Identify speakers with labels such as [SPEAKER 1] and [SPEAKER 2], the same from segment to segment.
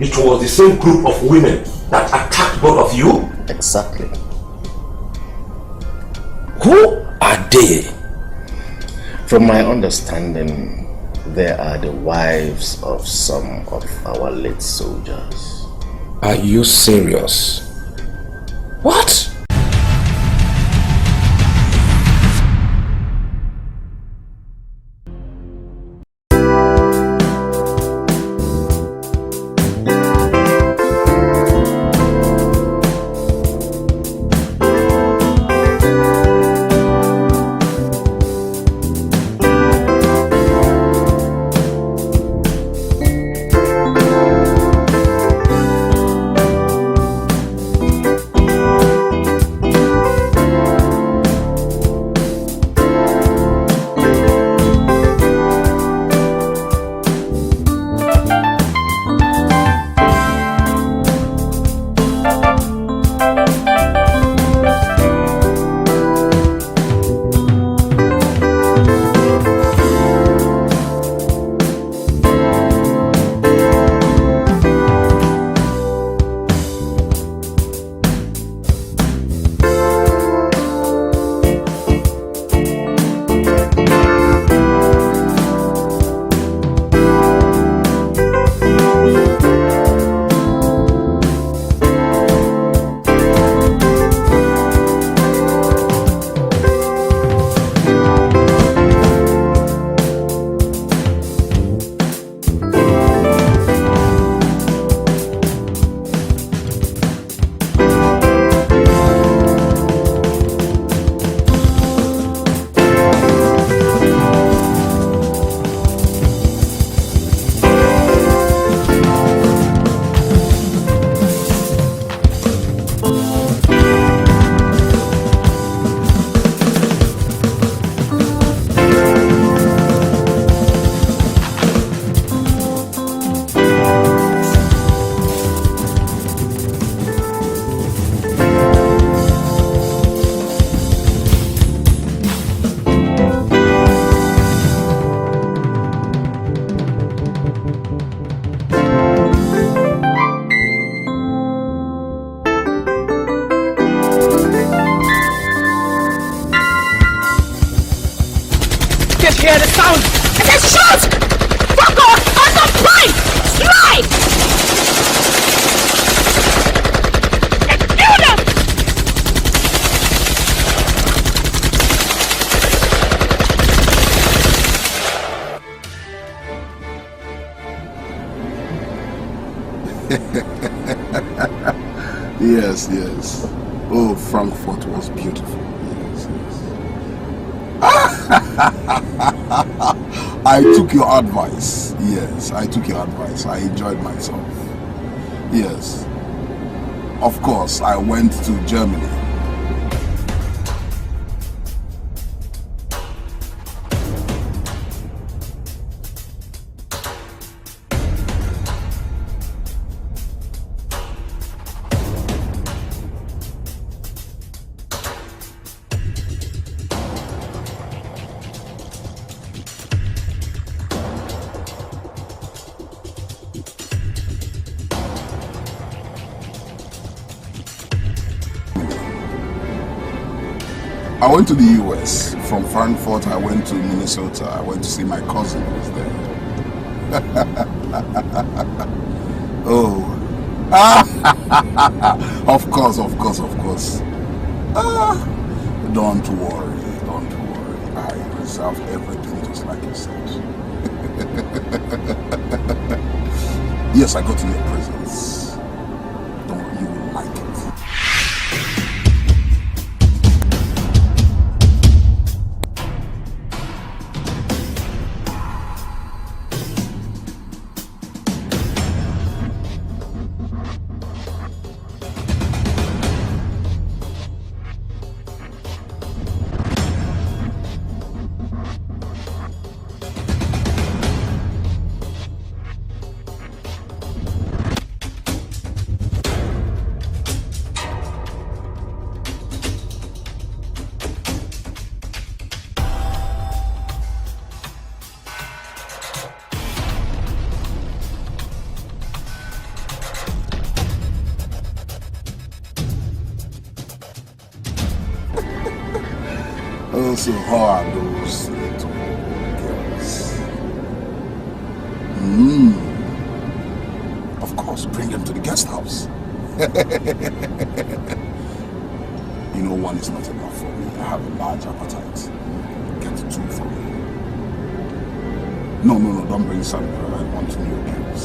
[SPEAKER 1] It was the same group of women that attacked both of you?
[SPEAKER 2] Exactly.
[SPEAKER 1] Who are they?
[SPEAKER 2] From my understanding, they are the wives of some of our late soldiers.
[SPEAKER 1] Are you serious? What?
[SPEAKER 3] Hear the sound! I said shoot! Fuck off! On the plane! Slide! Kill them!
[SPEAKER 4] Yes, yes. Oh, Frankfurt was beautiful. Yes, yes. I took your advice. Yes, I took your advice. I enjoyed myself. Yes. Of course, I went to Germany. I went to the US. From Frankfurt, I went to Minnesota. I went to see my cousin who was there. Oh. Of course. Don't worry. I reserve everything just like you said. Yes, I got in your presence. Don't worry, you will like it. So how are those little girls? Of course, bring them to the guest house. You know, one is not enough for me. I have a large appetite. Get 2 for me. No, don't bring Sandra. I want new girls.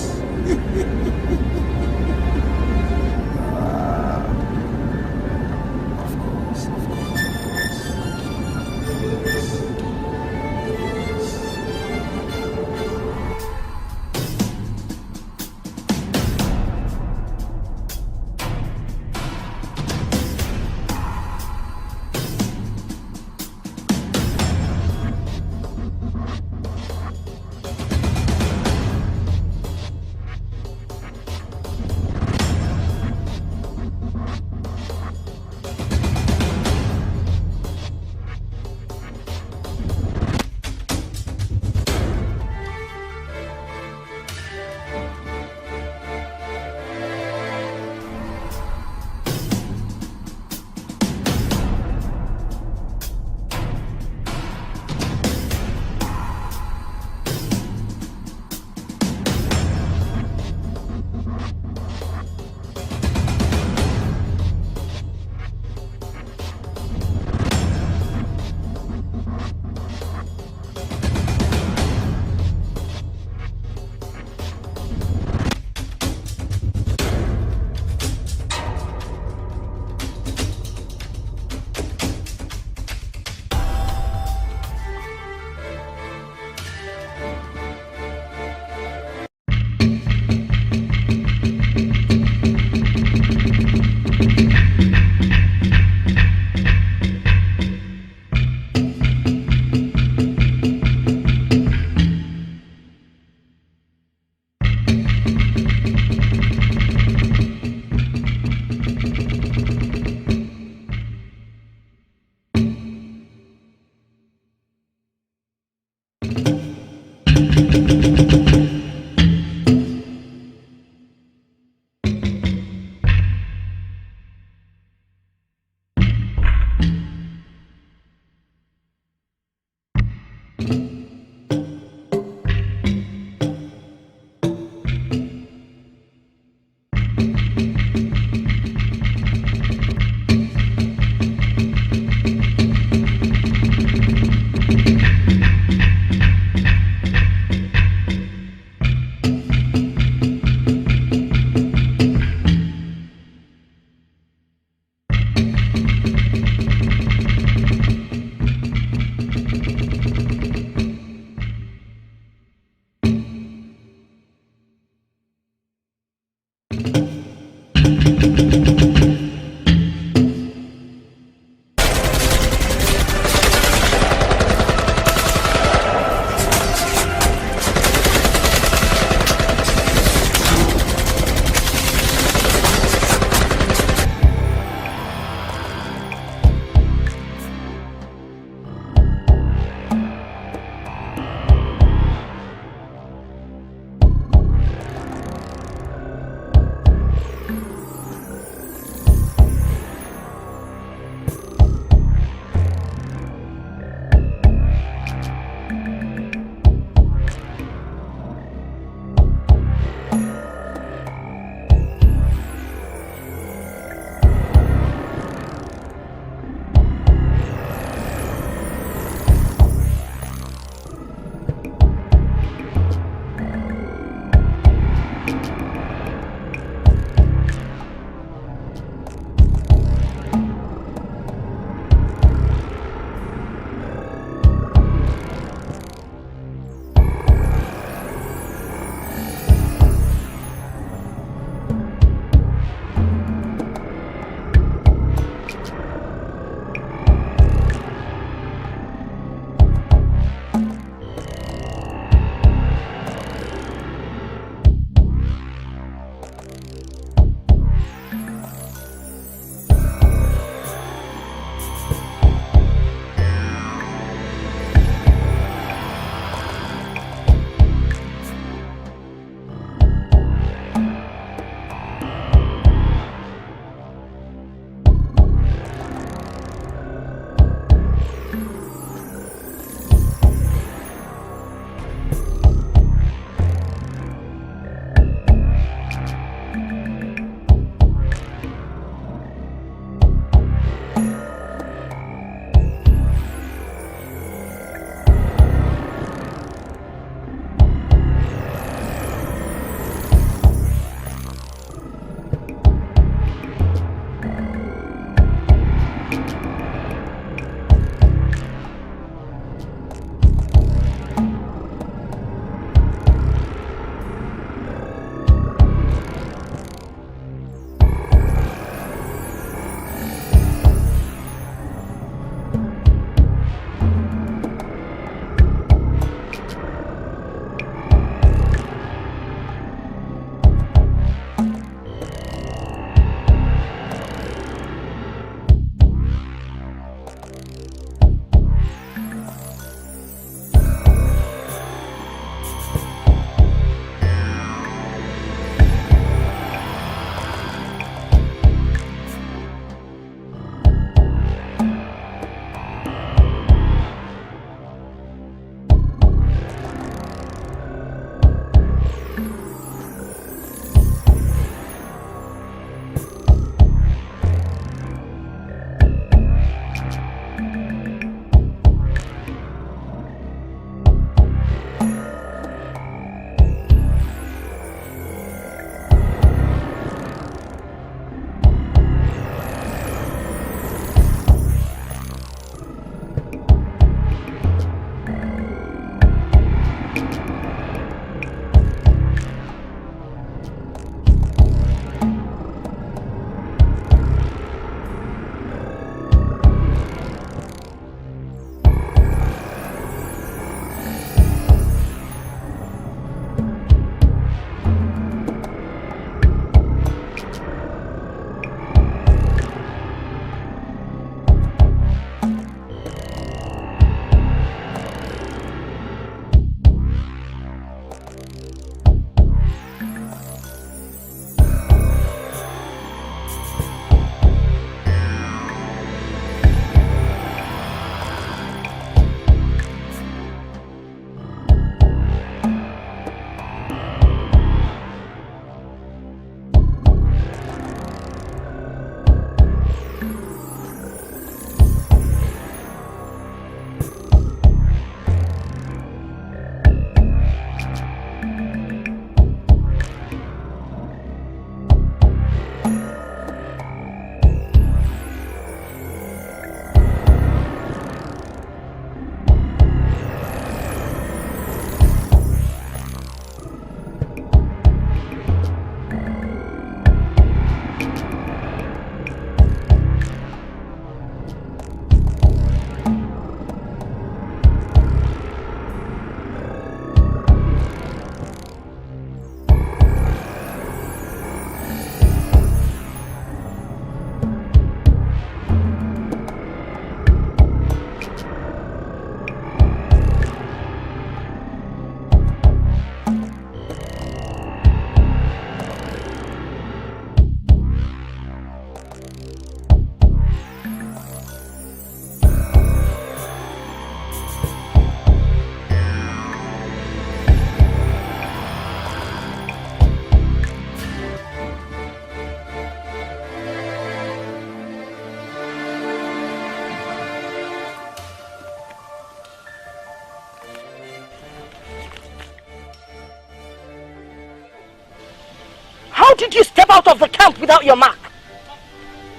[SPEAKER 3] did you step out of the camp without your mark?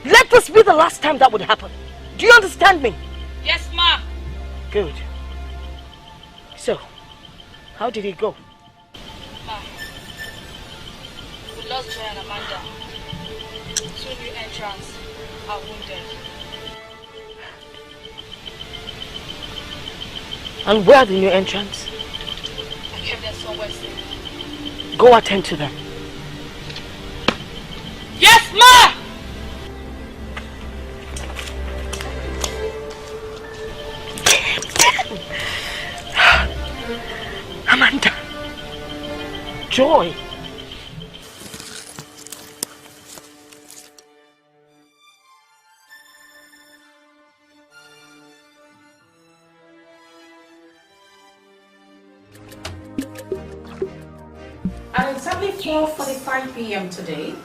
[SPEAKER 3] Let this be the last time that would happen. Do you understand me?
[SPEAKER 5] Yes, ma.
[SPEAKER 3] Good. So, how did it go?
[SPEAKER 5] Ma, we lost Joy and Amanda. 2 new entrants are wounded.
[SPEAKER 3] And where are the new entrants?
[SPEAKER 5] I kept them somewhere safe.
[SPEAKER 3] Go attend to them.
[SPEAKER 5] Yes, ma!
[SPEAKER 3] Amanda. Joy.
[SPEAKER 6] At exactly 4:45 p.m. today,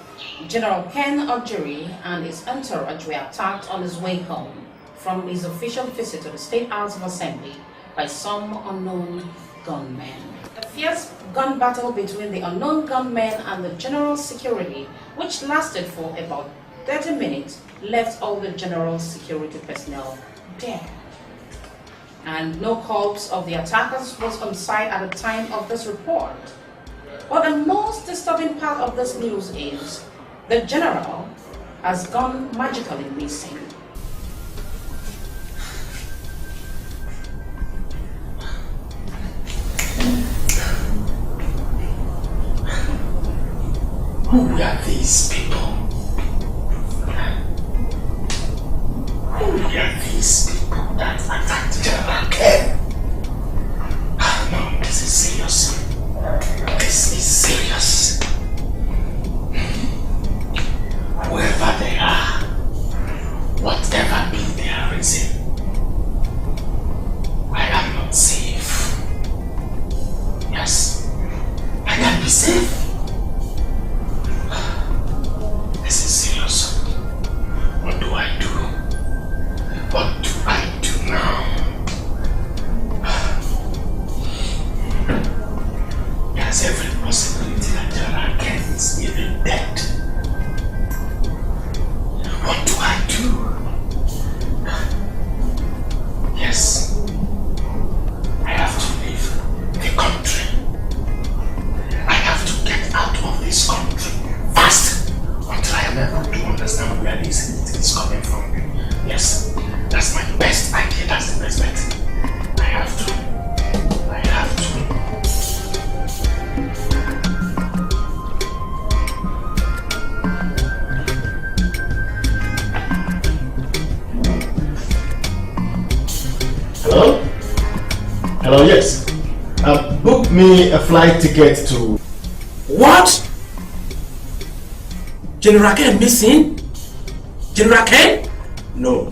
[SPEAKER 6] General Ken Ojiri and his entourage were attacked on his way home from his official visit to the State House of Assembly by some unknown gunmen. A fierce gun battle between the unknown gunmen and the general's security, which lasted for about 30 minutes, left all the general's security personnel dead. And no corpse of the attackers was on site at the time of this report. But the most disturbing part of this news is the general has gone magically missing.
[SPEAKER 2] Who are these people? Who are these people that attacked General Ken? No, this is serious. This is serious. Whoever they are, whatever be their reason, I am not safe. Yes, I can be safe. This is serious. What do I do? What do I do now? There's every possibility that General Ken is even dead. What do I do? Yes, I have to leave the country. I have to get out of this country fast until I am able to understand where this is coming from. Yes, that's my best idea. That's the best bet. I have to. Hello? Hello, yes. Book me a flight ticket to...
[SPEAKER 1] What? General Ken missing? General Ken? No.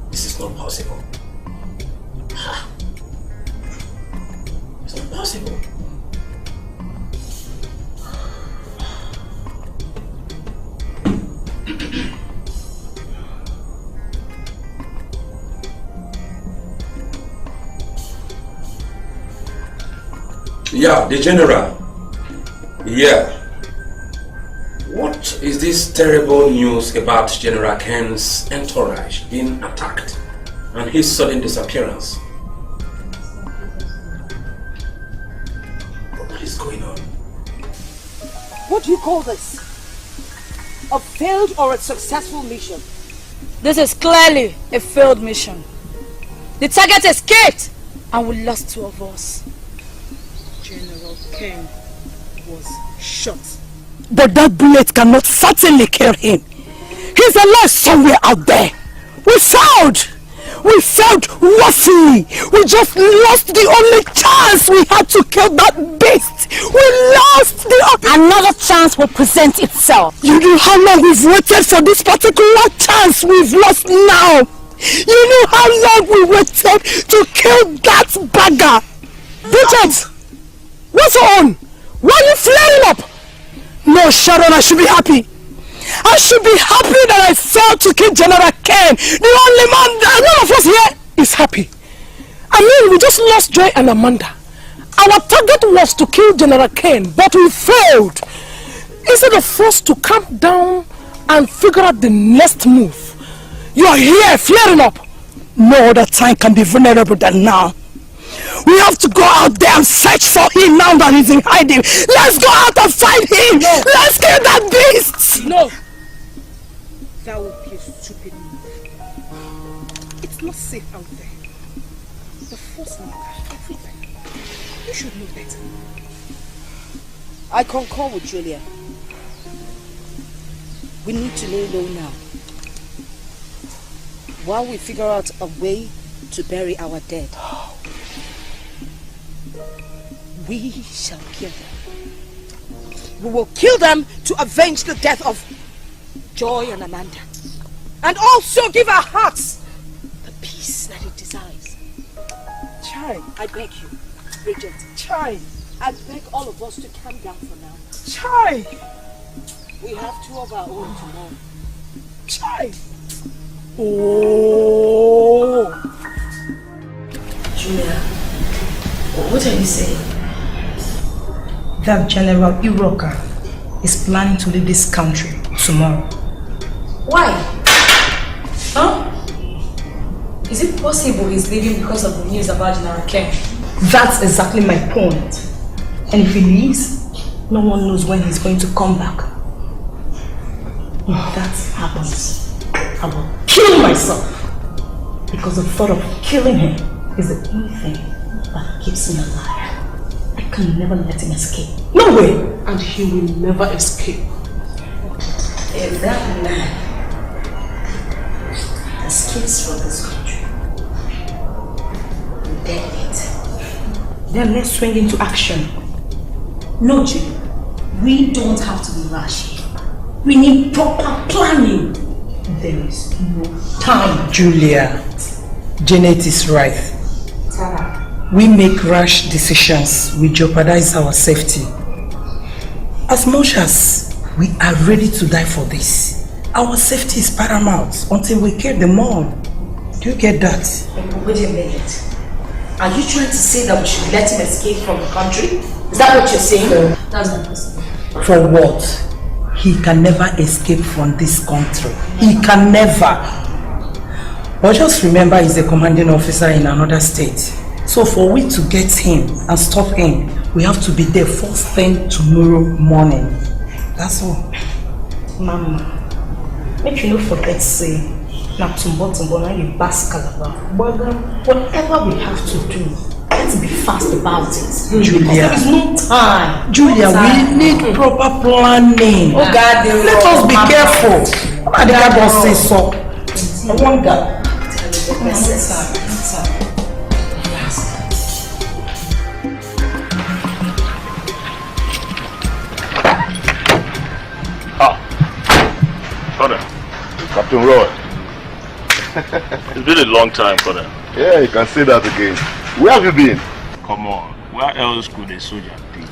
[SPEAKER 1] This is not possible. It's not possible. Yeah, the general. Yeah. What is this terrible news about General Ken's entourage being attacked and his sudden disappearance? What is going on?
[SPEAKER 3] What do you call this? A failed or a successful mission?
[SPEAKER 5] This is clearly a failed mission. The target escaped and we lost 2 of us.
[SPEAKER 3] General Ken was shot. But that bullet cannot certainly kill him. He's alive somewhere out there. We failed! We failed woefully! We just lost the only chance we had to kill that beast! We lost the...
[SPEAKER 5] Another chance will present itself.
[SPEAKER 3] You know how long we've waited for this particular chance we've lost now! You know how long we waited to kill that bagger! Bridget! What's on? Why are you flaring up? No, Sharon, I should be happy. I should be happy that I failed to kill General Ken. The only man that none of us here is happy. I mean, we just lost Joy and Amanda. Our target was to kill General Ken, but we failed. Instead of us to calm down and figure out the next move, you are here flaring up. No other time can be vulnerable than now. We have to go out there and search for him now that he's in hiding. Let's go out and find him. No. Let's kill that beast.
[SPEAKER 7] No. That would be a stupid move. It's not safe out there. The force now everything. You should know better. I concur with Julia. We need to lay low now, while we figure out a way to bury our dead. We shall kill them. We will kill them to avenge the death of Joy and Amanda, and also give our hearts the peace that it desires.
[SPEAKER 3] Chai,
[SPEAKER 7] I beg you, Bridget.
[SPEAKER 3] Chai,
[SPEAKER 7] I beg all of us to calm down for now.
[SPEAKER 3] Chai,
[SPEAKER 7] we have two of our own tomorrow.
[SPEAKER 3] Chai. Oh.
[SPEAKER 8] Julia, what are you saying?
[SPEAKER 9] That General Iroka is planning to leave this country tomorrow.
[SPEAKER 8] Why? Huh? Is it possible he's leaving because of the news about General Ken?
[SPEAKER 9] That's exactly my point. And if he leaves, no one knows when he's going to come back. If that happens, I will kill myself. Because the thought of killing him is the only thing that keeps me alive. I can never let him escape.
[SPEAKER 7] No way! And he will never escape.
[SPEAKER 8] If that man escapes from this country, we're dead yet.
[SPEAKER 9] Then let's swing into action.
[SPEAKER 8] No, Julie. We don't have to be rash. We need proper planning.
[SPEAKER 9] There is no time. Julia, Janet is right.
[SPEAKER 8] Tara.
[SPEAKER 9] We make rash decisions, we jeopardize our safety. As much as we are ready to die for this, our safety is paramount until we kill them all. Do you get that?
[SPEAKER 8] Wait a minute. Are you trying to say that we should let him escape from the country? Is that what you're saying? That's not possible.
[SPEAKER 9] For what? He can never escape from this country. He can never. But just remember he's a commanding officer in another state. So for we to get him and stop him, we have to be there first thing tomorrow morning. That's all.
[SPEAKER 8] Mama, make you not forget say, now tomorrow you bask calabar. Whatever we have to do, let's be fast about it.
[SPEAKER 9] Julia,
[SPEAKER 8] there is no time.
[SPEAKER 9] Julia, we need proper planning.
[SPEAKER 8] Oh God,
[SPEAKER 9] let us be careful. How the guy boss say so? I wonder.
[SPEAKER 10] Captain Roy. It's been a long time, Colonel.
[SPEAKER 11] Yeah, you can say that again. Where have you been?
[SPEAKER 10] Come on, where else could a soldier be?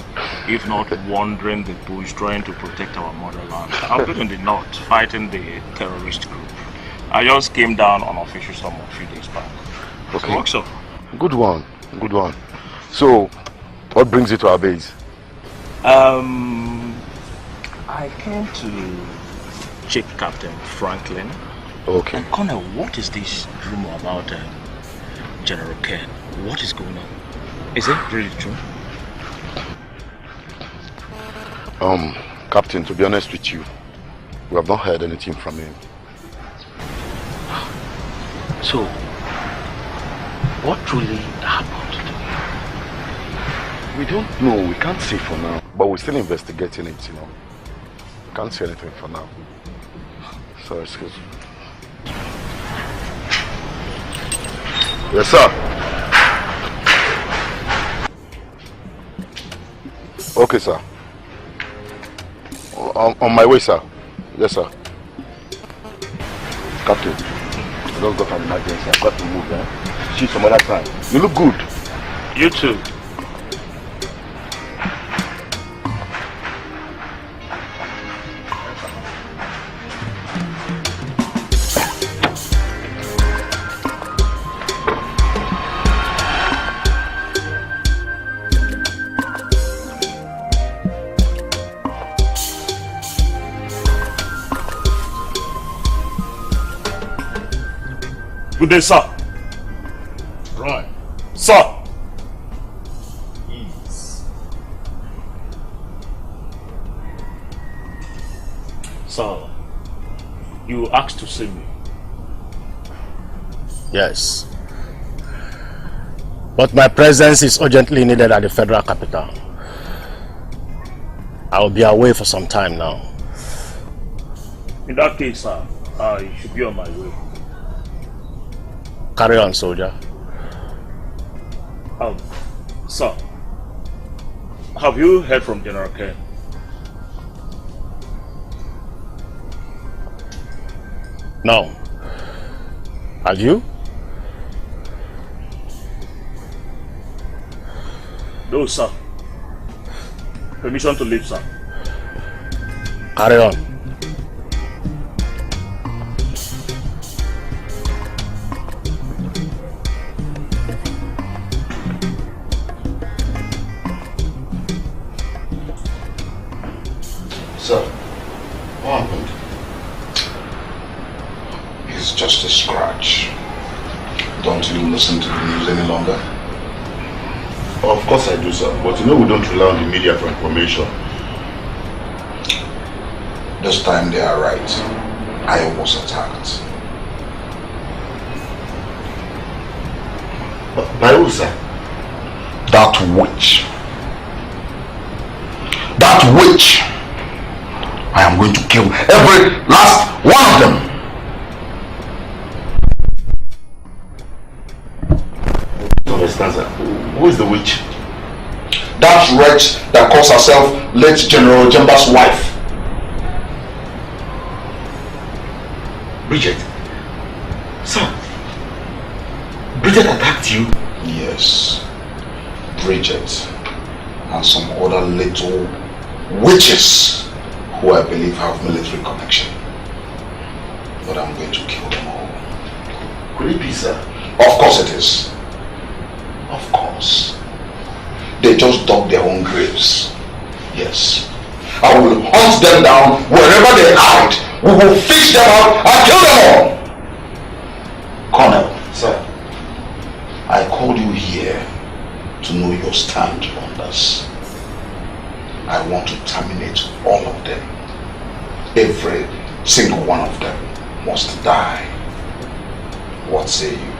[SPEAKER 10] If not wandering the bush trying to protect our motherland. I've been in the north fighting the terrorist group. I just came down on official summon a few days back.
[SPEAKER 11] Okay.
[SPEAKER 10] So what's up?
[SPEAKER 11] Good one, good one. So, what brings you to our base?
[SPEAKER 10] I came to check Captain Franklin.
[SPEAKER 11] Okay.
[SPEAKER 10] And Colonel, what is this rumor about General Ken? What is going on? Is it really true?
[SPEAKER 11] Captain, to be honest with you, we have not heard anything from him.
[SPEAKER 10] So, what really happened to him?
[SPEAKER 11] We don't know, we can't say for now, but we're still investigating it, you know. We can't say anything for now. So, excuse me. Yes, sir. Okay, sir. On my way, sir. Yes, sir. Captain, I just got an emergency. I've got to move, eh? See you some other time. You look good.
[SPEAKER 10] You too. Good day, sir.
[SPEAKER 11] Right.
[SPEAKER 10] Sir.
[SPEAKER 11] Ease.
[SPEAKER 10] Sir, you asked to see me.
[SPEAKER 11] Yes. But my presence is urgently needed at the federal capital. I will be away for some time now.
[SPEAKER 10] In that case, sir, I should be on my way.
[SPEAKER 11] Carry on, soldier.
[SPEAKER 10] Sir, have you heard from General Ken?
[SPEAKER 11] No. Have you?
[SPEAKER 10] No, sir. Permission to leave, sir.
[SPEAKER 11] Carry on.
[SPEAKER 2] Sir, what happened? It's just a scratch. Don't you listen to the news any longer?
[SPEAKER 11] Of course I do, sir. But you know we don't rely on the media for information.
[SPEAKER 2] This time they are right. I was attacked.
[SPEAKER 11] By who, sir?
[SPEAKER 2] That witch. That witch! I am going to kill every last one of them!
[SPEAKER 11] I don't understand, sir. Who is the witch?
[SPEAKER 2] That wretch that calls herself late General Jemba's wife.
[SPEAKER 11] Bridget. Sir. Bridget attacked you?
[SPEAKER 2] Yes. Bridget and some other little witches who I believe have military connection. But I'm going to kill them all.
[SPEAKER 11] Could it be, sir?
[SPEAKER 2] Of course it is. Of course. They just dug their own graves. Yes. I will hunt them down wherever they hide. We will fish them out and kill them all. Colonel.
[SPEAKER 11] Sir.
[SPEAKER 2] I called you here to know your stand on this. I want to terminate all of them. Every single one of them must die. What say you?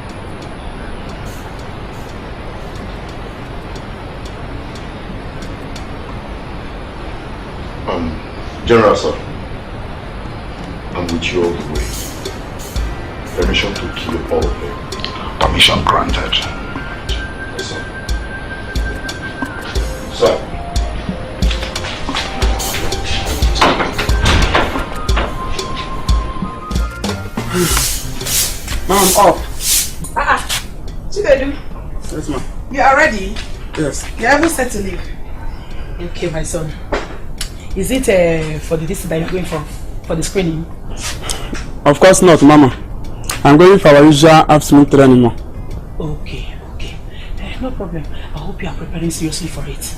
[SPEAKER 11] General, sir. I'm with you all the way. Permission to kill all of them.
[SPEAKER 2] Permission granted.
[SPEAKER 11] Yes, sir. Sir.
[SPEAKER 3] Ma'am, I'm off.
[SPEAKER 7] Chinedu.
[SPEAKER 3] Yes, ma'am.
[SPEAKER 7] You are ready?
[SPEAKER 3] Yes.
[SPEAKER 7] You haven't set to leave.
[SPEAKER 9] Okay, my son. Is it for the distance that you're going for the screening?
[SPEAKER 3] Of course not, Mama. I'm going for our usual afternoon training.
[SPEAKER 9] Okay. No problem. I hope you are preparing seriously for it.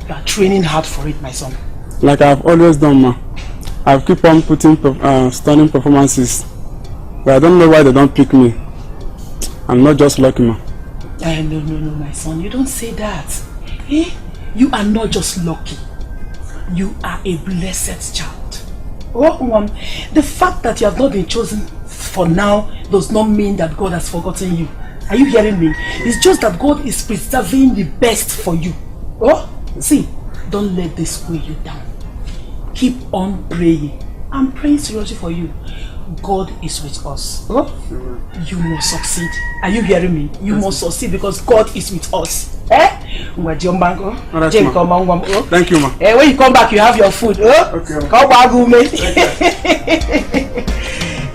[SPEAKER 9] You are training hard for it, my son.
[SPEAKER 3] Like I've always done, ma. I've keep on putting stunning performances. But I don't know why they don't pick me. I'm not just lucky, ma.
[SPEAKER 9] No, my son. You don't say that. Eh? You are not just lucky. You are a blessed child. The fact that you have not been chosen for now does not mean that God has forgotten you. Are you hearing me? It's just that God is preserving the best for you. See, don't let this weigh you down. Keep on praying. I'm praying seriously for you. God is with us. You must succeed. Are you hearing me? You must succeed because God is with us. Thank you, ma. When you come back, you have your food. Okay. Come back,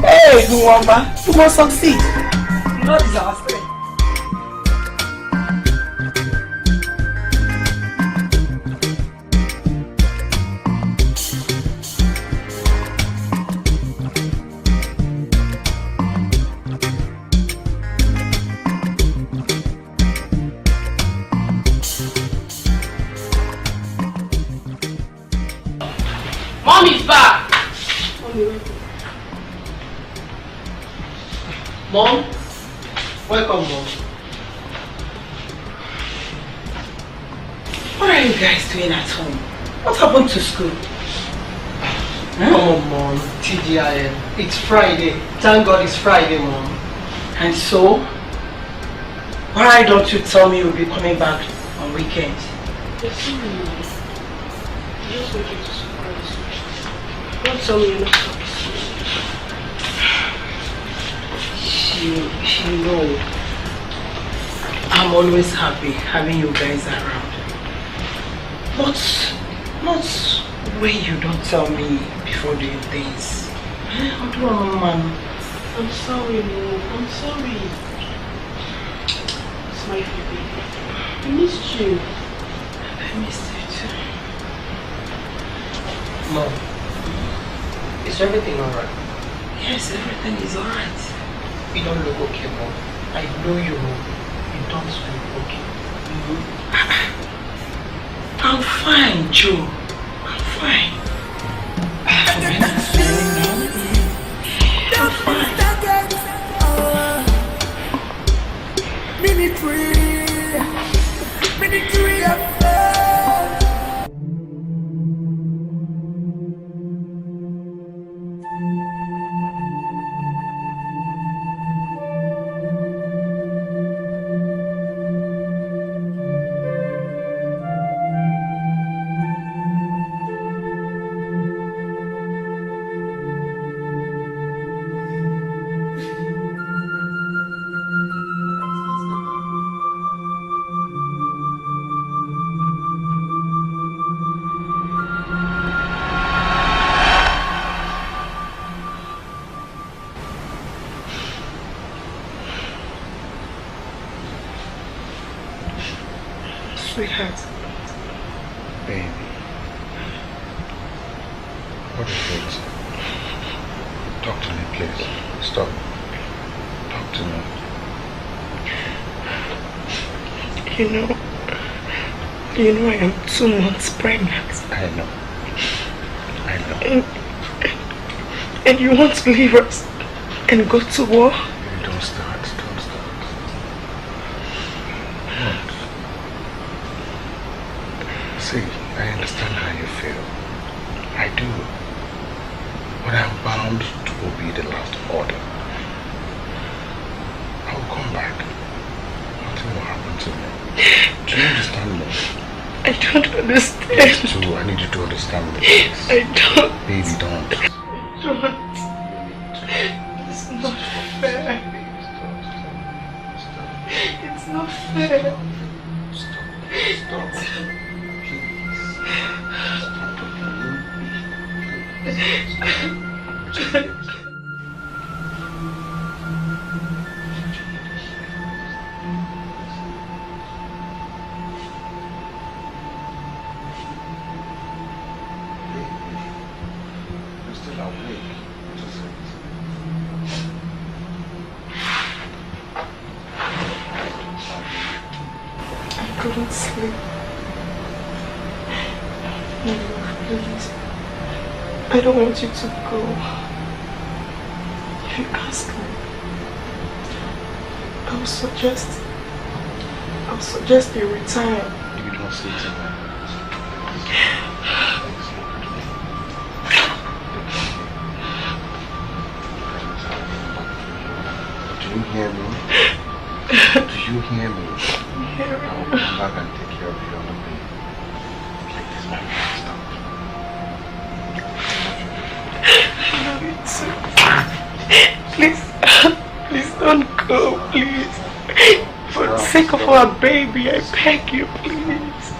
[SPEAKER 9] hey, Gumamba, you must succeed. You know this is our friend.
[SPEAKER 7] Mom is back. Mom,
[SPEAKER 9] Welcome, Mom. What are you guys doing at home? What happened to school?
[SPEAKER 12] Come on, Mom. TGIN. It's Friday. Thank God it's Friday, Mom.
[SPEAKER 9] And so, why don't you tell me you'll be coming back on weekends?
[SPEAKER 8] Just make it a surprise. Don't tell me you're not happy.
[SPEAKER 9] She knows. I'm always happy having you guys around. But not when you don't tell me before doing things. How do I know, man?
[SPEAKER 8] I'm sorry, Mom. I'm sorry. It's my baby. I missed you.
[SPEAKER 9] I missed you too.
[SPEAKER 12] Mom, is everything alright?
[SPEAKER 9] Yes, everything is alright.
[SPEAKER 12] You don't look okay, Mom. I know you don't look okay.
[SPEAKER 9] I'm fine, Joe. I'm fine. I'm fine.
[SPEAKER 8] Sweetheart.
[SPEAKER 11] Baby. What is it? Talk to me, please. Stop. Talk to me.
[SPEAKER 8] You know I am 2 months pregnant.
[SPEAKER 11] I know.
[SPEAKER 8] And you want to leave us and go to war?
[SPEAKER 11] Don't start. Don't. See, I understand how you feel. I do. But I'm bound to obey the last order. I will come back. Nothing will happen to me. Do you understand me?
[SPEAKER 8] I don't understand.
[SPEAKER 11] Yes, too. I need you to understand me, please.
[SPEAKER 8] I don't.
[SPEAKER 11] Baby, don't.
[SPEAKER 8] It's not fair. It's not fair.
[SPEAKER 11] Stop.
[SPEAKER 8] Couldn't sleep. No, please. I don't want you to go. If you ask me, I'll suggest you retire.
[SPEAKER 11] You don't say it like that. Do you hear me? Do you hear me? I will come back and take care of you on the way. Like this, my
[SPEAKER 8] love you too. Please don't go, please. For the sake of our baby, I beg you, please.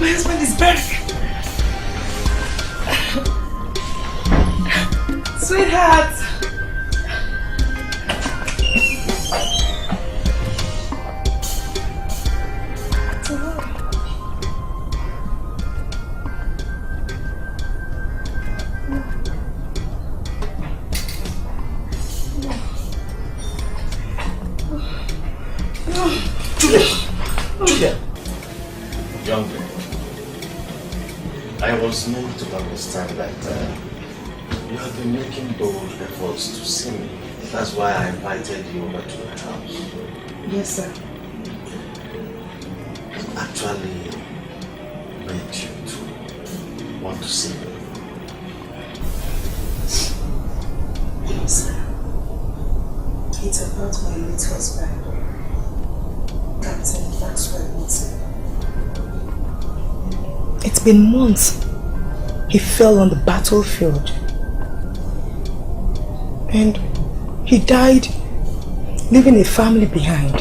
[SPEAKER 9] My husband is back. Sweetheart.
[SPEAKER 2] Young lady, I was meant to understand that you have been making bold efforts to see me. That's why I invited you over to my house.
[SPEAKER 9] Yes, sir.
[SPEAKER 2] Actually made you to want to see me.
[SPEAKER 9] Yes, sir. It's about my late husband, Captain Maxwell Wilson. It's been months. He fell on the battlefield. And he died, leaving a family behind.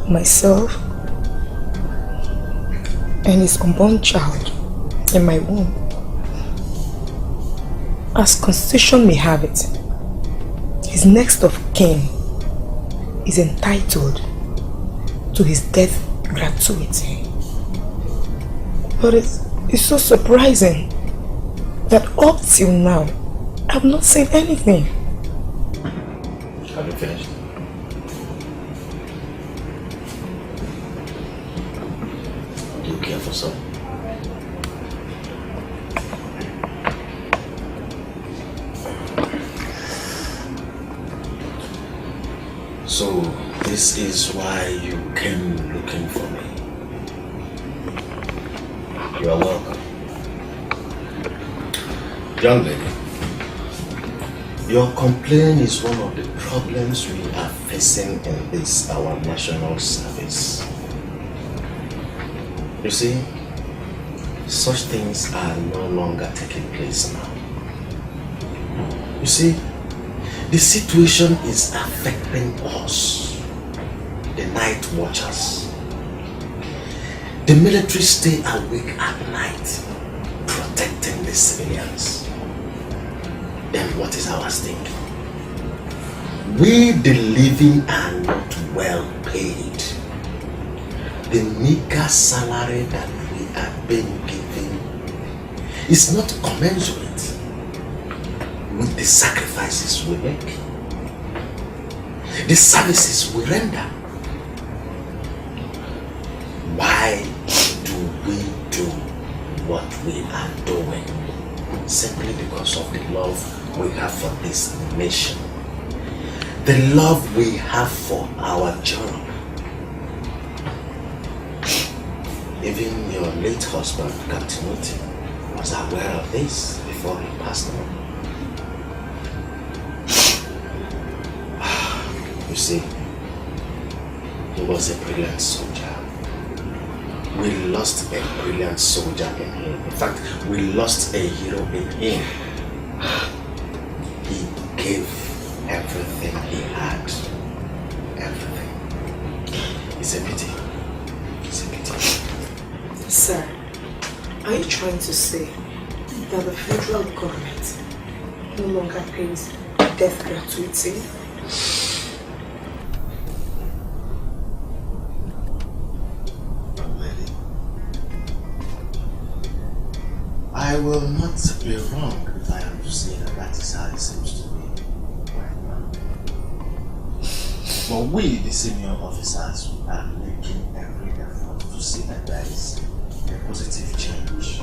[SPEAKER 9] Myself and his unborn child in my womb. As Constitution may have it, his next of kin is entitled to his death gratuity. But it's so surprising that up till now, I've not seen anything.
[SPEAKER 2] Have you finished? Do you care for some? So, this is why you came looking for me. You are welcome. Young lady, your complaint is one of the problems we are facing in this, our national service. You see, such things are no longer taking place now. You see, the situation is affecting us, the night watchers. The military stay awake at night, protecting the civilians. Then what is our stake? We the living are not well paid. The meager salary that we are being given is not commensurate with the sacrifices we make, the services we render. Why do we do what we are doing? Simply because of the love we have for this nation, the love we have for our job. Even your late husband, Captain Wilson, was aware of this before he passed on. You see, he was a brilliant soldier. We lost a brilliant soldier in him. In fact, we lost a hero in him. He gave everything he had. Everything. It's a pity. It's a pity.
[SPEAKER 9] Sir, are you trying to say that the federal government no longer pays death gratuity?
[SPEAKER 2] I will not be wrong if I am to say that that is how it seems to be right now. But we, the senior officers, are making every effort to see that there is a positive change.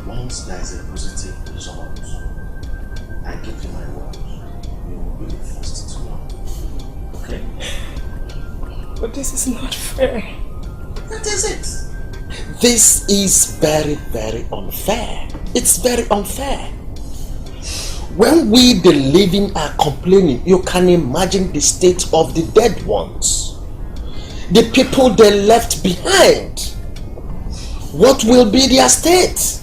[SPEAKER 2] Once there is a positive result, I give you my word, you will be the first to know. Okay?
[SPEAKER 9] But this is not fair.
[SPEAKER 2] That is it. This is very, very unfair. It's very unfair. When we, the living, are complaining, you can imagine the state of the dead ones. The people they left behind. What will be their state?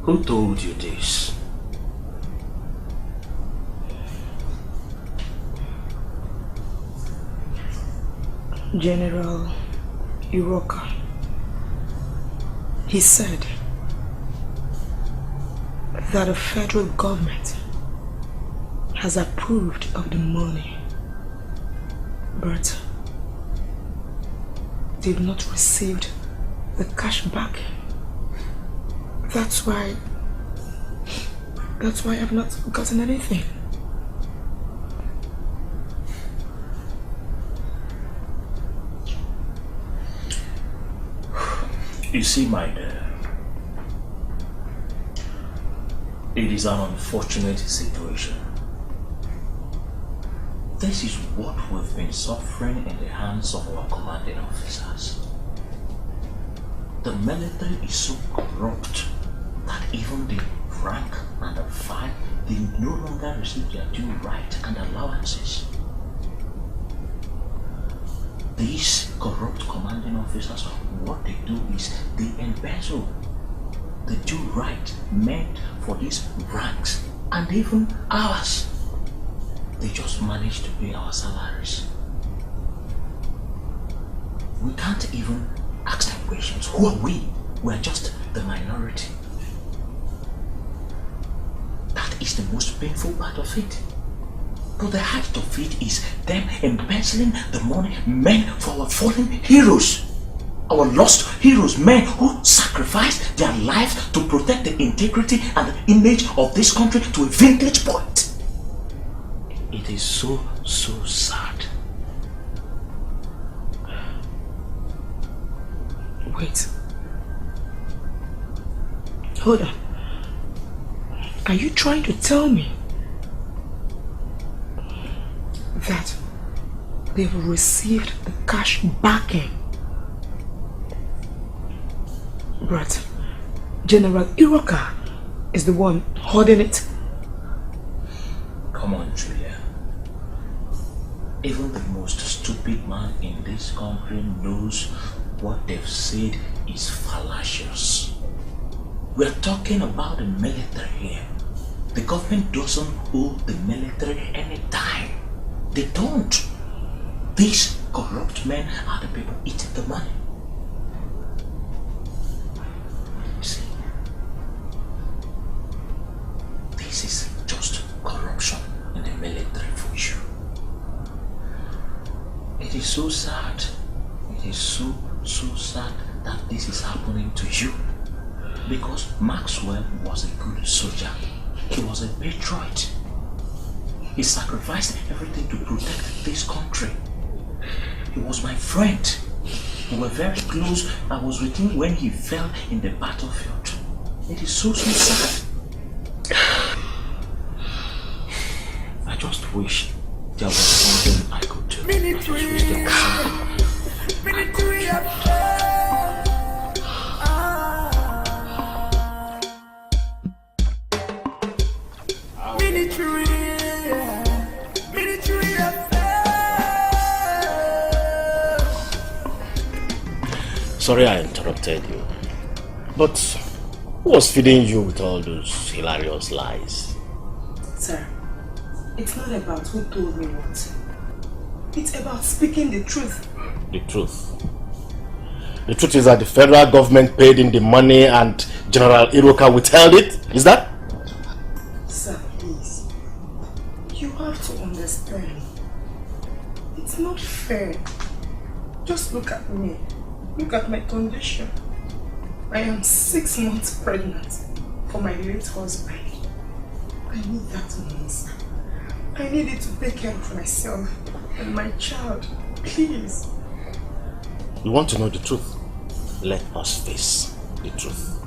[SPEAKER 2] Who told you this?
[SPEAKER 9] General Iroka. He said that the federal government has approved of the money, but they've not received the cash back. That's why I've not gotten anything.
[SPEAKER 10] You see, my dear, it is an unfortunate situation. This is what we've been suffering in the hands of our commanding officers. The military is so corrupt that even the rank and the file, they no longer receive their due right and allowances. These corrupt commanding officers, what they do is they embezzle the due right meant for these ranks and even ours. They just manage to pay our salaries. We can't even ask them questions. Who are we? We're just the minority. That is the most painful part of it. But the height of it is them embezzling the money meant for our fallen heroes. Our lost heroes, men who sacrificed their lives to protect the integrity and the image of this country to a vintage point. It is so sad.
[SPEAKER 9] Wait. Hold on. Are you trying to tell me that they've received the cash backing, but General Iroka is the one holding it?
[SPEAKER 10] Come on, Julia. Even the most stupid man in this country knows what they've said is fallacious. We're talking about the military here. The government doesn't owe the military any time. They don't. These corrupt men are the people eating the money. See, this is just corruption in the military for you. It is so sad. It is so sad that this is happening to you. Because Maxwell was a good soldier. He was a patriot. He sacrificed everything to protect this country. He was my friend. We were very close. I was with him when he fell in the battlefield. It is so sad. I just wish there was something I could do. I just wish there was something I could do.
[SPEAKER 13] Sorry I interrupted you, but who was feeding you with all those hilarious lies?
[SPEAKER 9] Sir, it's not about who told me what. It's about speaking the truth.
[SPEAKER 13] The truth? The truth is that the federal government paid in the money and General Iroka withheld it? Is that?
[SPEAKER 9] Sir, please. You have to understand. It's not fair. Just look at me. Look at my condition. I am 6 months pregnant for my late husband. I need that money, sir. I need it to take care of myself and my child. Please.
[SPEAKER 13] You want to know the truth? Let us face the truth.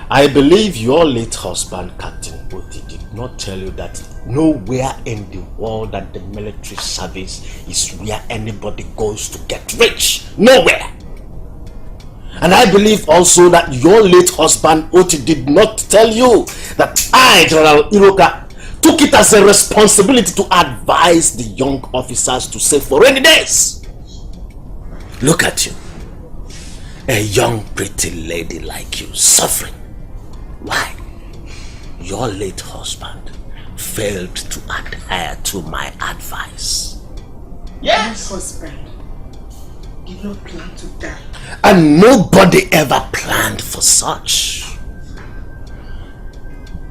[SPEAKER 13] I believe your late husband, Captain Oti, did not tell you that nowhere in the world that the military service is where anybody goes to get rich. Nowhere! And I believe also that your late husband, Oti, did not tell you that I, General Iroka, took it as a responsibility to advise the young officers to save for rainy days. Look at you. A young pretty lady like you suffering. Why? Your late husband failed to adhere to my advice.
[SPEAKER 9] Yes! My husband did not plan to die.
[SPEAKER 13] And nobody ever planned for such.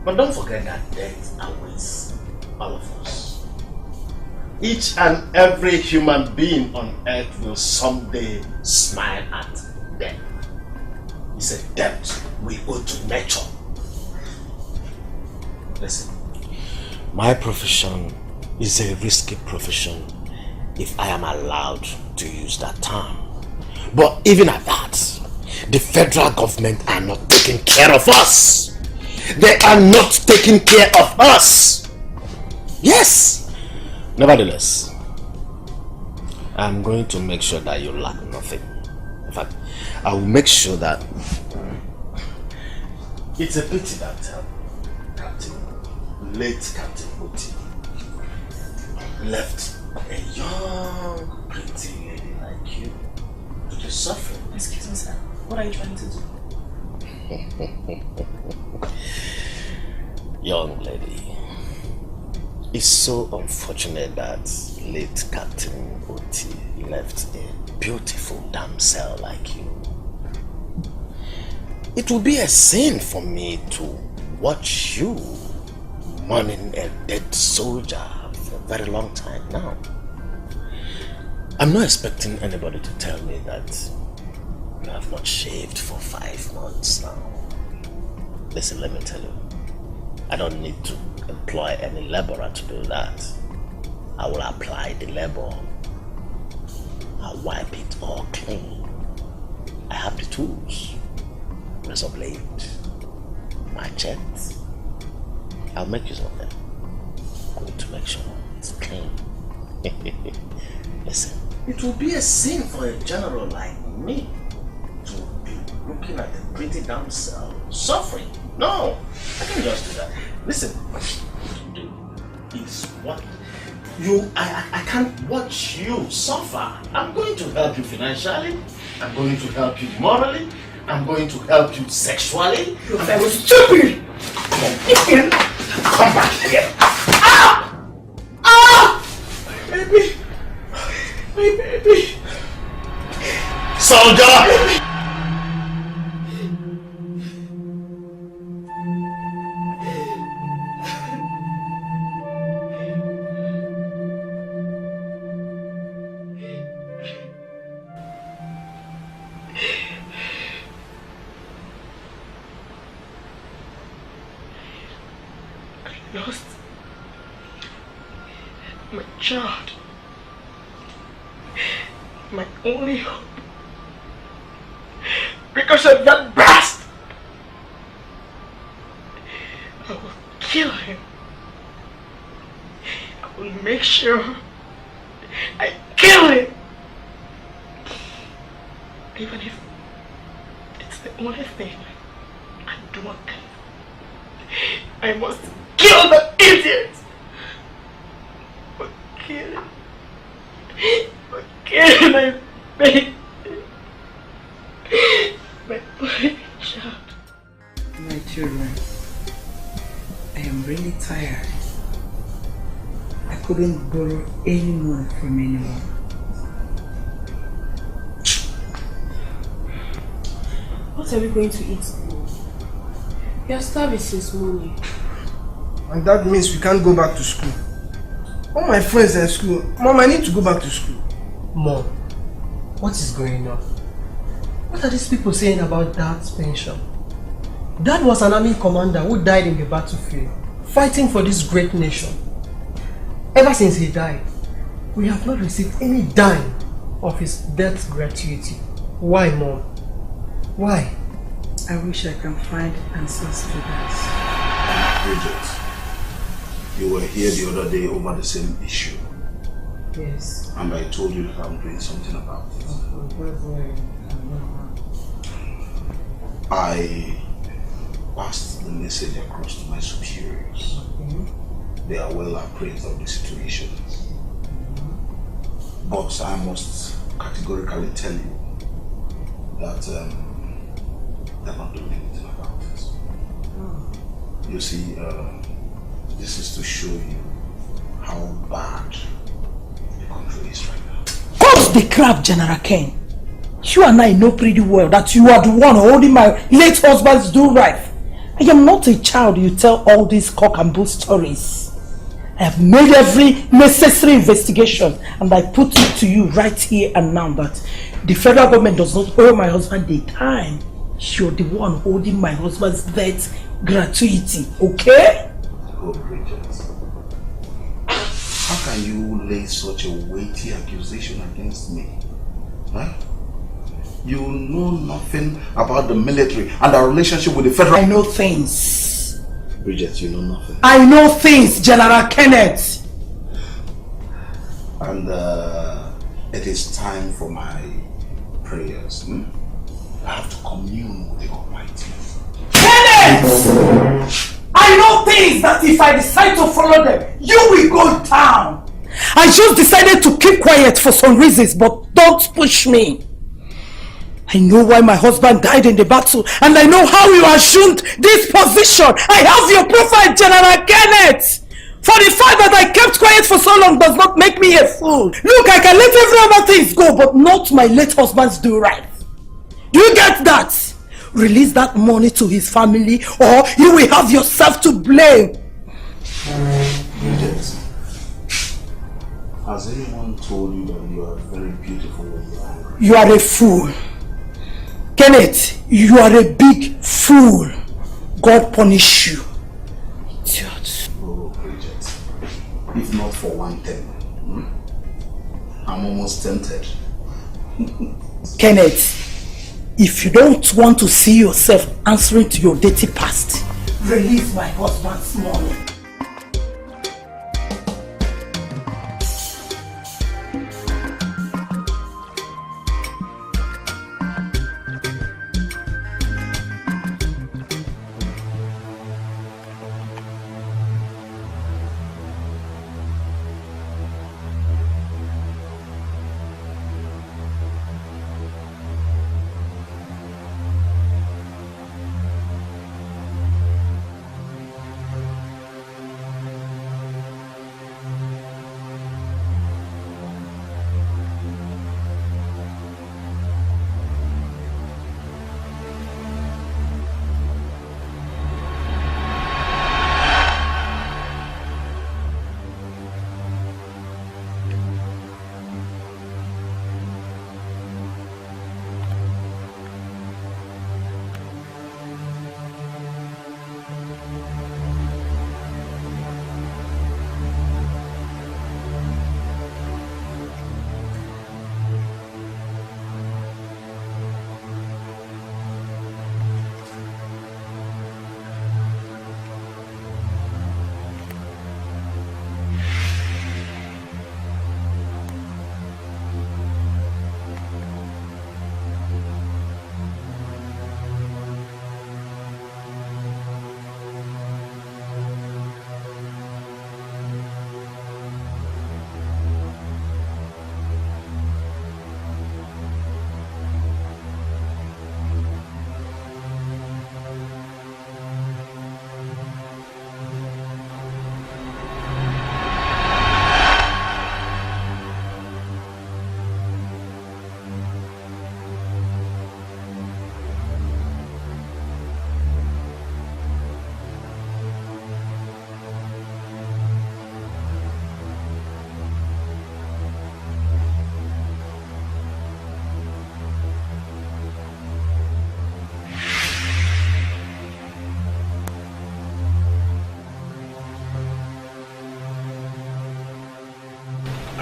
[SPEAKER 13] But don't forget that death awaits all of us. Each and every human being on earth will someday smile at death. It's a debt we owe to nature. Listen, my profession is a risky profession if I am allowed to use that term. But even at that, the federal government are not taking care of us. They are not taking care of us. Yes. Nevertheless, I'm going to make sure that you lack nothing. In fact, I will make sure that it's a pity that late Captain Oti left a young, pretty lady like you to be suffering.
[SPEAKER 8] Excuse me, sir. What are you trying to do?
[SPEAKER 13] Young lady, it's so unfortunate that late Captain Oti left a beautiful damsel like you. It will be a sin for me to watch you mourning a dead soldier for a very long time now. I'm not expecting anybody to tell me that you have not shaved for 5 months now. Listen, let me tell you, I don't need to employ any laborer to do that. I will apply the labor. I'll wipe it all clean. I have the tools. Razor blade, machete. I'll make use of them. I'm going to make sure it's clean. Listen, it will be a sin for a general like me to be looking at a pretty damsel suffering. No, I can't just do that. Listen, what you do is what I can't watch you suffer. I'm going to help you financially. I'm going to help you morally. I'm going to help you sexually.
[SPEAKER 3] You're very stupid!
[SPEAKER 13] Come back here!
[SPEAKER 3] Ah! Ah! My baby! My baby!
[SPEAKER 13] Soldier!
[SPEAKER 12] Lost my child, my only hope, because of that bastard. I will kill him. I will make sure I kill him, even if it's the only thing I do not think. I must kill the idiot! But kill him. But kill my baby. My only child.
[SPEAKER 9] My children, I am really tired. I couldn't borrow any more from anyone.
[SPEAKER 8] What are we going to eat? Your starving since morning.
[SPEAKER 12] And that means we can't go back to school. All my friends are in school. Mom, I need to go back to school. Mom, what is going on? What are these people saying about Dad's pension? Dad was an army commander who died in the battlefield, fighting for this great nation. Ever since he died, we have not received any dime of his death gratuity. Why, Mom? Why?
[SPEAKER 9] I wish I can find answers to that.
[SPEAKER 4] Bridget, you were here the other day over the same issue.
[SPEAKER 9] Yes.
[SPEAKER 4] And I told you that I'm doing something about it. I passed the message across to my superiors. They are well appraised of the situation. But I must categorically tell you that they're not doing anything about it. You see, this is to show you how bad the country is right now.
[SPEAKER 9] Cut the crap, General Ken. You and I know pretty well that you are the one holding my late husband's do-right. I am not a child you tell all these cock and bull stories. I have made every necessary investigation and I put it to you right here and now that the federal government does not owe my husband the time. You're the one holding my husband's death gratuity, okay?
[SPEAKER 4] Oh, Bridget. How can you lay such a weighty accusation against me? Huh? You know nothing about the military and our relationship with the federal...
[SPEAKER 9] I know things.
[SPEAKER 4] Bridget, you know nothing.
[SPEAKER 9] I know things, General Kenneth.
[SPEAKER 4] And it is time for my prayers. I have to commune with the Almighty.
[SPEAKER 9] Kenneth! I know things that if I decide to follow them, you will go down. I just decided to keep quiet for some reasons, but don't push me. I know why my husband died in the battle, and I know how you assumed this position. I have your profile, General Kenneth. For the fact that I kept quiet for so long does not make me a fool. Look, I can let every other things go, but not my late husband's do right. Do you get that? Release that money to his family, or you will have yourself to blame.
[SPEAKER 4] Bridget, has anyone told you that you are very beautiful when you are angry?
[SPEAKER 9] You are a fool. Kenneth, you are a big fool. God punish you. Idiot.
[SPEAKER 4] Oh, Bridget. If not for one thing, I'm almost tempted.
[SPEAKER 9] Kenneth, if you don't want to see yourself answering to your dirty past, release my husband's money.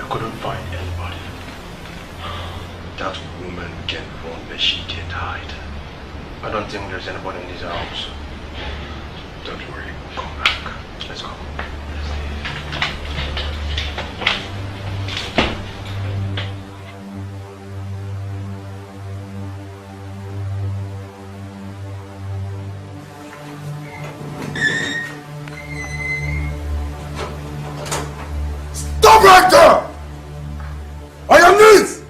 [SPEAKER 11] Couldn't find anybody. That woman can run, but she can't hide. I don't think there's anybody in this house. Don't worry, come back. Let's go.
[SPEAKER 4] Stop right there! On your knees!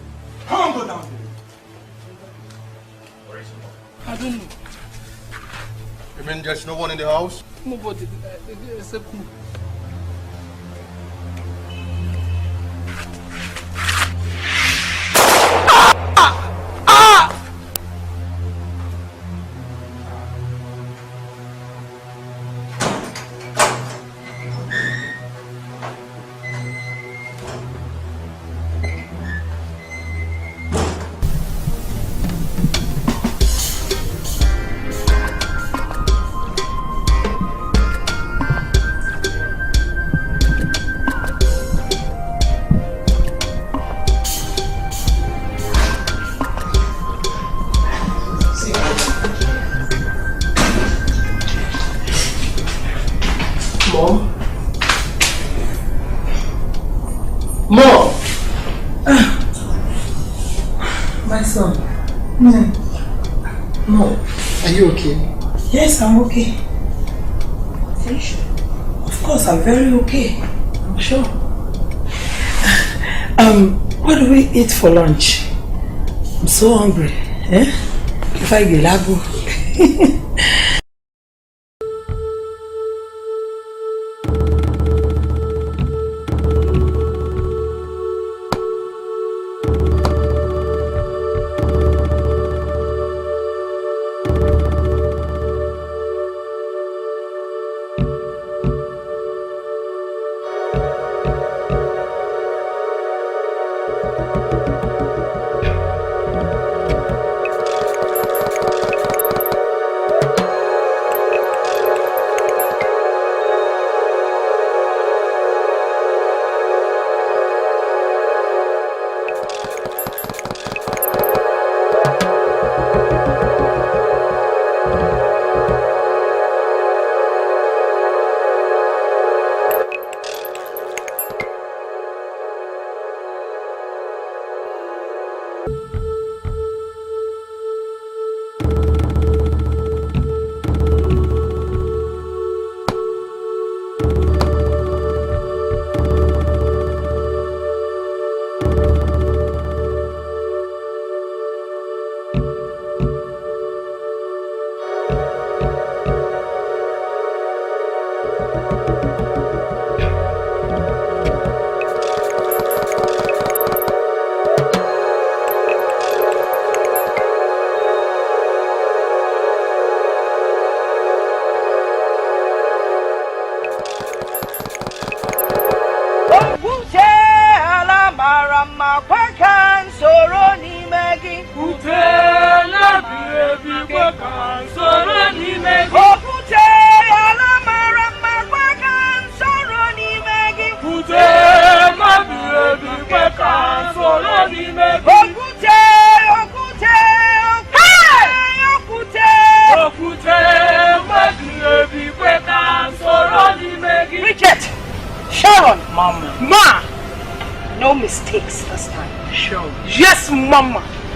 [SPEAKER 12] Come on, go down there.
[SPEAKER 11] I don't know. You mean there's no one in the house?
[SPEAKER 12] Nobody except me.
[SPEAKER 9] Handsome.
[SPEAKER 12] No. Are you okay?
[SPEAKER 9] Yes, I'm okay.
[SPEAKER 12] Are you sure?
[SPEAKER 9] Of course, I'm very okay. I'm sure. What do we eat for lunch? I'm so hungry. If I get lagu.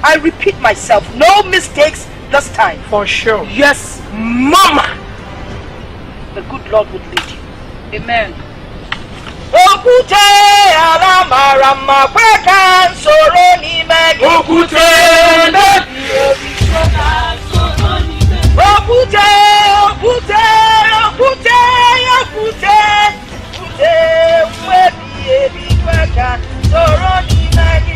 [SPEAKER 7] I repeat myself, no mistakes this time.
[SPEAKER 9] For sure.
[SPEAKER 7] Yes, Mama. The good Lord would lead you. Amen. Okute alamarama kweka soro ni megi. Okute nebi kweka soro ni megi. Okute, okute, okute, okute, okute, mwebi ebi kweka soro ni megi.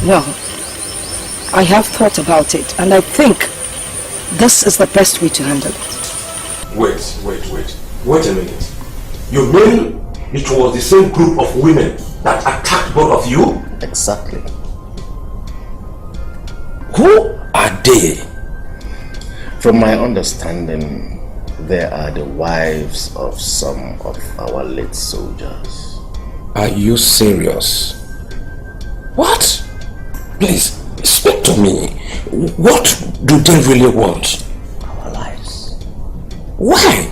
[SPEAKER 7] Well, I have thought about it, and I think this is the best way to handle it.
[SPEAKER 1] Wait a minute. You mean it was the same group of women that attacked both of you?
[SPEAKER 13] Exactly.
[SPEAKER 1] Who are they?
[SPEAKER 13] From my understanding, they are the wives of some of our late soldiers.
[SPEAKER 1] Are you serious? What? Please, speak to me. What do they really want?
[SPEAKER 13] Our lives.
[SPEAKER 1] Why?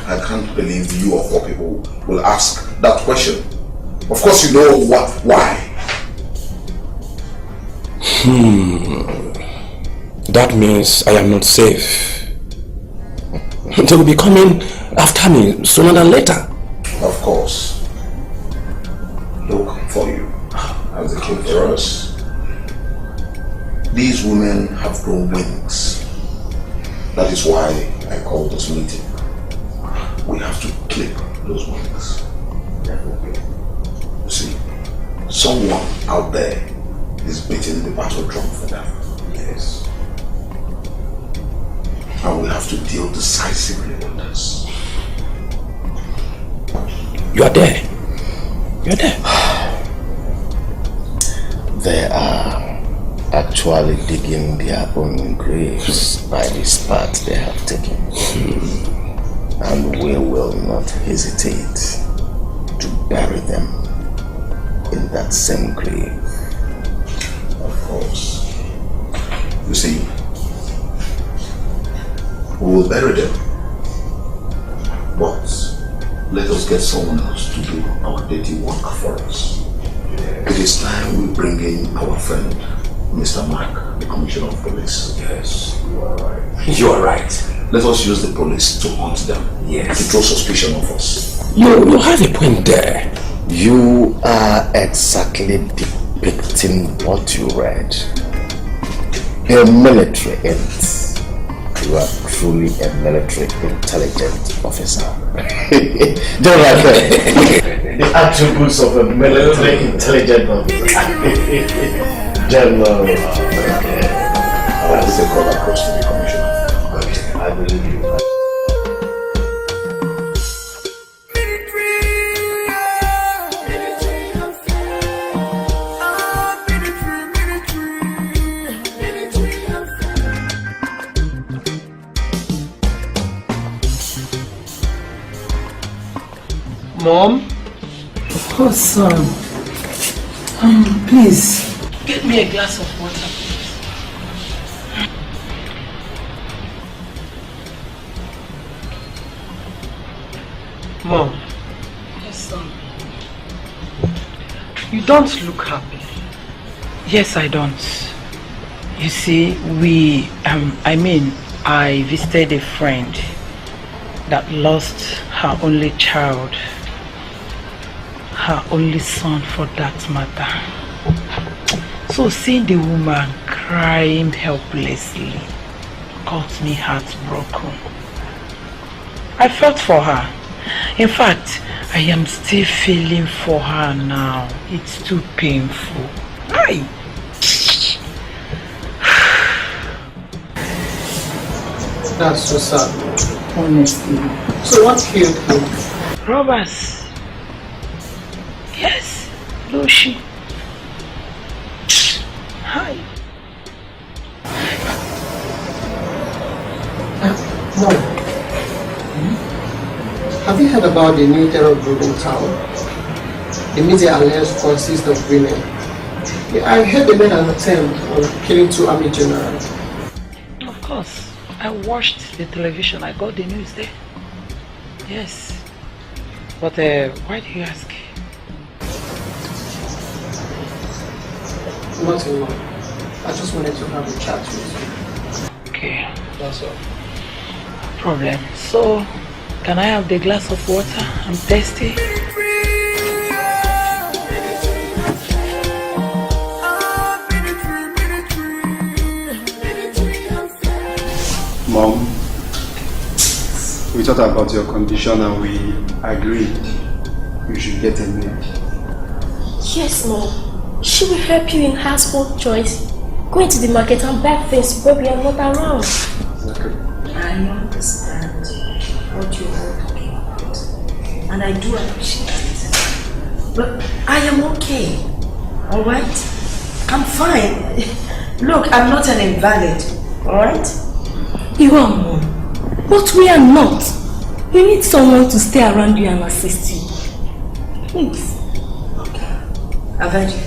[SPEAKER 4] I can't believe you of all people will ask that question. Of course you know why.
[SPEAKER 1] That means I am not safe. They will be coming after me sooner than later.
[SPEAKER 4] Of course. Look for you as the king for us. These women have grown wings. That is why I called this meeting. We have to clip those wings. You see, someone out there is beating the battle drum for them. Yes. And we have to deal decisively with this.
[SPEAKER 1] You are there. You are there.
[SPEAKER 13] They are actually digging their own graves by this path they have taken. And we will not hesitate to bury them in that same grave.
[SPEAKER 4] Of course. You see, we will bury them, but let us get someone else to do our dirty work for us. It is time we bring in our friend, Mr. Mark, the Commissioner of Police.
[SPEAKER 1] Yes, you are right. You are right.
[SPEAKER 4] Let us use the police to hunt them.
[SPEAKER 1] Yes.
[SPEAKER 4] To throw suspicion of us.
[SPEAKER 1] You have a point there.
[SPEAKER 13] You are exactly depicting what you read. A military ant. You are truly a military intelligence officer. General Ken, the attributes of a military intelligence officer. General.
[SPEAKER 4] I will take a call across to the Commissioner.
[SPEAKER 13] I believe you.
[SPEAKER 12] Mom?
[SPEAKER 9] Of course, son. Please.
[SPEAKER 7] Get me a glass of water, please.
[SPEAKER 12] Mom?
[SPEAKER 7] Yes, son.
[SPEAKER 12] You don't look happy.
[SPEAKER 9] Yes, I don't. You see, I visited a friend that lost her only child, her only son for that matter. So seeing the woman crying helplessly got me heartbroken. I felt for her. In fact, I am still feeling for her now. It's too painful. Aye.
[SPEAKER 12] That's so sad.
[SPEAKER 9] Honestly.
[SPEAKER 12] So what killed him?
[SPEAKER 9] Robbers. Yes, Lucy. Hi.
[SPEAKER 12] Mom, have you heard about the new terror group in town? The media alliance consists of women. Yeah, I heard they made an attempt on killing 2 army generals.
[SPEAKER 9] Of course. I watched the television. I got the news there. Yes. But why do you ask?
[SPEAKER 12] Nothing, Mom. I just wanted to have a chat with you.
[SPEAKER 9] Okay.
[SPEAKER 12] That's all.
[SPEAKER 9] No problem. So, can I have the glass of water? I'm thirsty.
[SPEAKER 14] Mom, we thought about your condition and we agreed you should get a maid.
[SPEAKER 8] Yes, Mom. She will help you in household chores. Going to the market and buy things when we are not around.
[SPEAKER 14] Exactly.
[SPEAKER 7] I understand what you are talking about. And I do appreciate it. But I am okay. Alright? I'm fine. Look, I'm not an invalid. Alright?
[SPEAKER 8] You are, Mom. But we are not. You need someone to stay around you and assist you. Please.
[SPEAKER 7] Okay. I've heard you.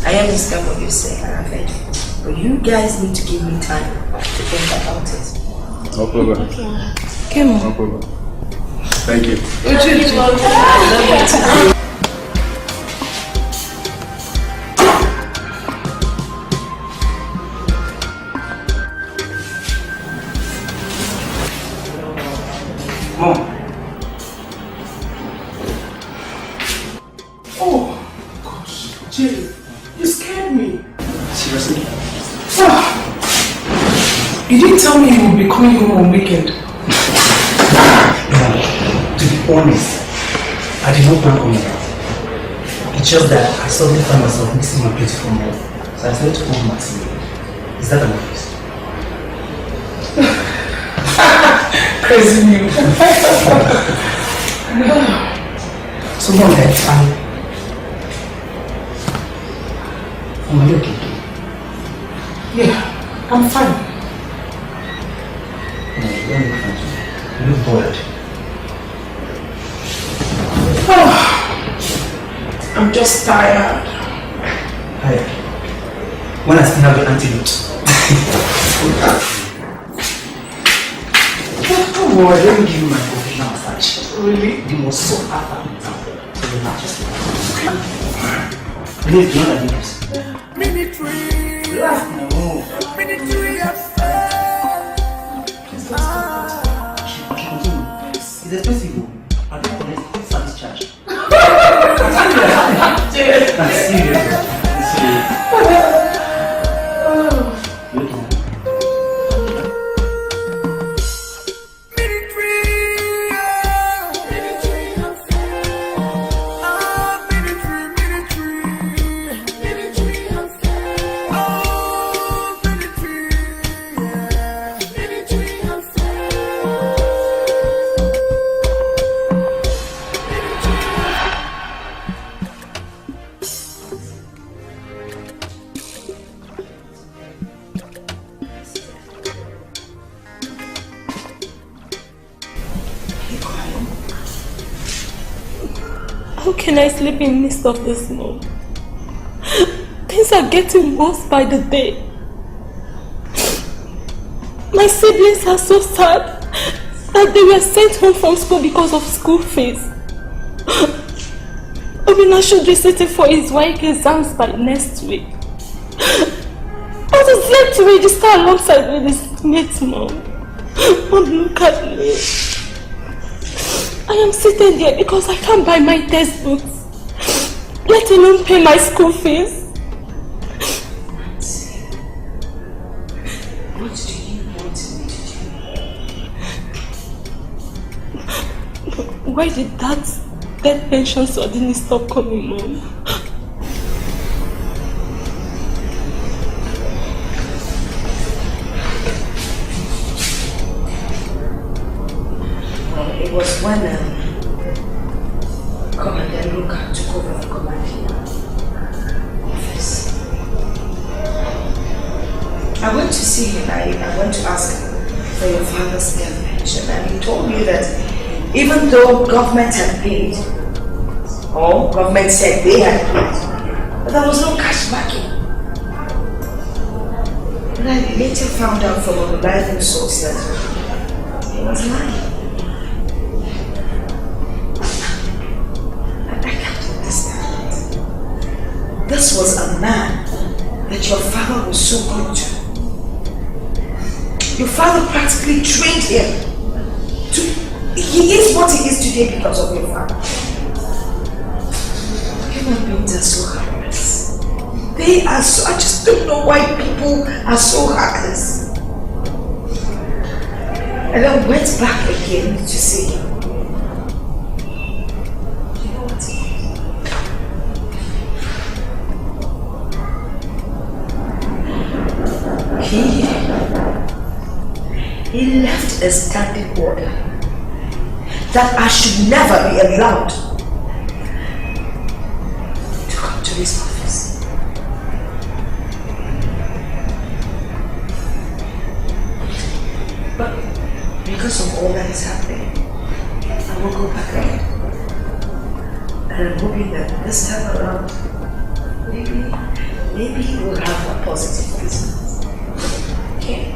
[SPEAKER 7] I understand what you're saying, and I've heard you. But you guys need to give me time to think about it.
[SPEAKER 14] No problem.
[SPEAKER 8] Okay.
[SPEAKER 5] Okay, Mom.
[SPEAKER 14] No problem. Thank you.
[SPEAKER 12] Mom. Oh, gosh, Jerry, you scared me.
[SPEAKER 9] Seriously? You didn't tell me you would be coming home on weekend.
[SPEAKER 15] No, to be honest, I did not plan on that. It's just that I suddenly found myself missing my beautiful mom. So I decided to hold my team. Is that an office?
[SPEAKER 9] Crazy you.
[SPEAKER 15] So Mom, that's fine. Are you okay?
[SPEAKER 9] Yeah, I'm fine.
[SPEAKER 15] No, you don't look fine. You look bored.
[SPEAKER 9] I'm just tired.
[SPEAKER 15] Hi. When I still have the antidote. Don't worry, let me give you my professional massage.
[SPEAKER 9] Really?
[SPEAKER 15] The most so after the town. So you're not just Please, do not like this. Relax. No. It's expensive. I don't collect service charge. I'm serious.
[SPEAKER 8] How can I sleep in the midst of this, Mom? Things are getting worse by the day. My siblings are so sad that they were sent home from school because of school fees. Obina should be sitting for his YK exams by next week. But he's left to register alongside with his mates, Mom. Mom, look at me. I am sitting there because I can't buy my textbooks, let alone pay my school fees.
[SPEAKER 7] What do you want me to do?
[SPEAKER 8] Why did that death pension suddenly stop coming, Mom?
[SPEAKER 7] It was when Commander Luca took over the commanding office. I went to see him. I went to ask him for your father's death pension, and he told me that even though government had paid, or government said they had paid, but there was no cash backing. But I later found out from a reliable source that he was lying. This was a man that your father was so good to. Your father practically trained him to... He is what he is today because of your father. Human beings are so heartless. They are so... I just don't know why people are so heartless. And I went back again to see him. He left a standing order that I should never be allowed to come to his office. But because of all that is happening, I will go back again. And I'm hoping that this time around, maybe he will have a positive response. Okay?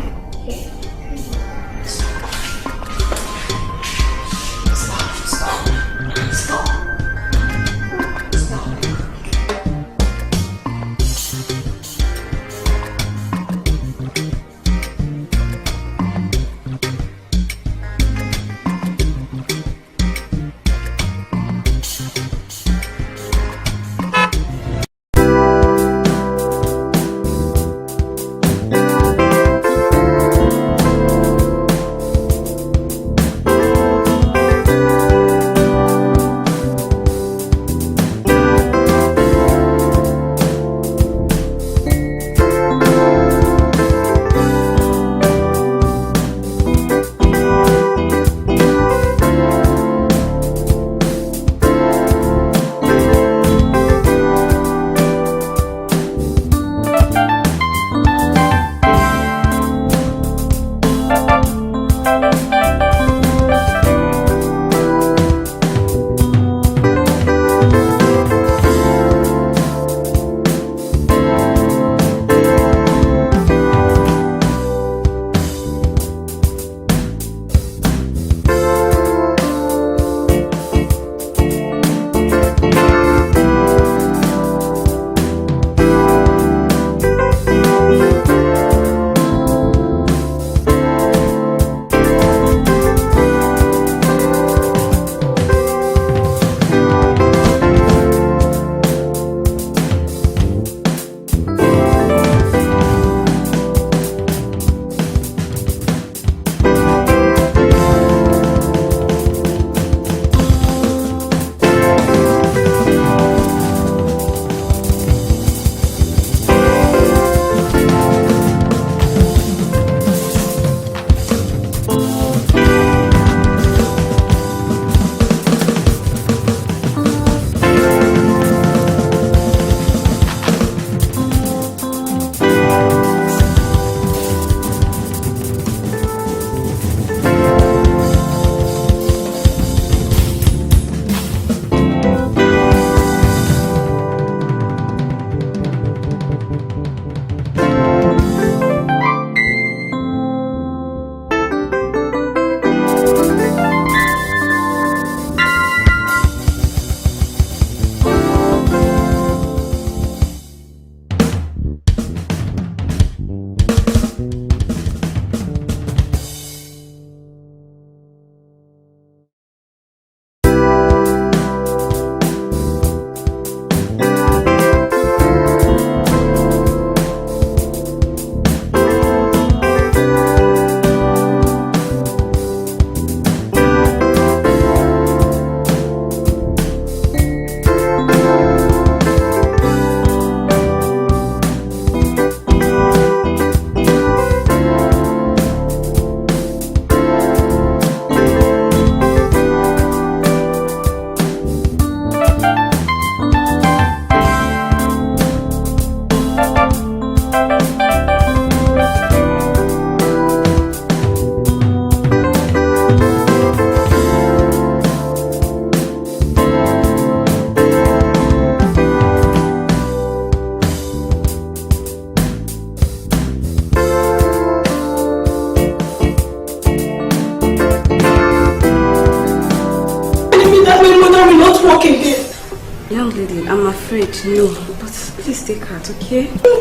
[SPEAKER 16] bleeding. I'm afraid. No. But please take heart, okay?
[SPEAKER 8] No.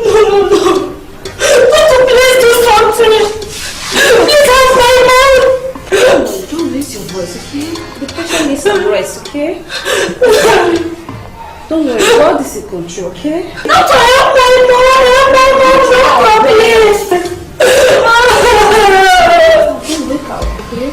[SPEAKER 8] Don't please do something. Please help my mom.
[SPEAKER 16] Don't raise your voice, okay? The patient needs some rest, okay? Don't worry, God is in control, okay?
[SPEAKER 8] Not to help my mom, please.
[SPEAKER 16] Don't wake up, okay?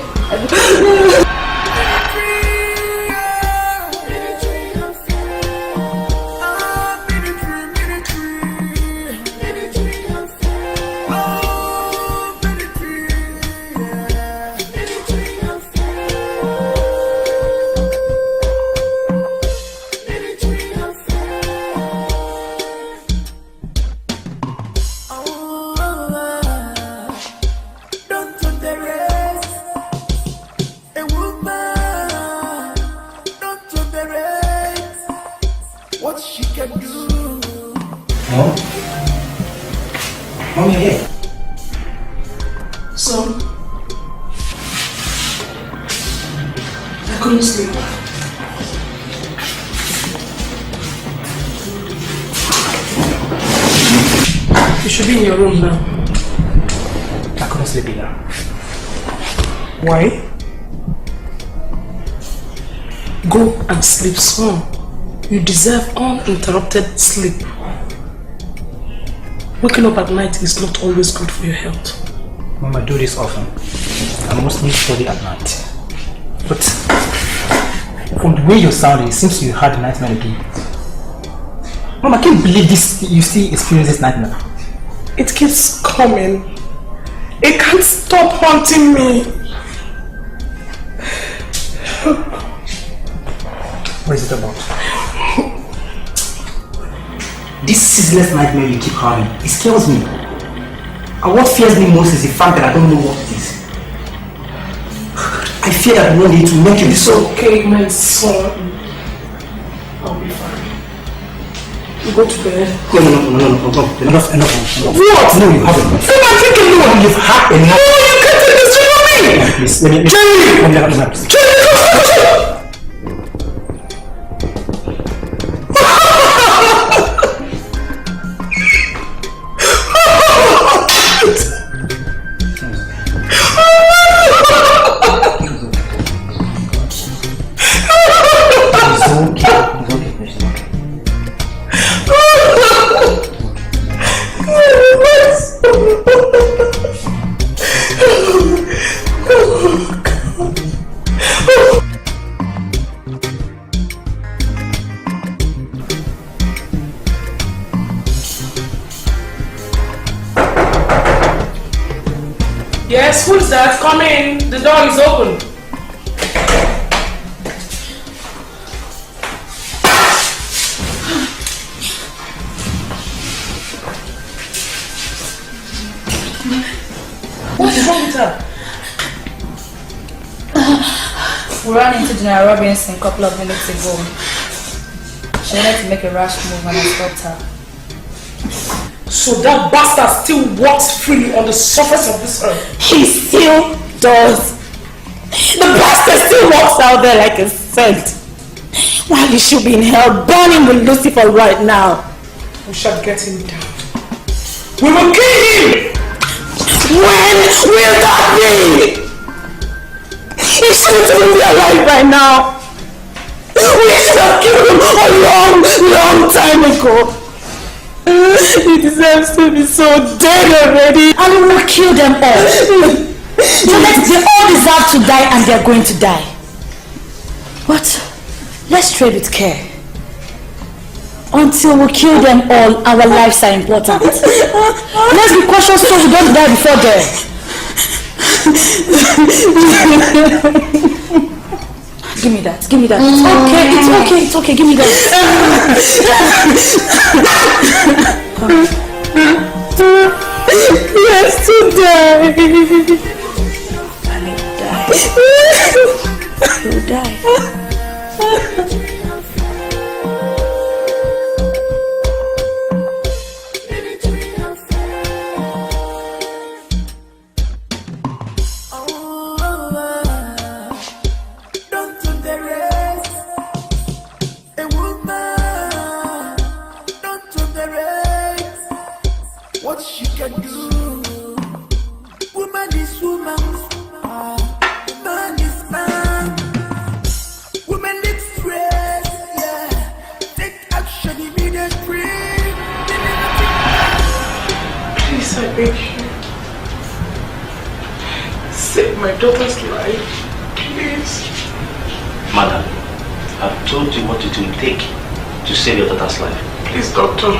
[SPEAKER 15] Mom, you're here.
[SPEAKER 9] So, I couldn't sleep. You should be in your room now.
[SPEAKER 15] I couldn't sleep either.
[SPEAKER 9] Why? Go and sleep soon. You deserve uninterrupted sleep. Waking up at night is not always good for your health.
[SPEAKER 15] Mom, I do this often. I mostly study at night. But from the way you're sounding, it seems you had a nightmare again. Mom, I can't believe this. You still experience this nightmare.
[SPEAKER 9] It keeps coming. It can't stop haunting me.
[SPEAKER 15] What is it about? This ceaseless nightmare you keep having, it scares me. And what fears me most is the fact that I don't know what it is. I fear that one day to make you
[SPEAKER 9] It's okay, my son. I'll be fine. You go to bed.
[SPEAKER 15] No. Enough.
[SPEAKER 9] What?
[SPEAKER 15] No, you haven't.
[SPEAKER 9] I'm not thinking no.
[SPEAKER 15] You've had enough.
[SPEAKER 9] No, you can't take this from me!
[SPEAKER 15] Please, let me...
[SPEAKER 9] Jerry! Yes, who's that? Come in. The door is open. What is wrong with her?
[SPEAKER 5] We ran into General Robinson a couple of minutes ago. She wanted to make a rash move and I stopped her.
[SPEAKER 9] So that bastard still walks freely on the surface of this earth?
[SPEAKER 8] He still does. The bastard still walks out there like a saint. While he should be in hell burning with Lucifer right now.
[SPEAKER 9] We shall get him down. We will kill him!
[SPEAKER 8] When will that be? He shouldn't even be alive right now. We should have killed him a long time ago. He deserves to be so dead already.
[SPEAKER 5] And we will kill them all. So they all deserve to die and they're going to die. But let's trade with care. Until we kill them all, our lives are important. Let's be cautious so we don't die before them. Give me that. It's okay, give me that.
[SPEAKER 8] Yes, to die.
[SPEAKER 5] You'll die.
[SPEAKER 17] Don't do the rest. A woman. beg you. Save my daughter's life, please.
[SPEAKER 15] Madam, I've told you what it will take to save your daughter's life.
[SPEAKER 17] Please, doctor.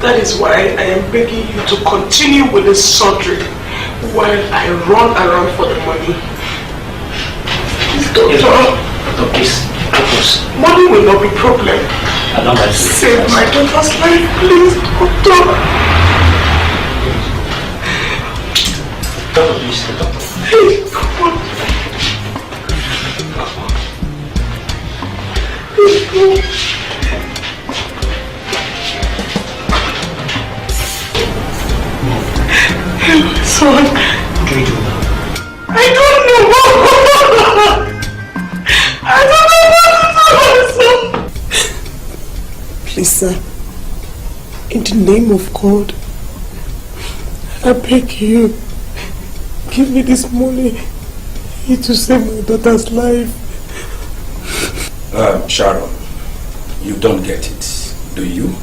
[SPEAKER 17] That is why I am begging you to continue with this surgery while I run around for the money. Please, doctor.
[SPEAKER 15] Doctor, please, focus.
[SPEAKER 17] Money will not be a problem.
[SPEAKER 15] I don't like to
[SPEAKER 17] save my daughter's life, please, doctor.
[SPEAKER 15] Doctor, please, doctor.
[SPEAKER 17] Hey, come on. Son,
[SPEAKER 15] what do we do now?
[SPEAKER 17] I don't know. I don't know what to do, son. Please, sir, in the name of God, I beg you, give me this money to save my daughter's life.
[SPEAKER 1] Sharon, you don't get it, do you?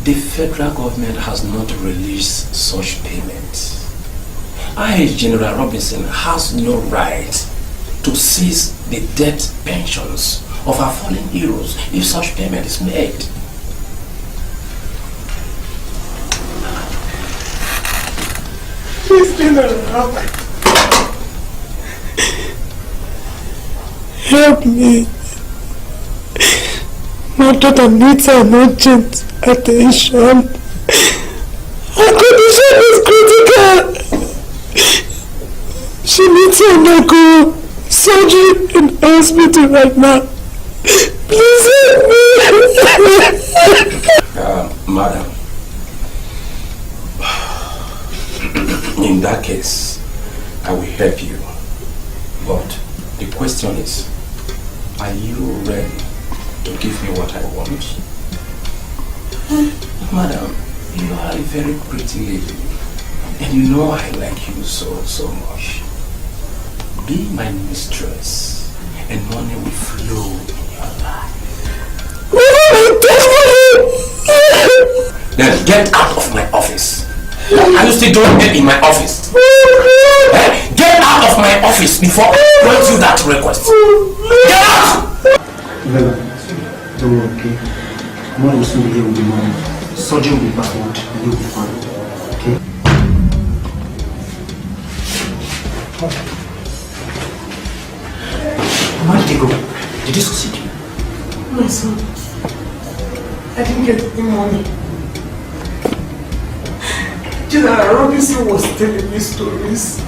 [SPEAKER 1] The federal government has not released such payments. General Robinson, has no right to seize the death pensions of our fallen heroes if such payment is made.
[SPEAKER 17] Please, General, help me. My daughter needs an urgent attention. Her condition is critical. She needs to undergo surgery in the hospital right now. Please help me.
[SPEAKER 1] Madam, in that case, I will help you. But the question is, are you ready to give me what I want? Madam, you are a very pretty lady, and you know I like you so much. Be my mistress, and money will flow in your life. Then get out of my office. Are you still doing it in my office? Get out of my office before I grant you that request. Get out!
[SPEAKER 15] Ebele, don't worry, okay? Tomorrow will soon be here with the money. Surgery will be performed and you'll be fine, okay? Where did you go? Did you succeed?
[SPEAKER 17] My son, I didn't get any money. General Robinson was telling me stories.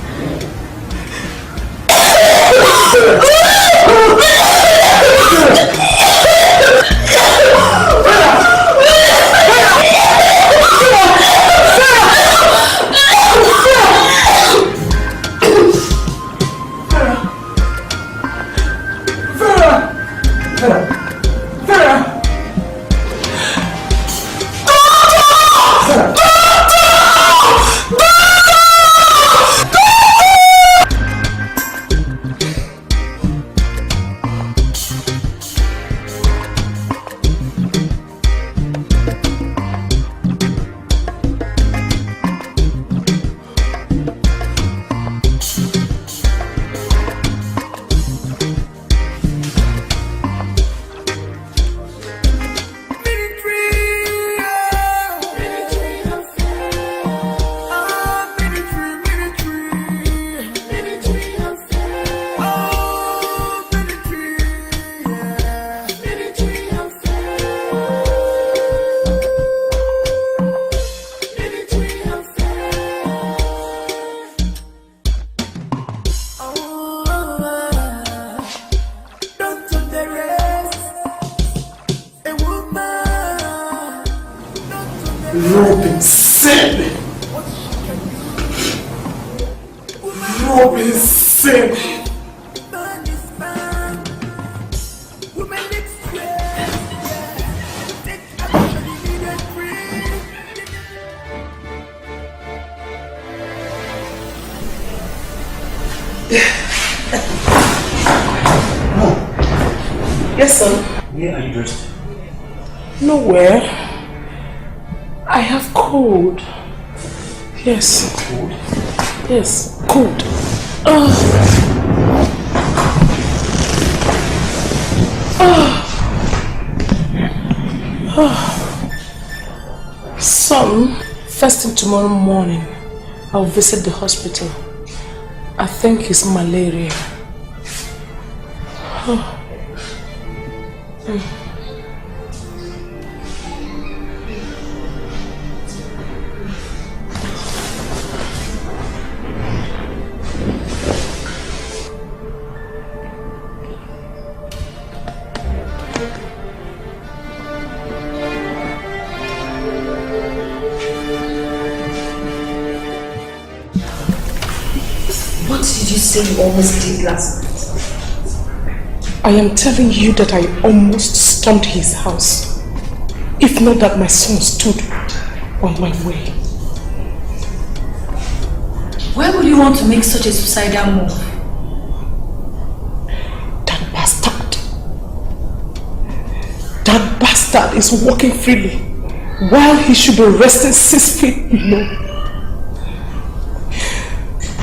[SPEAKER 17] Yes, son.
[SPEAKER 15] Where are you dressed?
[SPEAKER 17] Nowhere. I
[SPEAKER 3] I have cold. Yes.
[SPEAKER 13] Cold?
[SPEAKER 3] Yes, cold. Son, first thing tomorrow morning, I'll visit the hospital. I think it's malaria.
[SPEAKER 5] What did you say you almost did last night?
[SPEAKER 3] I am telling you that I almost stormed his house. If not that my son stood on my way.
[SPEAKER 5] Why would you want to make such a suicidal move?
[SPEAKER 3] That bastard is walking freely while he should be resting 6 feet below.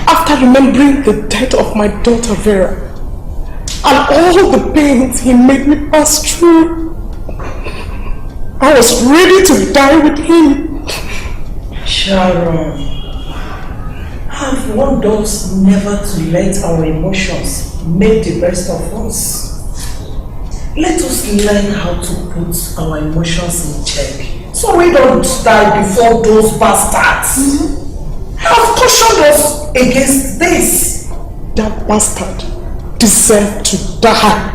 [SPEAKER 3] After remembering the death of my daughter Vera and all the pains he made me pass through, I was ready to die with him.
[SPEAKER 9] Sharon, have warned us never to let our emotions make the best of us. Let us learn how to put our emotions in check so we don't die before those bastards have cautioned us against this.
[SPEAKER 3] That bastard deserved to die.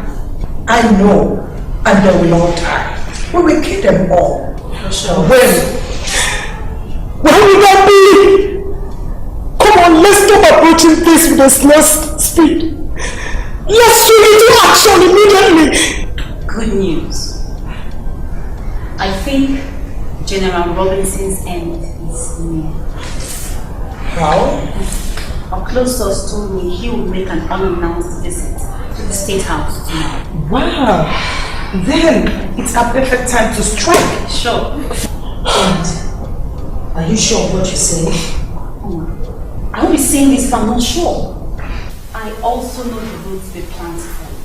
[SPEAKER 9] I know, and they will all die. We will kill them all.
[SPEAKER 3] When will that be? Come on, let's stop approaching this with a snail speed. Let's swing into action immediately.
[SPEAKER 5] Good news. I think General Robinson's end is near.
[SPEAKER 9] How?
[SPEAKER 5] Our close source told me he will make an unannounced visit to the State House tomorrow.
[SPEAKER 9] Wow! Then it's a perfect time to strike.
[SPEAKER 5] Sure.
[SPEAKER 9] And are you sure of what you're saying?
[SPEAKER 5] I won't be saying this if I'm not sure. I also know the routes they plan to follow.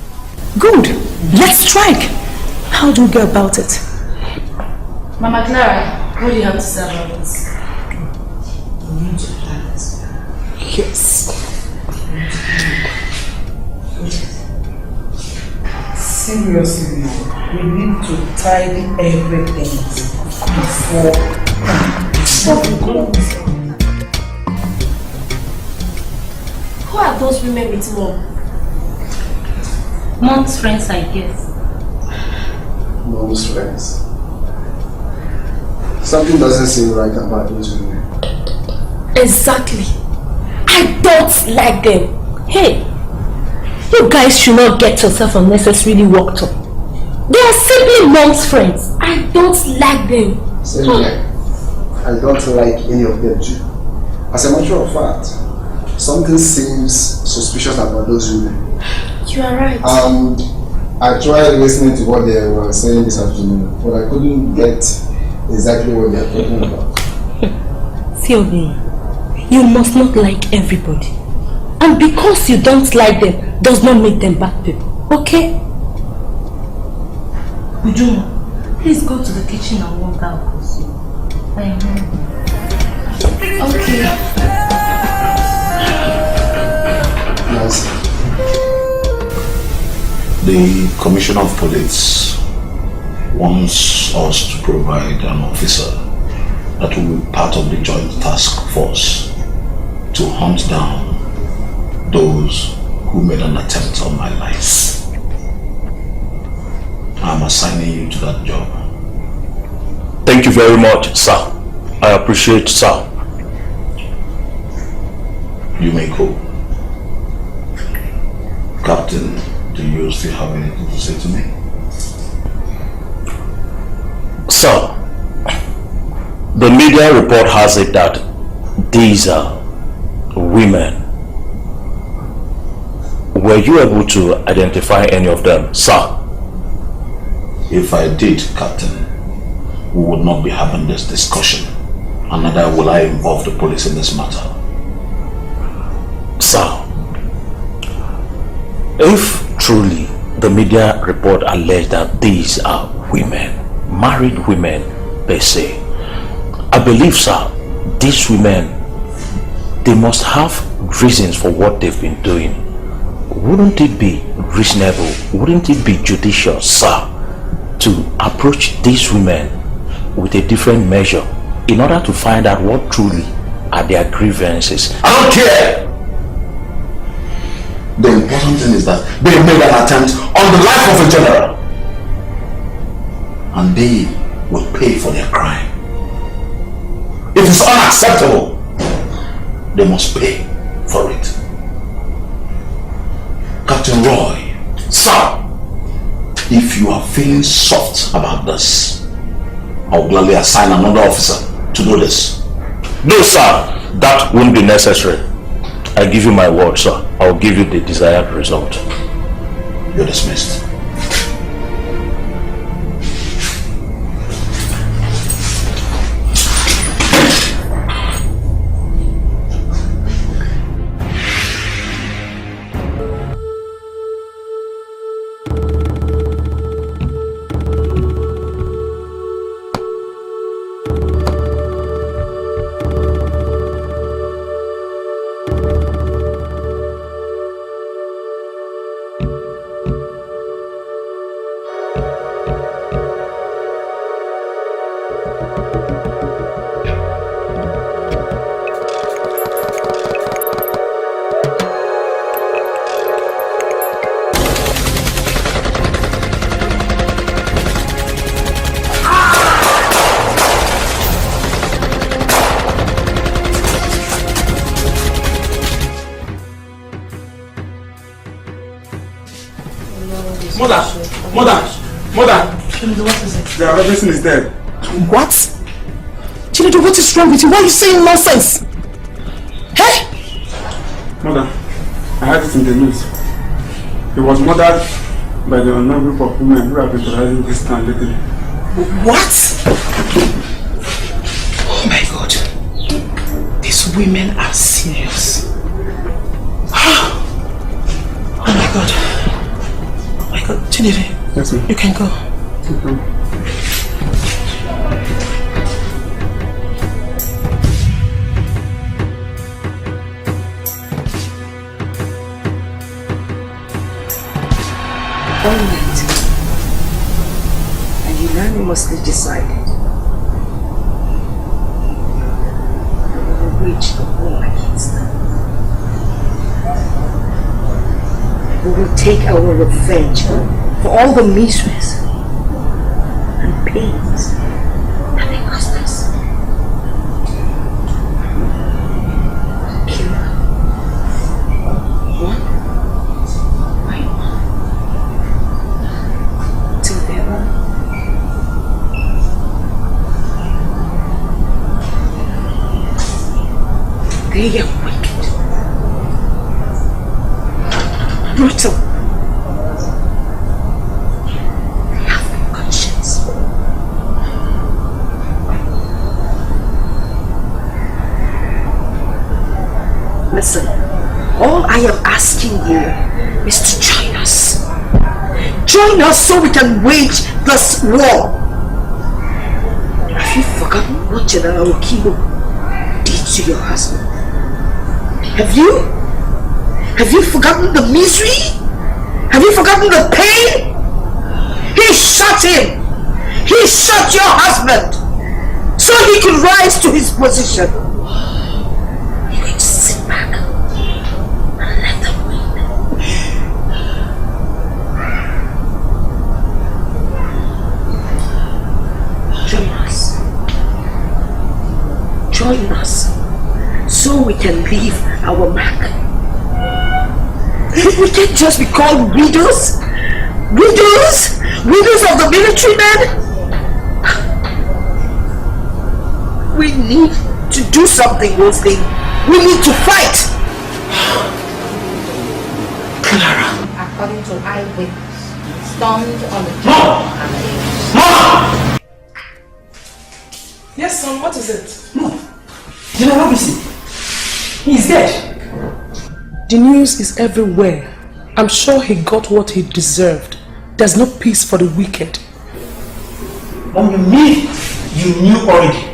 [SPEAKER 18] Good. Let's strike. How do we go about it?
[SPEAKER 5] Mama Clara, what do you have to say about this?
[SPEAKER 9] We need to plan this.
[SPEAKER 3] Yes.
[SPEAKER 9] Seriously, we need to tidy everything before we go.
[SPEAKER 5] Who are those women with Mom? Mom's friends, I guess.
[SPEAKER 14] Mom's friends. Something doesn't seem right about those women.
[SPEAKER 18] Exactly. I don't like them. Hey, you guys should not get yourself unnecessarily worked up. They are simply Mom's friends. I don't like them.
[SPEAKER 14] Same here. I don't like any of them too. As a matter of fact, something seems suspicious about those women.
[SPEAKER 18] You are right.
[SPEAKER 14] I tried listening to what they were saying this afternoon, but I couldn't get exactly what they are talking about.
[SPEAKER 18] Kelvin, you must not like everybody. And because you don't like them, does not make them bad people. Okay?
[SPEAKER 5] Ujuma, please go to the kitchen and warm that up. I am hungry. Okay.
[SPEAKER 14] Yes.
[SPEAKER 13] The Commissioner of Police wants us to provide an officer that will be part of the joint task force to hunt down those who made an attempt on my life. I'm assigning you to that job.
[SPEAKER 10] Thank you very much, sir. I appreciate, sir.
[SPEAKER 13] You may go. Captain, do you still have anything to say to me?
[SPEAKER 10] Sir, the media report has it that these are women. Were you able to identify any of them, sir?
[SPEAKER 13] If I did, Captain,
[SPEAKER 4] we would not be having this discussion, and neither will I involve the police in this matter.
[SPEAKER 13] Sir, if truly the media report alleged that these are women, married women per se, I believe, sir, these women, they must have reasons for what they've been doing. Wouldn't it be reasonable, wouldn't it be judicious, sir, to approach these women with a different measure in order to find out what truly are their grievances?
[SPEAKER 4] I don't care! The important thing is that they made an attempt on the life of a general, and they will pay for their crime. It is unacceptable. They must pay for it. Captain Roy, sir, if you are feeling soft about this, I will gladly assign another officer to do this.
[SPEAKER 13] No, sir, that won't be necessary. I give you my word, sir. I will give you the desired result.
[SPEAKER 4] You're dismissed.
[SPEAKER 12] Mother!
[SPEAKER 9] Chinedu, what is it?
[SPEAKER 12] The person is dead.
[SPEAKER 3] What? Chinedu, what is wrong with you? Why are you saying nonsense? Hey!
[SPEAKER 12] Mother, I heard it in the news. He was murdered by the unknown group of women who have been terrorizing this town lately.
[SPEAKER 9] What? Oh my God. These women are serious. Oh my God. Oh my God. Chinedu.
[SPEAKER 12] Yes, ma'am.
[SPEAKER 9] You can go.
[SPEAKER 7] All night, and unanimously decided we will wage the war against them. We will take our revenge for all the miseries and pains that they caused us. Kill them. One by one. Till they're all they are wicked, brutal. They have no conscience. Listen, all I am asking you is to join us. Join us so we can wage this war. Have you forgotten what General Okaro did to your husband? Have you? Have you forgotten the misery? Have you forgotten the pain? He shot him. He shot your husband so he could rise to his position. You're going to sit back and let them win. Join us. Join us so we can leave our mark. We can't just be called widows. Widows? Widows of the military men? We need to do something, Rosalie. We need to fight.
[SPEAKER 6] Clara. According to eyewitness, stunned on the floor and
[SPEAKER 12] Yes, son, what is it?
[SPEAKER 15] No. General Robinson, he's dead.
[SPEAKER 3] The news is everywhere. I'm sure he got what he deserved. There's no peace for the wicked.
[SPEAKER 15] Mom, you mean you knew already?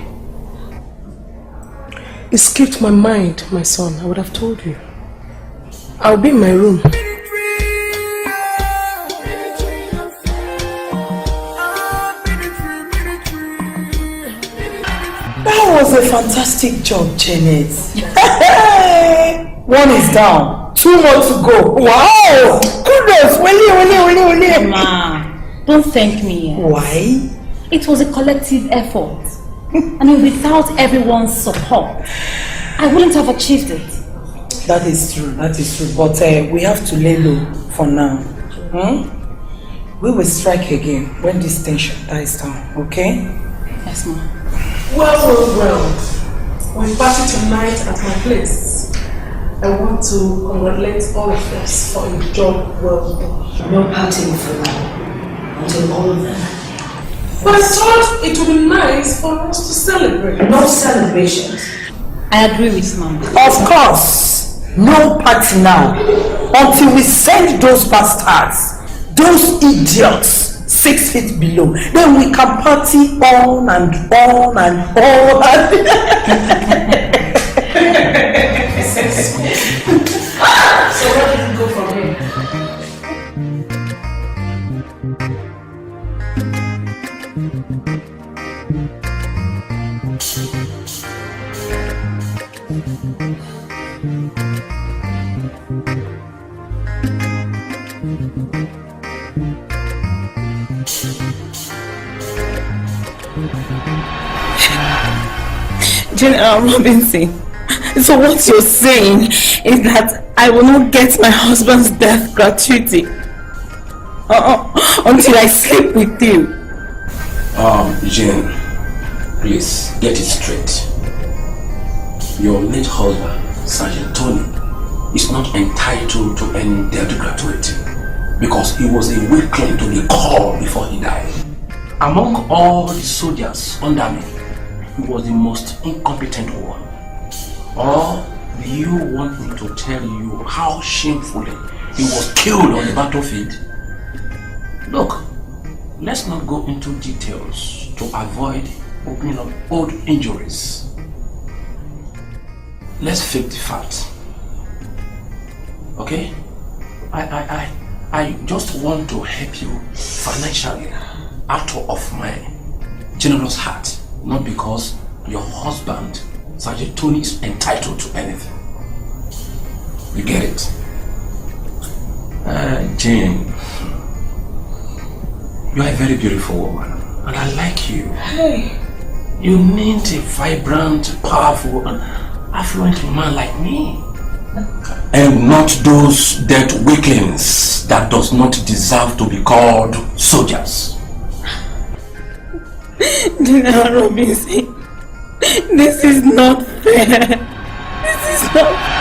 [SPEAKER 3] It skipped my mind, my son. I would have told you. I'll be in my room.
[SPEAKER 9] That was a fantastic job, Janet. One is down, 2 more to go. Wow! Goodness! Willie.
[SPEAKER 5] Ma, don't thank me.
[SPEAKER 9] Why?
[SPEAKER 5] It was a collective effort. I mean, without everyone's support, I wouldn't have achieved it.
[SPEAKER 9] That is true. But we have to lay low for now. We will strike again when this tension dies down, okay?
[SPEAKER 5] Yes, ma'am.
[SPEAKER 3] Well. We party tonight at my place. I want to congratulate all of us for a job well done.
[SPEAKER 15] No partying for now. Until all of them.
[SPEAKER 3] But I thought it would be nice for us to celebrate.
[SPEAKER 15] No celebrations.
[SPEAKER 5] I agree with Mom.
[SPEAKER 9] Of course. No party now. Until we send those bastards, those idiots, 6 feet below. Then we can party on and on and on.
[SPEAKER 3] So where did you go from here?
[SPEAKER 8] General Robinson, so what you're saying is that I will not get my husband's death gratuity until I sleep with you.
[SPEAKER 1] Jane, please get it straight. Your late husband, Sergeant Tony, is not entitled to any death gratuity because he was a weakling to the core before he died. Among all the soldiers under me, he was the most incompetent one. Or do you want me to tell you how shamefully he was killed on the battlefield? Look, let's not go into details to avoid opening up old injuries. Let's face the fact. Okay? I just want to help you financially out of my generous heart. Not because your husband, Sergeant Tony, is entitled to anything. You get it? Jane, you are a very beautiful woman, and I like you.
[SPEAKER 3] Hey.
[SPEAKER 1] You need a vibrant, powerful, and affluent man like me. And not those dead weaklings that does not deserve to be called soldiers.
[SPEAKER 8] General Robinson, this is not fair. This is not.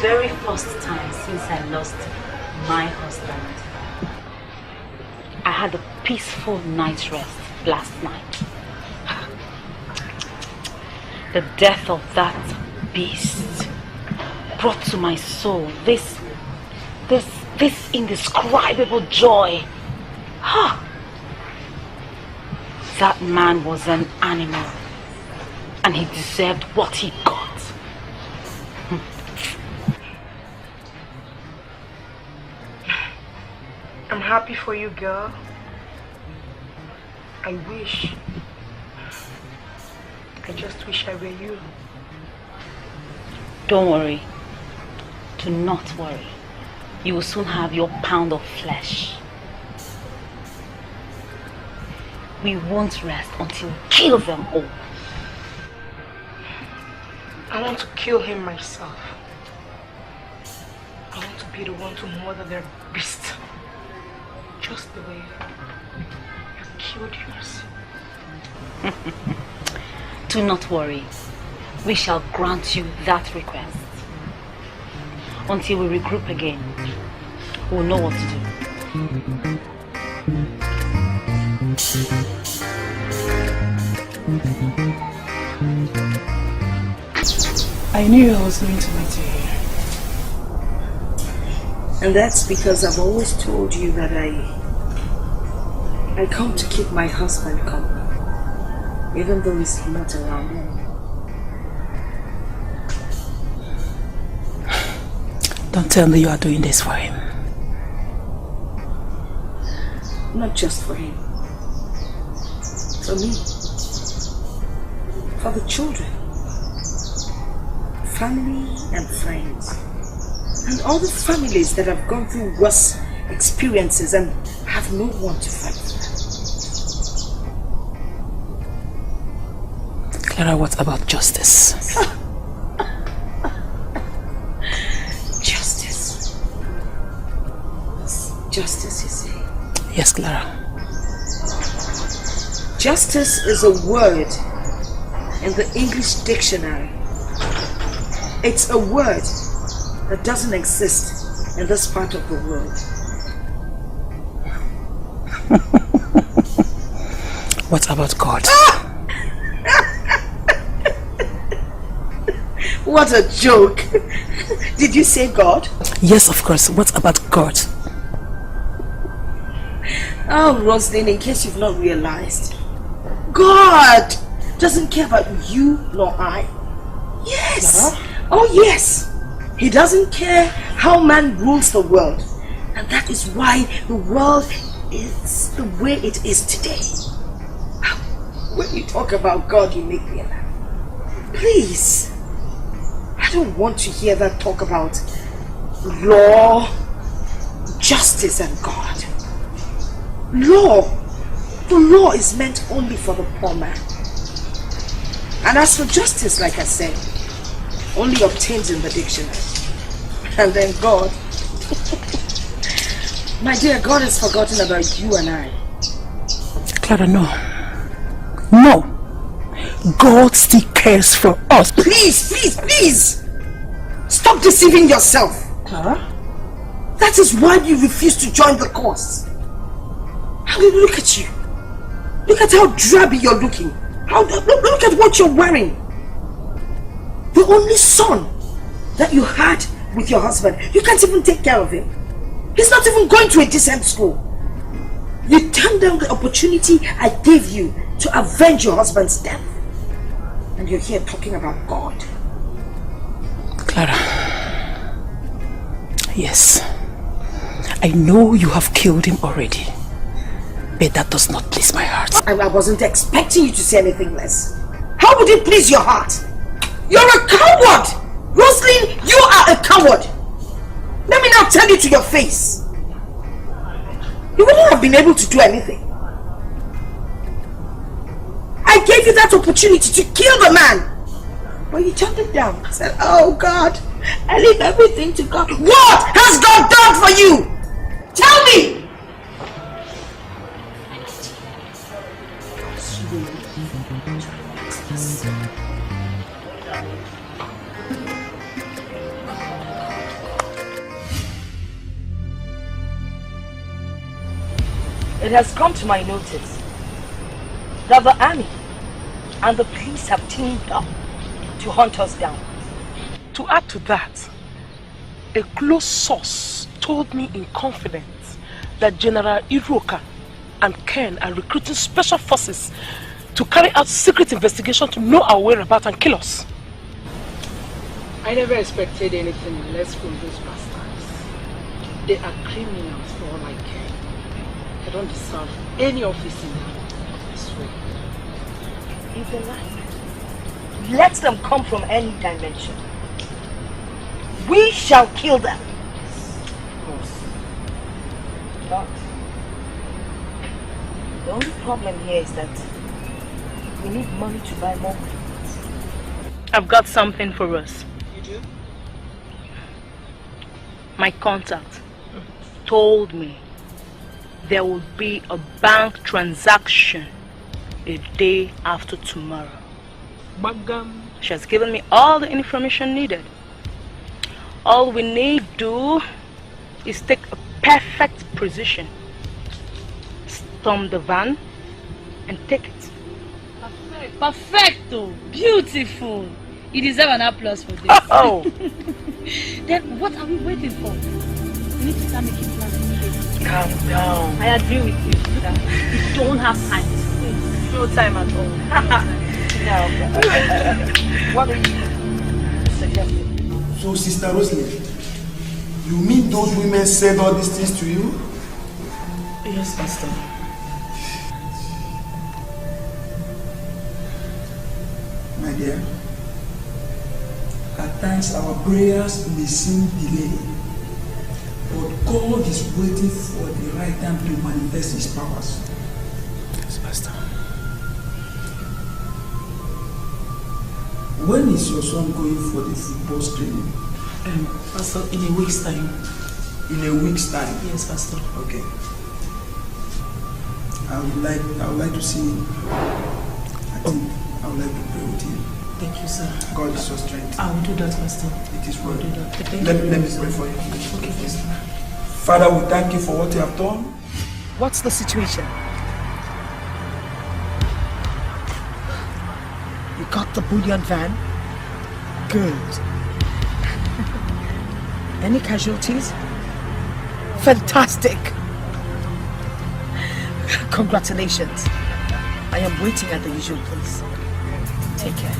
[SPEAKER 5] very first time since I lost my husband. I had a peaceful night's rest last night. The death of that beast brought to my soul this indescribable joy. That man was an animal, and he deserved what he got.
[SPEAKER 7] I'm happy for you, girl. I just wish I were you.
[SPEAKER 5] Don't worry. Do not worry. You will soon have your pound of flesh. We won't rest until we kill them all.
[SPEAKER 7] I want to kill him myself. I want to be the one to murder their beast. Just the way you killed yours.
[SPEAKER 5] Do not worry. We shall grant you that request. Until we regroup again, we'll know what to do.
[SPEAKER 9] I knew I was going to meet you here.
[SPEAKER 7] And that's because I've always told you that I come to keep my husband company, even though he's not around anymore.
[SPEAKER 9] Don't tell me you are doing this for him.
[SPEAKER 7] Not just for him. For me. For the children. Family and friends. And all the families that have gone through worse experiences and have no one to fight for.
[SPEAKER 9] Clara, what about justice?
[SPEAKER 7] Justice, you say?
[SPEAKER 9] Yes, Clara.
[SPEAKER 7] Justice is a word in the English dictionary. It's a word that doesn't exist in this part of the world.
[SPEAKER 9] What about God?
[SPEAKER 7] What a joke! Did you say God?
[SPEAKER 9] Yes, of course. What about God?
[SPEAKER 7] Oh, Roslyn, in case you've not realized, God doesn't care about you nor I. Yes! Oh, yes! He doesn't care how man rules the world. And that is why the world is the way it is today. When you talk about God, you make me laugh. Please! I don't want to hear that talk about law, justice, and God. Law. The law is meant only for the poor man. And as for justice, like I said, only obtains in the dictionary. And then God. My dear, God has forgotten about you and I.
[SPEAKER 9] Clara, no. No. God still cares for us.
[SPEAKER 7] Please, please, please. Stop deceiving yourself.
[SPEAKER 9] Clara?
[SPEAKER 7] That is why you refuse to join the cause. I mean, look at you. Look at how drabby you're looking. Look at what you're wearing. The only son that you had with your husband, you can't even take care of him. He's not even going to a decent school. You turned down the opportunity I gave you to avenge your husband's death. And you're here talking about God.
[SPEAKER 9] Clara. Yes. I know you have killed him already. But that does not please my heart.
[SPEAKER 7] I wasn't expecting you to say anything less. How would it please your heart? You're a coward! Roslyn, you are a coward! Let me now tell you to your face. You wouldn't have been able to do anything. I gave you that opportunity to kill the man. But you turned it down. I said, oh God, I leave everything to God. What has God done for you? Tell me! It has come to my notice that the army and the police have teamed up to hunt us down.
[SPEAKER 9] To add to that, a close source told me in confidence that General Iroka and Ken are recruiting special forces to carry out secret investigation to know our whereabouts and kill us.
[SPEAKER 19] I never expected anything less from those bastards. They are criminals for all I care. I don't deserve any office in them. I swear.
[SPEAKER 7] If they like, let them come from any dimension. We shall kill them.
[SPEAKER 19] Of course.
[SPEAKER 7] But the only problem here is that we need money to buy more clothes.
[SPEAKER 8] I've got something for us.
[SPEAKER 19] You do?
[SPEAKER 8] My contact told me there will be a bank transaction a day after tomorrow.
[SPEAKER 19] Bagam.
[SPEAKER 8] She has given me all the information needed. All we need to do is take a perfect position, storm the van, and take it.
[SPEAKER 20] Perfecto! Beautiful! You deserve an applause for this.
[SPEAKER 8] Oh!
[SPEAKER 20] Then what are we waiting for? We need to start making plans immediately.
[SPEAKER 8] Calm down.
[SPEAKER 20] I agree with you. We don't have time to wait.
[SPEAKER 8] No time at all.
[SPEAKER 7] No. What are you suggesting?
[SPEAKER 12] So, Sister Rosalie, you mean those women said all these things to you?
[SPEAKER 9] Yes, Pastor.
[SPEAKER 17] My dear, at times our prayers may seem delayed, but God is waiting for the right time to manifest His powers.
[SPEAKER 9] Yes, Pastor.
[SPEAKER 17] When is your son going for the football screening?
[SPEAKER 9] Pastor, in a week's time.
[SPEAKER 17] In a week's time?
[SPEAKER 9] Yes, Pastor.
[SPEAKER 17] Okay. I would like to see him. I would like to pray with him.
[SPEAKER 9] Thank you, sir.
[SPEAKER 17] God is your strength.
[SPEAKER 9] I will do that, Pastor.
[SPEAKER 17] It is well.
[SPEAKER 9] Do that.
[SPEAKER 17] Let me pray for you.
[SPEAKER 9] Okay, Pastor.
[SPEAKER 17] Father, we thank you for what you have done.
[SPEAKER 7] What's the situation? You got the bullion van? Good. Any casualties? Fantastic! Congratulations. I am waiting at the usual place. Take care.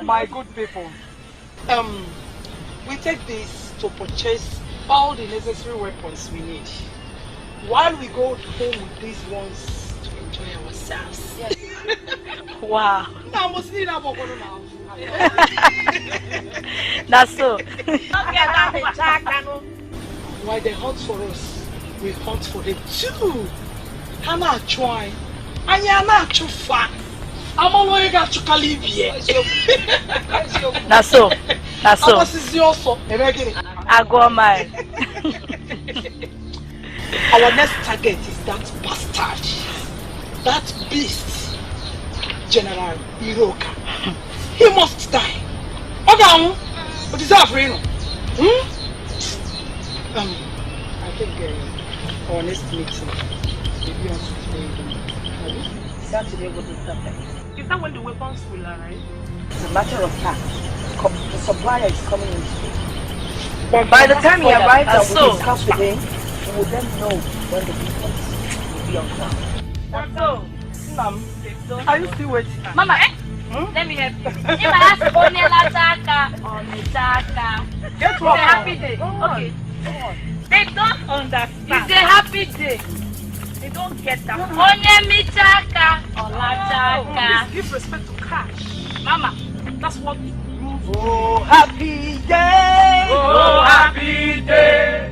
[SPEAKER 9] My good people, we take this to purchase all the necessary weapons we need. While we go home with these ones to enjoy ourselves.
[SPEAKER 7] Yes. Wow. That's so.
[SPEAKER 9] While they hunt for us, we hunt for them too. Hana try. Anya na chufa. Amalo ega chukalibie.
[SPEAKER 7] That's so. That's so.
[SPEAKER 9] I
[SPEAKER 7] go mine.
[SPEAKER 9] Our next target is that bastard. That beast. General Iroka. He must die. Okay, what is that for you? I think our next meeting will be on
[SPEAKER 7] Saturday will be perfect.
[SPEAKER 9] Is that when the weapons will arrive?
[SPEAKER 7] It's a matter of fact. The supplier is coming in today. But by the time he arrives, I will discuss with him. We will then know when the weapons will be on ground.
[SPEAKER 9] Are you still waiting?
[SPEAKER 20] Mama, Let me help you. If I ask it's a happy day. Okay. They don't understand. It's a happy day. They don't get that. Please give respect to cash. Mama, that's what we do.
[SPEAKER 3] Oh, happy day!
[SPEAKER 20] Oh, happy day!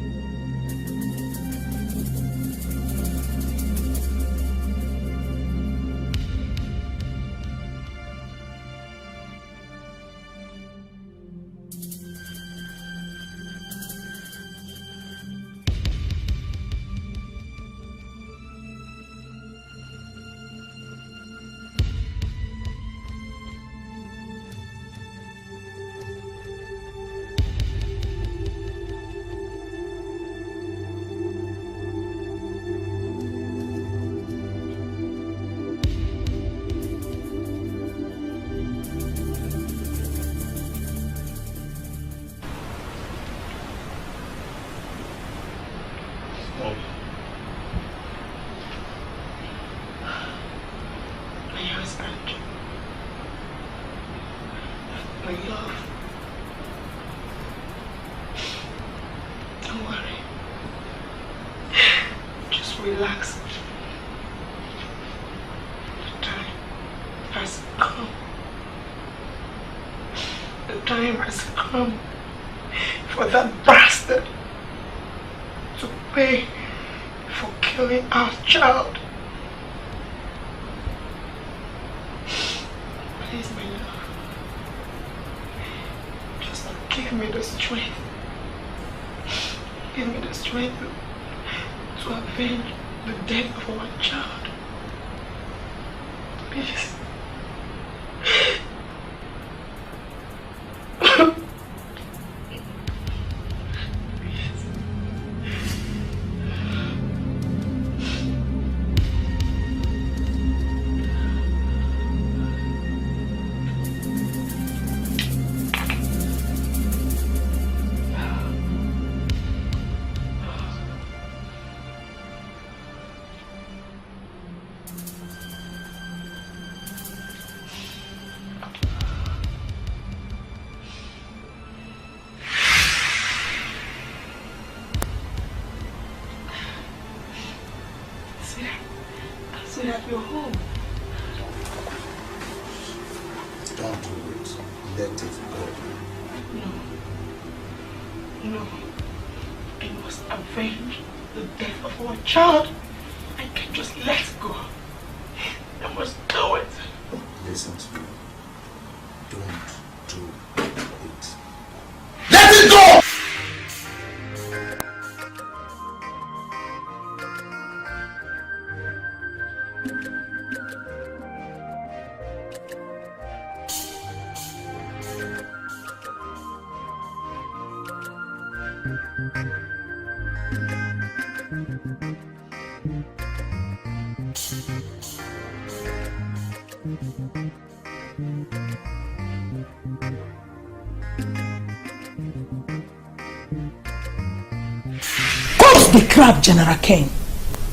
[SPEAKER 9] The crap, General Ken.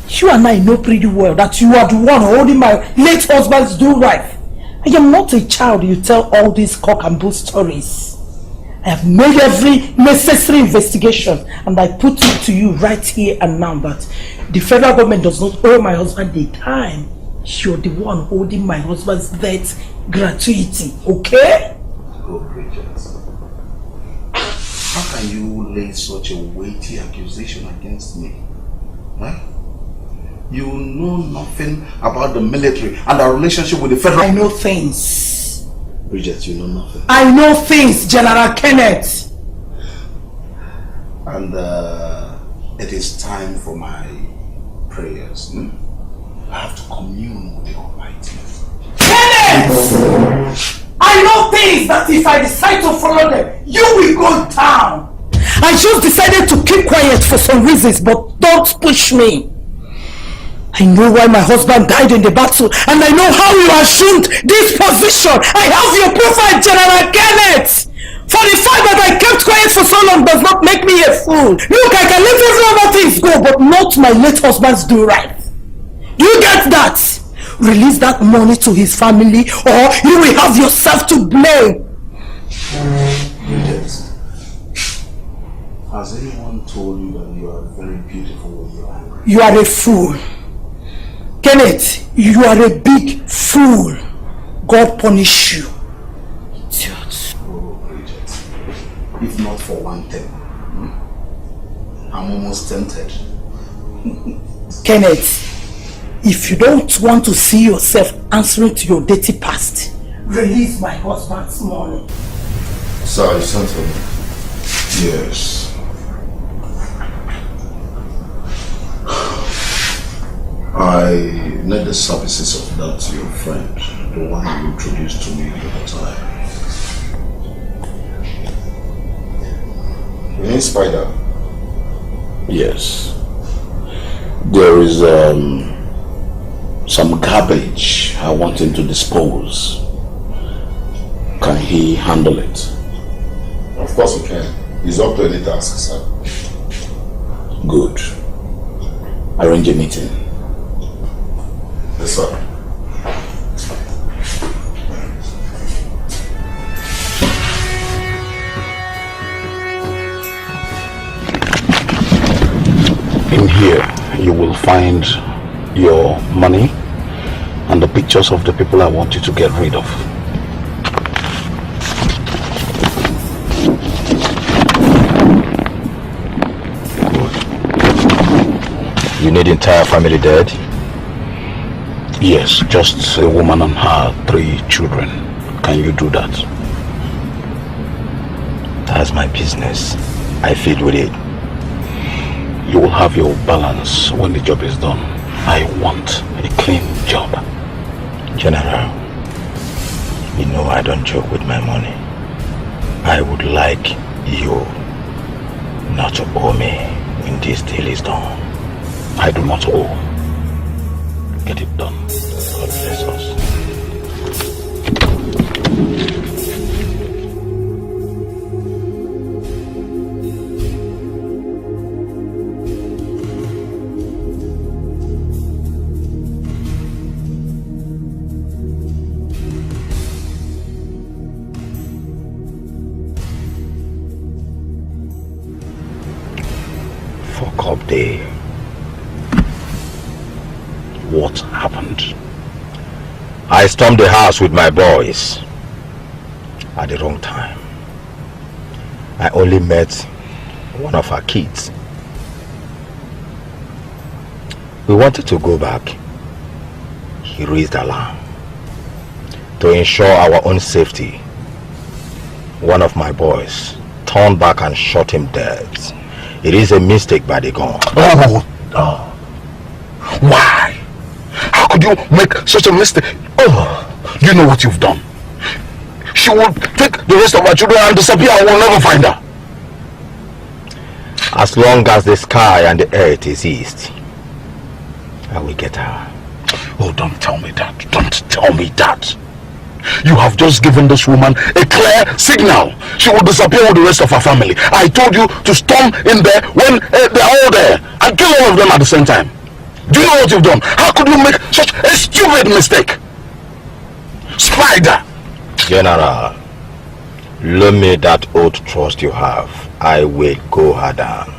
[SPEAKER 9] You and I know pretty well that you are the one holding my late husband's do-right. I am not a child you tell all these cock and bull stories. I have made every necessary investigation and I put it to you right here and now that the federal government does not owe my husband the time. You're the one holding my husband's death gratuity, okay?
[SPEAKER 4] Go, Bridget. How can you lay such a weighty accusation against me? Huh? You know nothing about the military and our relationship with the federal...
[SPEAKER 9] I know things.
[SPEAKER 4] Bridget, you know nothing.
[SPEAKER 9] I know things, General Kenneth.
[SPEAKER 4] And it is time for my prayers. I have to commune with the Almighty.
[SPEAKER 9] Kenneth! I know things that if I decide to follow them, you will go down. I just decided to keep quiet for some reasons, but don't push me. I know why my husband died in the battle, and I know how you assumed this position. I have your profile, General Kenneth. For the fact that I kept quiet for so long does not make me a fool. Look, I can let every other things go, but not my late husband's do right. You get that?
[SPEAKER 3] release that money to his family, or you will have yourself to blame.
[SPEAKER 4] Yes. Has anyone told you that you are very beautiful when you are angry?
[SPEAKER 3] You are a fool. Kenneth, you are a big fool. God punish you. Idiot.
[SPEAKER 4] Oh, Bridget. If not for one thing, I'm almost tempted.
[SPEAKER 3] Kenneth, if you don't want to see yourself answering to your dirty past, release my husband's money.
[SPEAKER 4] Sir, you sent for me? Yes. I need the services of that your friend, the one you introduced to me the other time. You need Spider? Yes. There is some garbage I want him to dispose. Can he handle it? Of course he can. He's up to any task, sir. Good. Arrange a meeting. Yes, sir. In here, you will find your money and the pictures of the people I want you to get rid of.
[SPEAKER 21] You need the entire family dead?
[SPEAKER 4] Yes, just a woman and her 3 children. Can you do that?
[SPEAKER 21] That's my business. I feed with it.
[SPEAKER 4] You will have your balance when the job is done. I want a clean job.
[SPEAKER 21] General, you know I don't joke with my money. I would like you not to owe me when this deal is done.
[SPEAKER 4] I do not owe. Get it done. God bless us.
[SPEAKER 21] Fuck up day.
[SPEAKER 4] What happened?
[SPEAKER 21] I stormed the house with my boys at the wrong time. I only met one of our kids. We wanted to go back. He raised alarm. To ensure our own safety, one of my boys turned back and shot him dead. It is a mistake by the gun.
[SPEAKER 4] Oh. Why? How could you make such a mistake? Oh, you know what you've done. She will take the rest of our children and disappear and we'll never find her.
[SPEAKER 21] As long as the sky and the earth is east, I will get her.
[SPEAKER 4] Oh, don't tell me that. Don't tell me that. You have just given this woman a clear signal. She will disappear with the rest of her family. I told you to storm in there when they're all there and kill all of them at the same time. Do you know what you've done? How could you make such a stupid mistake? Spider!
[SPEAKER 21] General, loan me that old trust you have. I will go her down.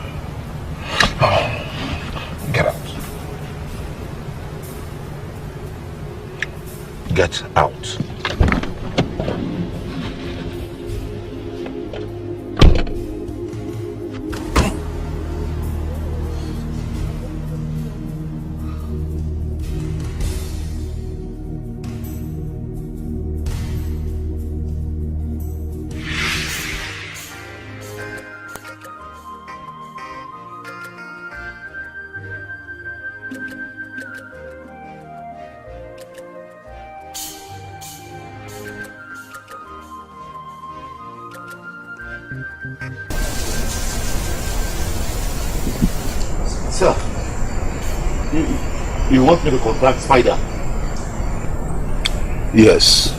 [SPEAKER 4] Oh, get out. Get out.
[SPEAKER 13] Sir, you want me to contact Spider?
[SPEAKER 4] Yes.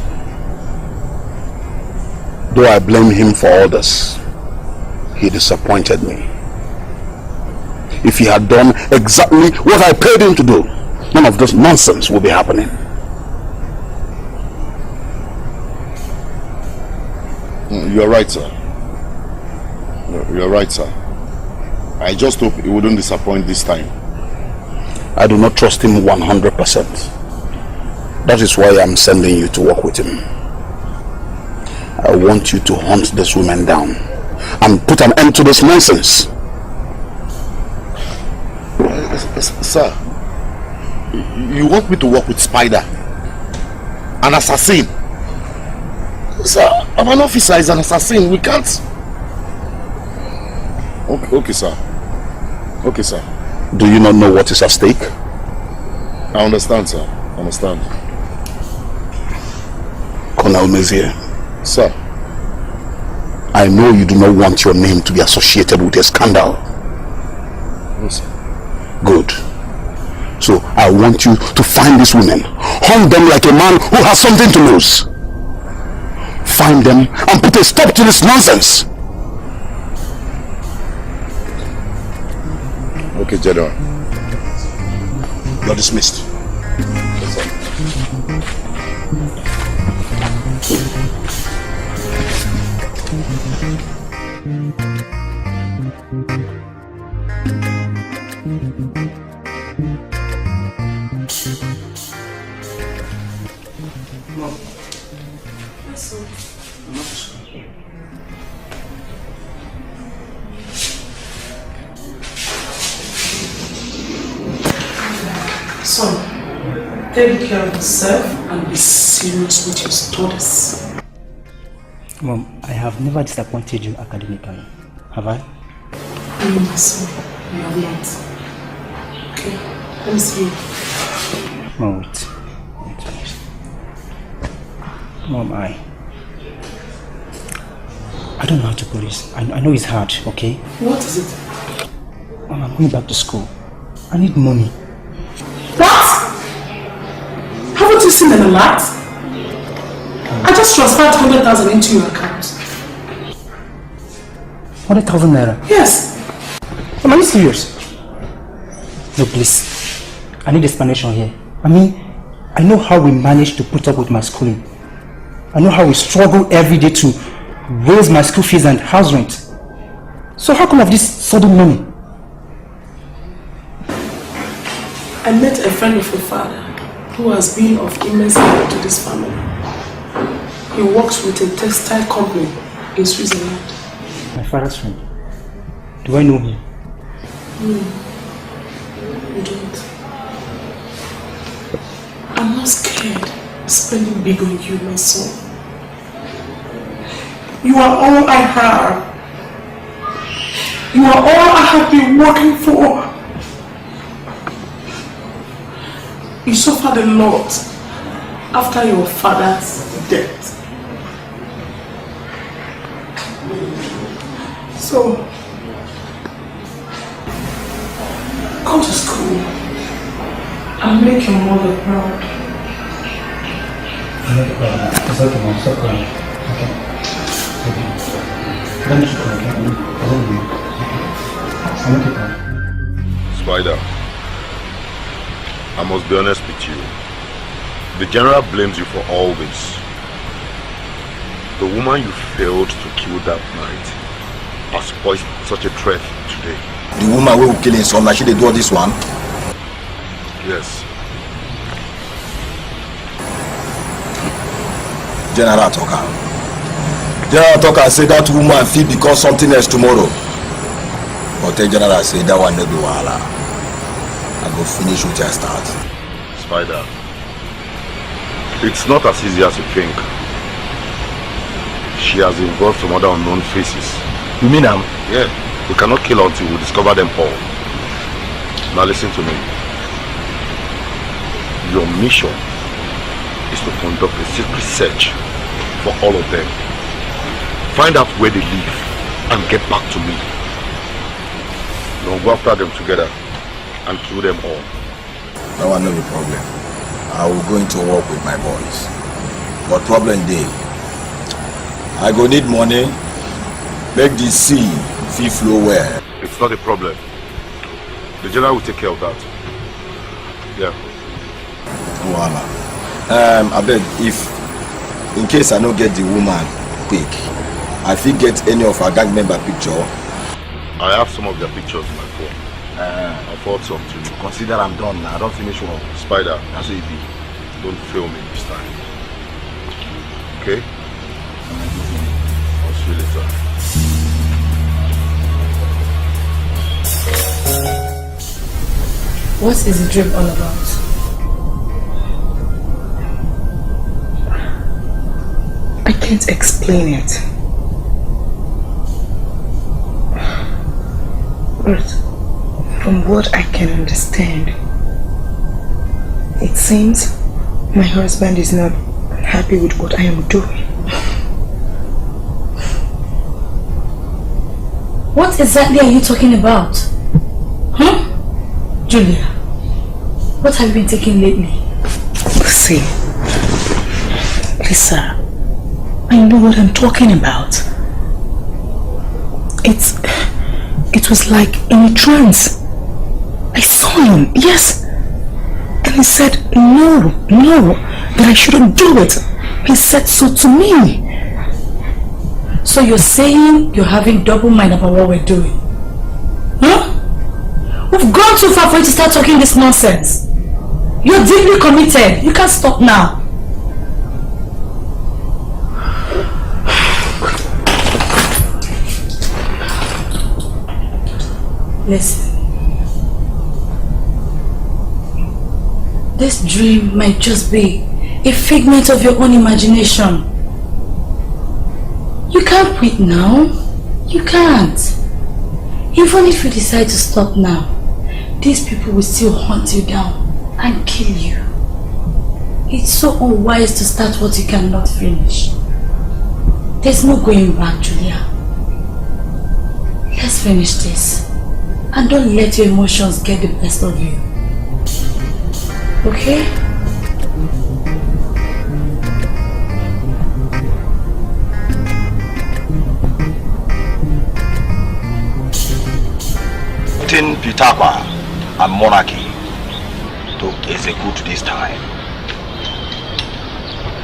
[SPEAKER 4] Though I blame him for all this, he disappointed me. If he had done exactly what I paid him to do, none of this nonsense would be happening. You're right, sir. You're right, sir. I just hope he wouldn't disappoint this time.
[SPEAKER 2] I do not trust him 100%. That is why I'm sending you to work with him. I want you to hunt this woman down and put an end to this nonsense.
[SPEAKER 4] Sir, you want me to work with Spider? An assassin? Sir, I'm an officer, he's an assassin. We can't... Okay, sir. Okay, sir.
[SPEAKER 2] Do you not know what is at stake?
[SPEAKER 4] I understand, sir. I understand.
[SPEAKER 2] Colonel Mezier.
[SPEAKER 4] Sir.
[SPEAKER 2] I know you do not want your name to be associated with a scandal.
[SPEAKER 4] Yes, sir.
[SPEAKER 2] Good. So I want you to find these women, hunt them like a man who has something to lose. Find them and put a stop to this nonsense.
[SPEAKER 4] Okay, General.
[SPEAKER 2] You're dismissed.
[SPEAKER 4] Yes, sir.
[SPEAKER 9] Mom. Yes, sir. Son, take care of yourself and be serious with your studies.
[SPEAKER 15] Mom, I have never disappointed you academically, have I?
[SPEAKER 9] No, my son, you have not. Okay, let me see you.
[SPEAKER 15] Mom, wait. Mom, I don't know how to put this. I know it's hard, okay?
[SPEAKER 9] What is it?
[SPEAKER 15] Mom, I'm going back to school. I need money.
[SPEAKER 9] What? Haven't you seen an alert? I just transferred 100,000 into your account.
[SPEAKER 15] 100,000 naira?
[SPEAKER 9] Yes.
[SPEAKER 15] Mom, are you serious? No, please. I need explanation here. I mean, I know how we managed to put up with my schooling. I know how we struggle every day to raise my school fees and house rent. So how come of this sudden money?
[SPEAKER 9] I met a friend of your father who has been of immense help to this family. He works with a textile company in Switzerland.
[SPEAKER 15] My father's friend. Do I know him?
[SPEAKER 9] You don't. I'm not scared of spending big on you, my son. You are all I have. You are all I have been working for. You suffered a lot after your father's death. So, go to school and make your mother proud.
[SPEAKER 15] It's okay, Mom. Stop crying. Okay? Don't keep crying, okay? I love you. I won't keep crying.
[SPEAKER 4] Spider, I must be honest with you. The general blames you for all this. The woman you failed to kill that night has posed such a threat today.
[SPEAKER 2] The woman who will kill his son, like she did do this one?
[SPEAKER 4] Yes.
[SPEAKER 2] General Talker. General Talker said that woman fit become something else tomorrow. But the general said that one no be wahala. I go finish what I start.
[SPEAKER 4] Spider, it's not as easy as you think. She has involved some other unknown faces.
[SPEAKER 2] You mean
[SPEAKER 4] Yeah. We cannot kill her until we discover them all. Now listen to me. Your mission is to conduct a secret search for all of them. Find out where they live and get back to me. Don't go after them together and kill them all.
[SPEAKER 2] That one no be problem. I will go into work with my boys. But problem day, I go need money, make the sea fee flow well.
[SPEAKER 4] It's not a problem. The general will take care of that. Yeah.
[SPEAKER 2] Voila. I beg, if in case I don't get the woman quick,
[SPEAKER 11] Have you get any of our gang member picture?
[SPEAKER 2] I have some of their pictures in my phone. I thought some too.
[SPEAKER 11] Consider I'm done now. I don't finish one.
[SPEAKER 2] Spider,
[SPEAKER 11] that's what it be.
[SPEAKER 2] Don't fail me this time. Okay? I'll see you later.
[SPEAKER 5] What is the dream all about?
[SPEAKER 9] I can't explain it. But from what I can understand, it seems my husband is not happy with what I am doing.
[SPEAKER 5] What exactly are you talking about? Huh? Julia, what have you been taking lately?
[SPEAKER 9] See, Lisa, I know what I'm talking about. It was like in a trance. I saw him, yes. And he said, no, that I shouldn't do it. He said so to me.
[SPEAKER 5] So you're saying you're having double mind about what we're doing? Huh? We've gone too far for you to start talking this nonsense. You're deeply committed. You can't stop now. Listen. This dream might just be a figment of your own imagination. You can't quit now. You can't. Even if you decide to stop now, these people will still hunt you down and kill you. It's so unwise to start what you cannot finish. There's no going back, Julia. Let's finish this. And don't let your emotions get the best of you. Okay?
[SPEAKER 21] Tin Pitapa and monarchy to execute this time.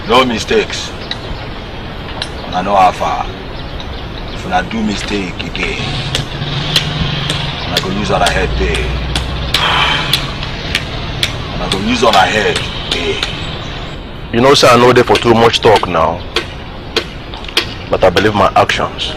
[SPEAKER 21] No mistakes. And I know how far. If I do mistake again, I go use on a head pay. And I go use on a head pay.
[SPEAKER 13] You know, sir, I know there for too much talk now. But I believe my actions.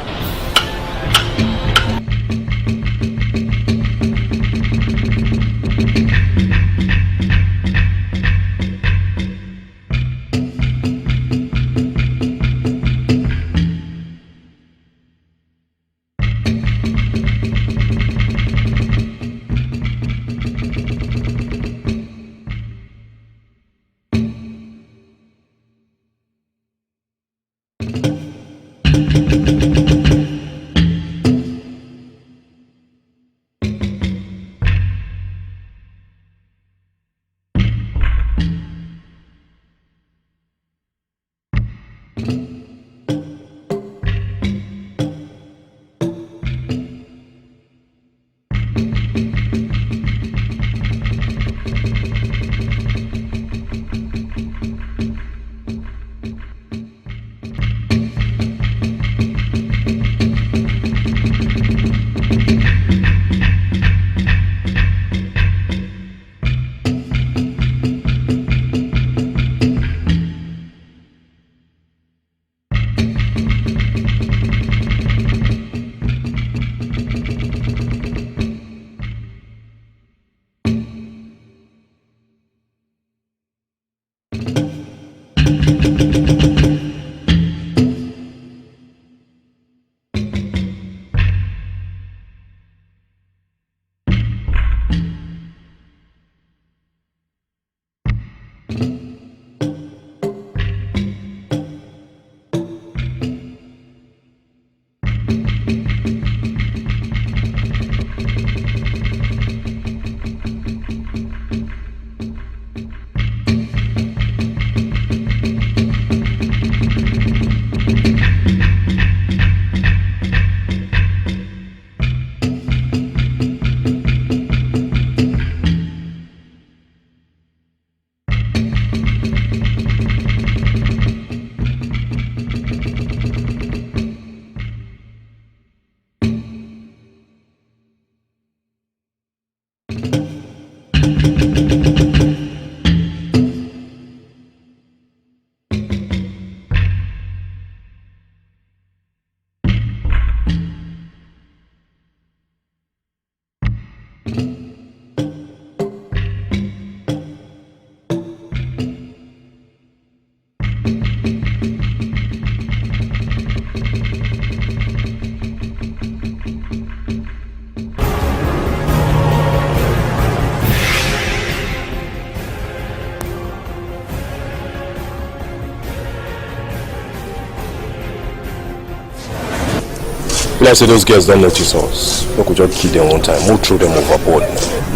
[SPEAKER 21] Let's say those girls don't notice us. We could just kill them one time, we'll throw them overboard.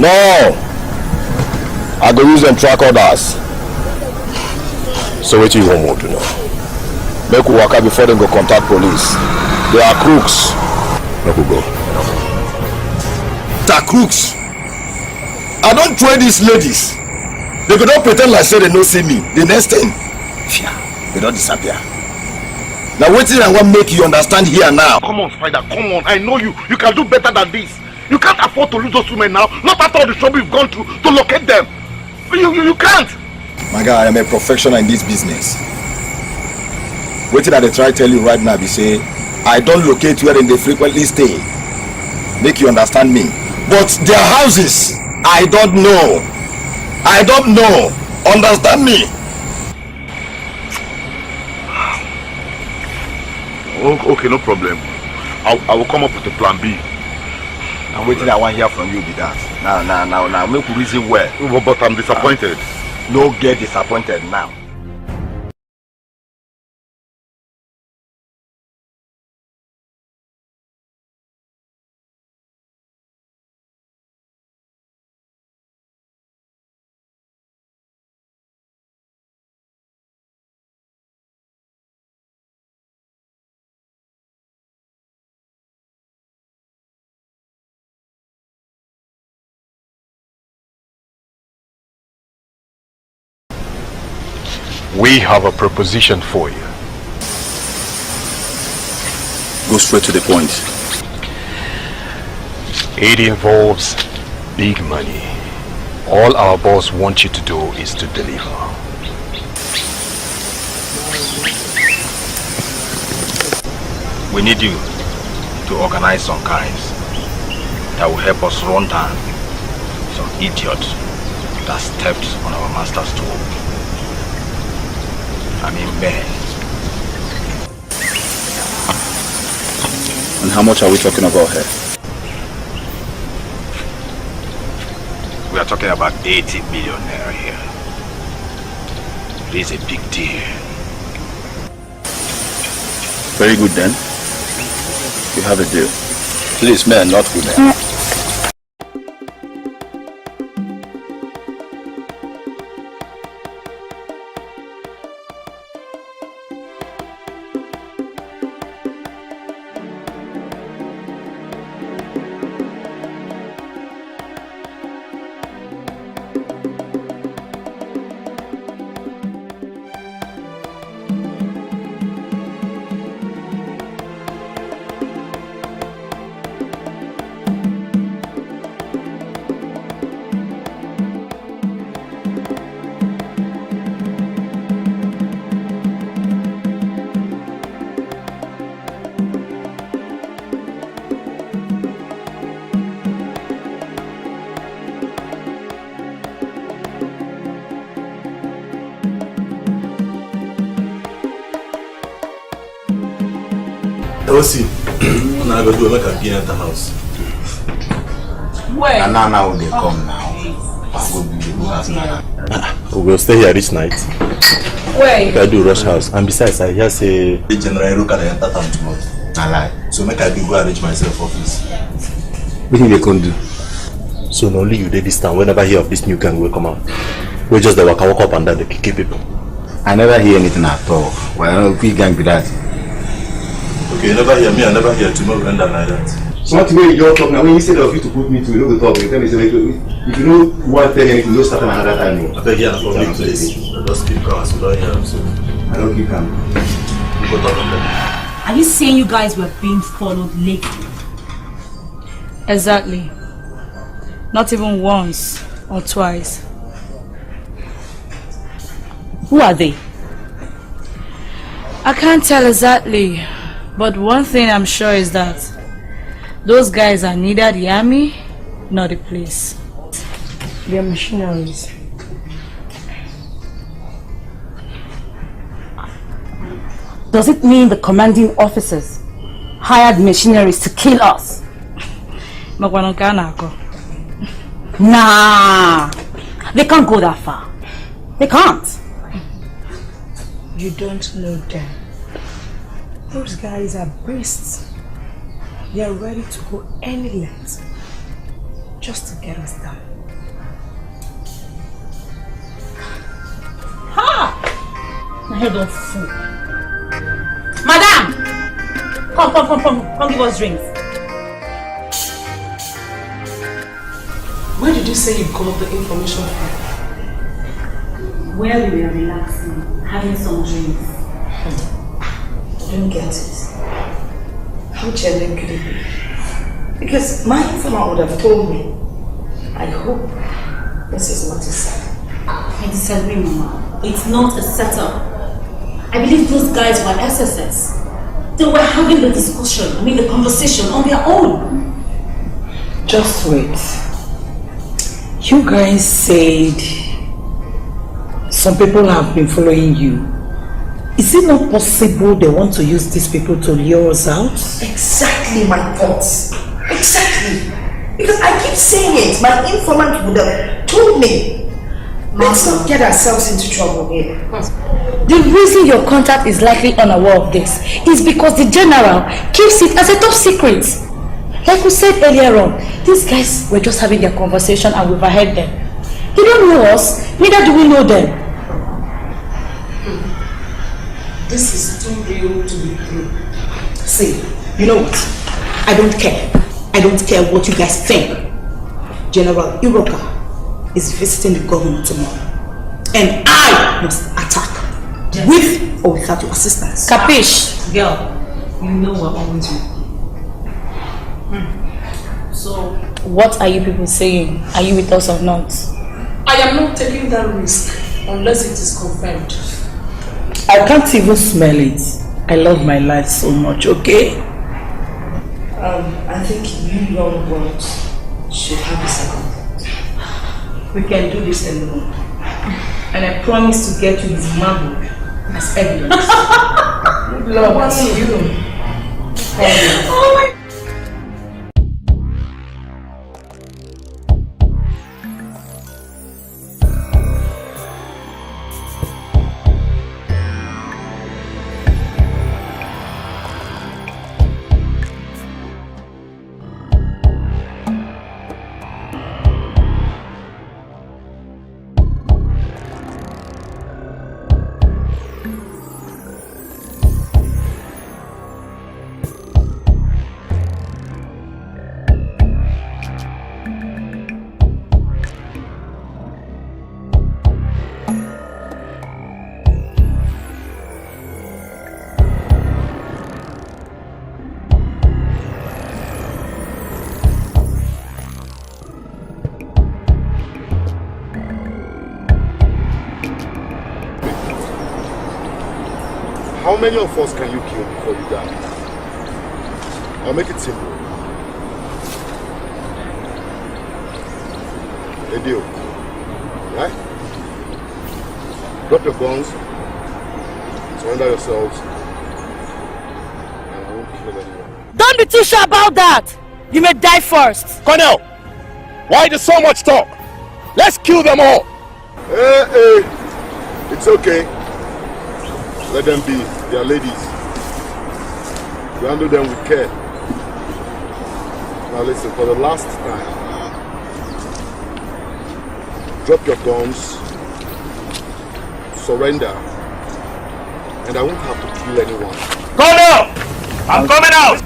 [SPEAKER 21] No! I go use them track others. So what you want more to know? Make we walk out before they go contact police. They are crooks. Make we go.
[SPEAKER 11] They are crooks. I don't join these ladies. They could not pretend like say they don't see me. The next thing, they don't disappear. Now what I want to make you understand here now.
[SPEAKER 16] Come on, Spider, come on. I know you. You can do better than this. You can't afford to lose those women now. Not after all the trouble you've gone through to locate them. You can't.
[SPEAKER 11] My guy, I am a professional in this business. What did I try to tell you right now? Be say, I don't locate where they frequently stay. Make you understand me. But their houses, I don't know. I don't know. Understand me?
[SPEAKER 16] Okay, no problem. I will come up with a plan B.
[SPEAKER 11] I'm waiting. I want to hear from you be that. Now. Make you reason well.
[SPEAKER 16] But I'm disappointed.
[SPEAKER 11] No get disappointed now.
[SPEAKER 21] We have a proposition for you.
[SPEAKER 2] Go straight to the point.
[SPEAKER 21] It involves big money. All our boss wants you to do is to deliver.
[SPEAKER 11] We need you to organize some guys that will help us run down some idiot that stepped on our master's toe. I mean, man.
[SPEAKER 2] And how much are we talking about here?
[SPEAKER 11] We are talking about 80 million naira here. It is a big deal.
[SPEAKER 2] Very good then. You have a deal. Please, man, not women.
[SPEAKER 4] See, now I go do like a beer at the house.
[SPEAKER 16] Where?
[SPEAKER 11] And now they come now.
[SPEAKER 21] We will stay here this night.
[SPEAKER 16] Where?
[SPEAKER 21] I do rush house. And besides, I hear say
[SPEAKER 4] the general look at the time tomorrow. I lie. So make I do go arrange myself office.
[SPEAKER 21] what they can do. So not only you did this time, whenever I hear of this new gang will come out. We just walk up and down the kick people.
[SPEAKER 11] I never hear anything at all. Well, we gang be that.
[SPEAKER 4] Okay, you never hear me, I never hear tomorrow end like that.
[SPEAKER 11] So what way you don't talk now? When you say of you to put me to, you know the talk. You tell me, if you don't want to tell anything, you start another time.
[SPEAKER 4] I hear a public place. I just keep calm, so don't hear him. So
[SPEAKER 11] I don't keep calm.
[SPEAKER 4] We go talk about them.
[SPEAKER 22] Are you saying you guys were being followed lately?
[SPEAKER 5] Exactly. Not even once or twice.
[SPEAKER 22] Who are they?
[SPEAKER 5] I can't tell exactly, but one thing I'm sure is that those guys are neither the army nor the police.
[SPEAKER 3] They are missionaries.
[SPEAKER 22] Does it mean the commanding officers hired missionaries to kill us? Nah, they can't go that far. They can't.
[SPEAKER 3] You don't know them. Those guys are beasts.
[SPEAKER 9] They are ready to go any length just to get us down.
[SPEAKER 22] Ha! My head on full. Madam! Come give us drinks.
[SPEAKER 9] Where did you say you got the information from?
[SPEAKER 22] Where we were relaxing, having some drinks.
[SPEAKER 9] I don't get it. How genuine could it be? Because my informant would have told me. I hope this is not a setup.
[SPEAKER 22] I disagree, Mama. It's not a setup. I believe those guys were SSS. They were having the discussion, the conversation on their own.
[SPEAKER 9] Just wait. You guys said some people have been following you. Is it not possible they want to use these people to lure us out?
[SPEAKER 7] Exactly my thoughts. Exactly. Because I keep saying it. My informant would have told me. Let's not get ourselves into trouble here.
[SPEAKER 22] The reason your contact is likely unaware of this is because the general keeps it as a top secret. Like we said earlier on, these guys were just having their conversation and we overheard them. They don't know us, neither do we know them.
[SPEAKER 9] This is too real to be true. See, you know what? I don't care. I don't care what you guys think. General Iroka is visiting the government tomorrow. And I must attack. Yes. With or without your assistance.
[SPEAKER 22] Capiche? Girl, you know we're always with you. So, what are you people saying? Are you with us or not?
[SPEAKER 9] I am not taking that risk unless it is confirmed. I can't even smell it. I love my life so much, okay? I think you young ones should have a second. We can do this alone. And I promise to get you his manhood as evidence. Lord, what's you? Oh my.
[SPEAKER 11] How many of us can you kill before you die? I'll make it simple. A deal. Right? Drop your guns, surrender yourselves, and I won't kill anyone.
[SPEAKER 22] Don't be too sure about that! You may die first!
[SPEAKER 11] Colonel! Why there's so much talk? Let's kill them all! Hey, it's okay. Let them be. They are ladies. You handle them with care. Now listen, for the last time, drop your guns, surrender, and I won't have to kill anyone.
[SPEAKER 10] Colonel! I'm coming out!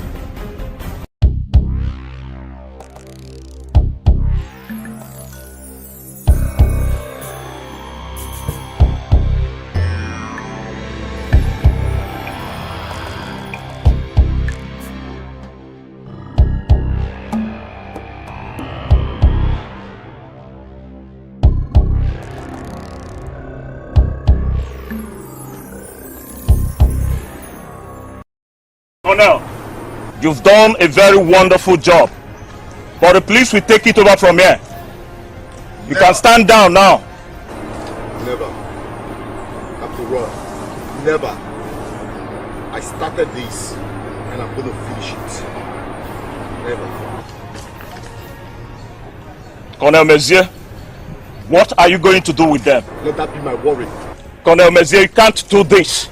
[SPEAKER 10] Colonel, you've done a very wonderful job, but the police will take it over from here. You can stand down now.
[SPEAKER 11] Never. After all, never. I started this, and I'm going to finish it. Never.
[SPEAKER 10] Colonel Mezier, what are you going to do with them?
[SPEAKER 11] Let that be my worry.
[SPEAKER 10] Colonel Mezier, you can't do this.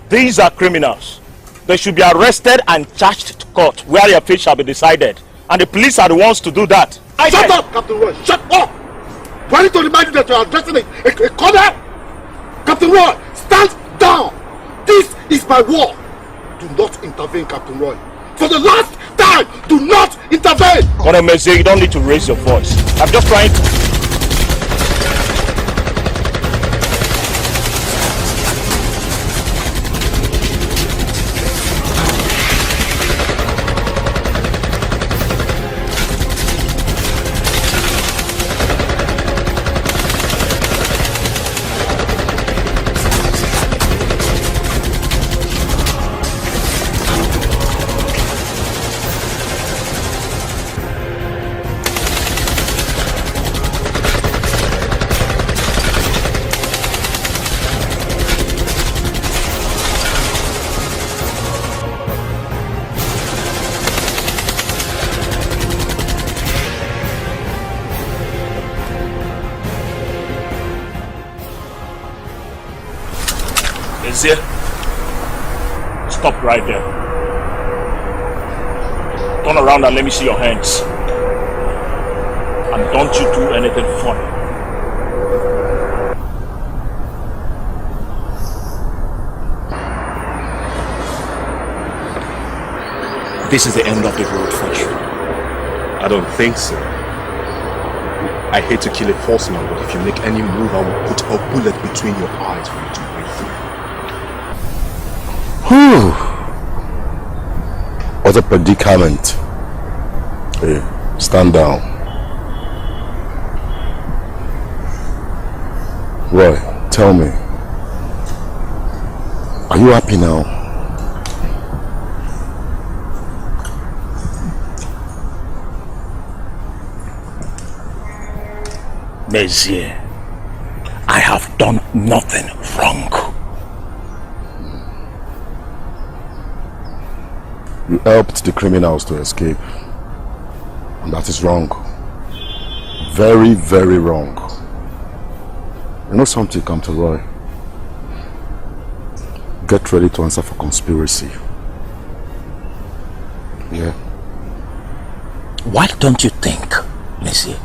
[SPEAKER 10] These are criminals. They should be arrested and charged to court, where their fate shall be decided. And the police are the ones to do that.
[SPEAKER 16] Shut up, Captain Roy! Shut up! Do I need to remind you that you are addressing a corner? Captain Roy, stand down! This is my war! Do not intervene, Captain Roy. For the last time, do not intervene!
[SPEAKER 10] Colonel Meze, you don't need to raise your voice. I'm just trying to... Stop right there. Turn around and let me see your hands. And don't you do anything funny.
[SPEAKER 14] This is the end of the road for you.
[SPEAKER 11] I don't think so. I hate to kill a false man, but if you make any move, I will put a bullet between your eyes for you to breathe through.
[SPEAKER 2] Whew. What a predicament. Hey, stand down. Roy, tell me, are you happy now?
[SPEAKER 10] Messier, I have done nothing wrong.
[SPEAKER 2] You helped the criminals to escape. And that is wrong. Very, very wrong. You know something, Captain Roy? Get ready to answer for conspiracy. Yeah.
[SPEAKER 10] Why don't you think, Messier?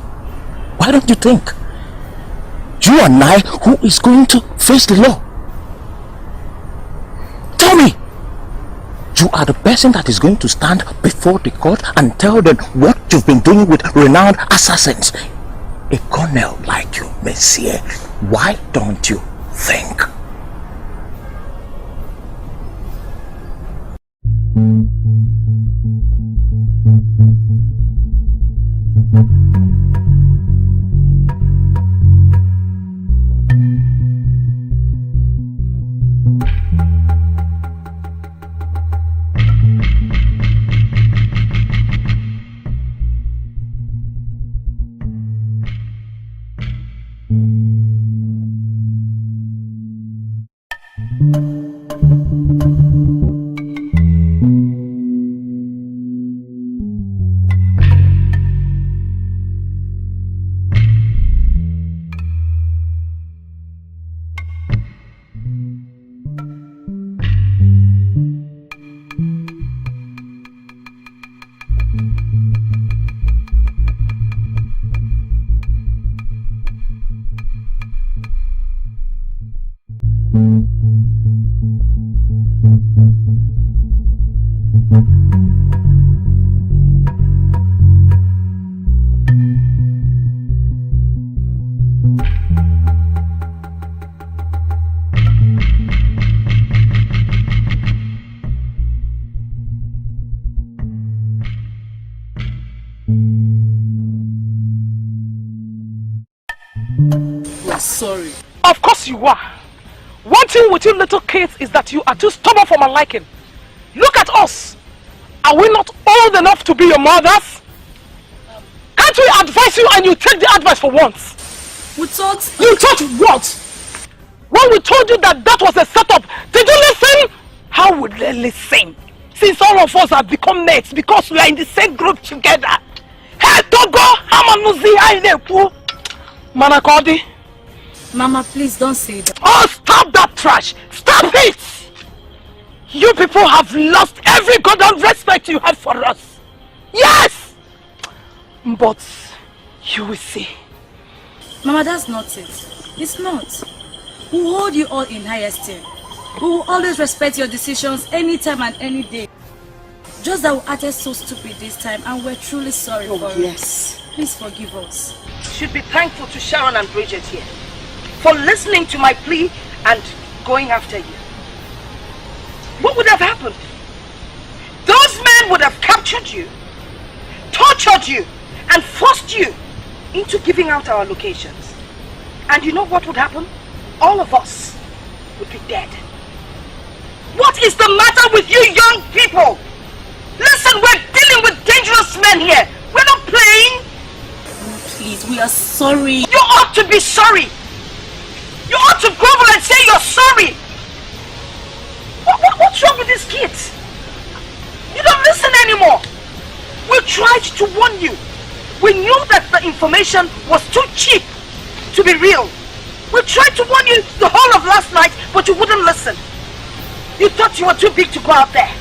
[SPEAKER 10] Why don't you think? You and I, who is going to face the law? Tell me! You are the person that is going to stand before the court and tell them what you've been doing with renowned assassins. A colonel like you, Messier, why don't you think?
[SPEAKER 19] Sorry. Of course you are. One thing with you little kids is that you are too stubborn for my liking. Look at us. Are we not old enough to be your mothers? Can't we advise you and you take the advice for once?
[SPEAKER 8] We thought...
[SPEAKER 19] You thought what? When we told you that that was a setup, did you listen? How would they listen? Since all of us have become mates because we are in the same group together. Hey, Togo! Hamanuzi, Ainepu! Manakodi.
[SPEAKER 8] Mama, please don't say that.
[SPEAKER 19] Oh, stop that trash! Stop it!
[SPEAKER 3] You people have lost every goddamn respect you have for us. Yes! But you will see.
[SPEAKER 22] Mama, that's not it. It's not. We will hold you all in high esteem. We will always respect your decisions anytime and any day. Just that we acted so stupid this time and we're truly sorry for it.
[SPEAKER 7] Yes.
[SPEAKER 22] Please forgive us.
[SPEAKER 7] You should be thankful to Sharon and Bridget here for listening to my plea and going after you. What would have happened? Those men would have captured you, tortured you, and forced you into giving out our locations. And you know what would happen? All of us would be dead. What is the matter with you young people? Listen, we're dealing with dangerous men here. We're not playing.
[SPEAKER 22] Please, we are sorry.
[SPEAKER 7] You ought to be sorry. You ought to grovel and say you're sorry. What's wrong with these kids? You don't listen anymore. We tried to warn you. We knew that the information was too cheap to be real. We tried to warn you the whole of last night, but you wouldn't listen. You thought you were too big to go out there.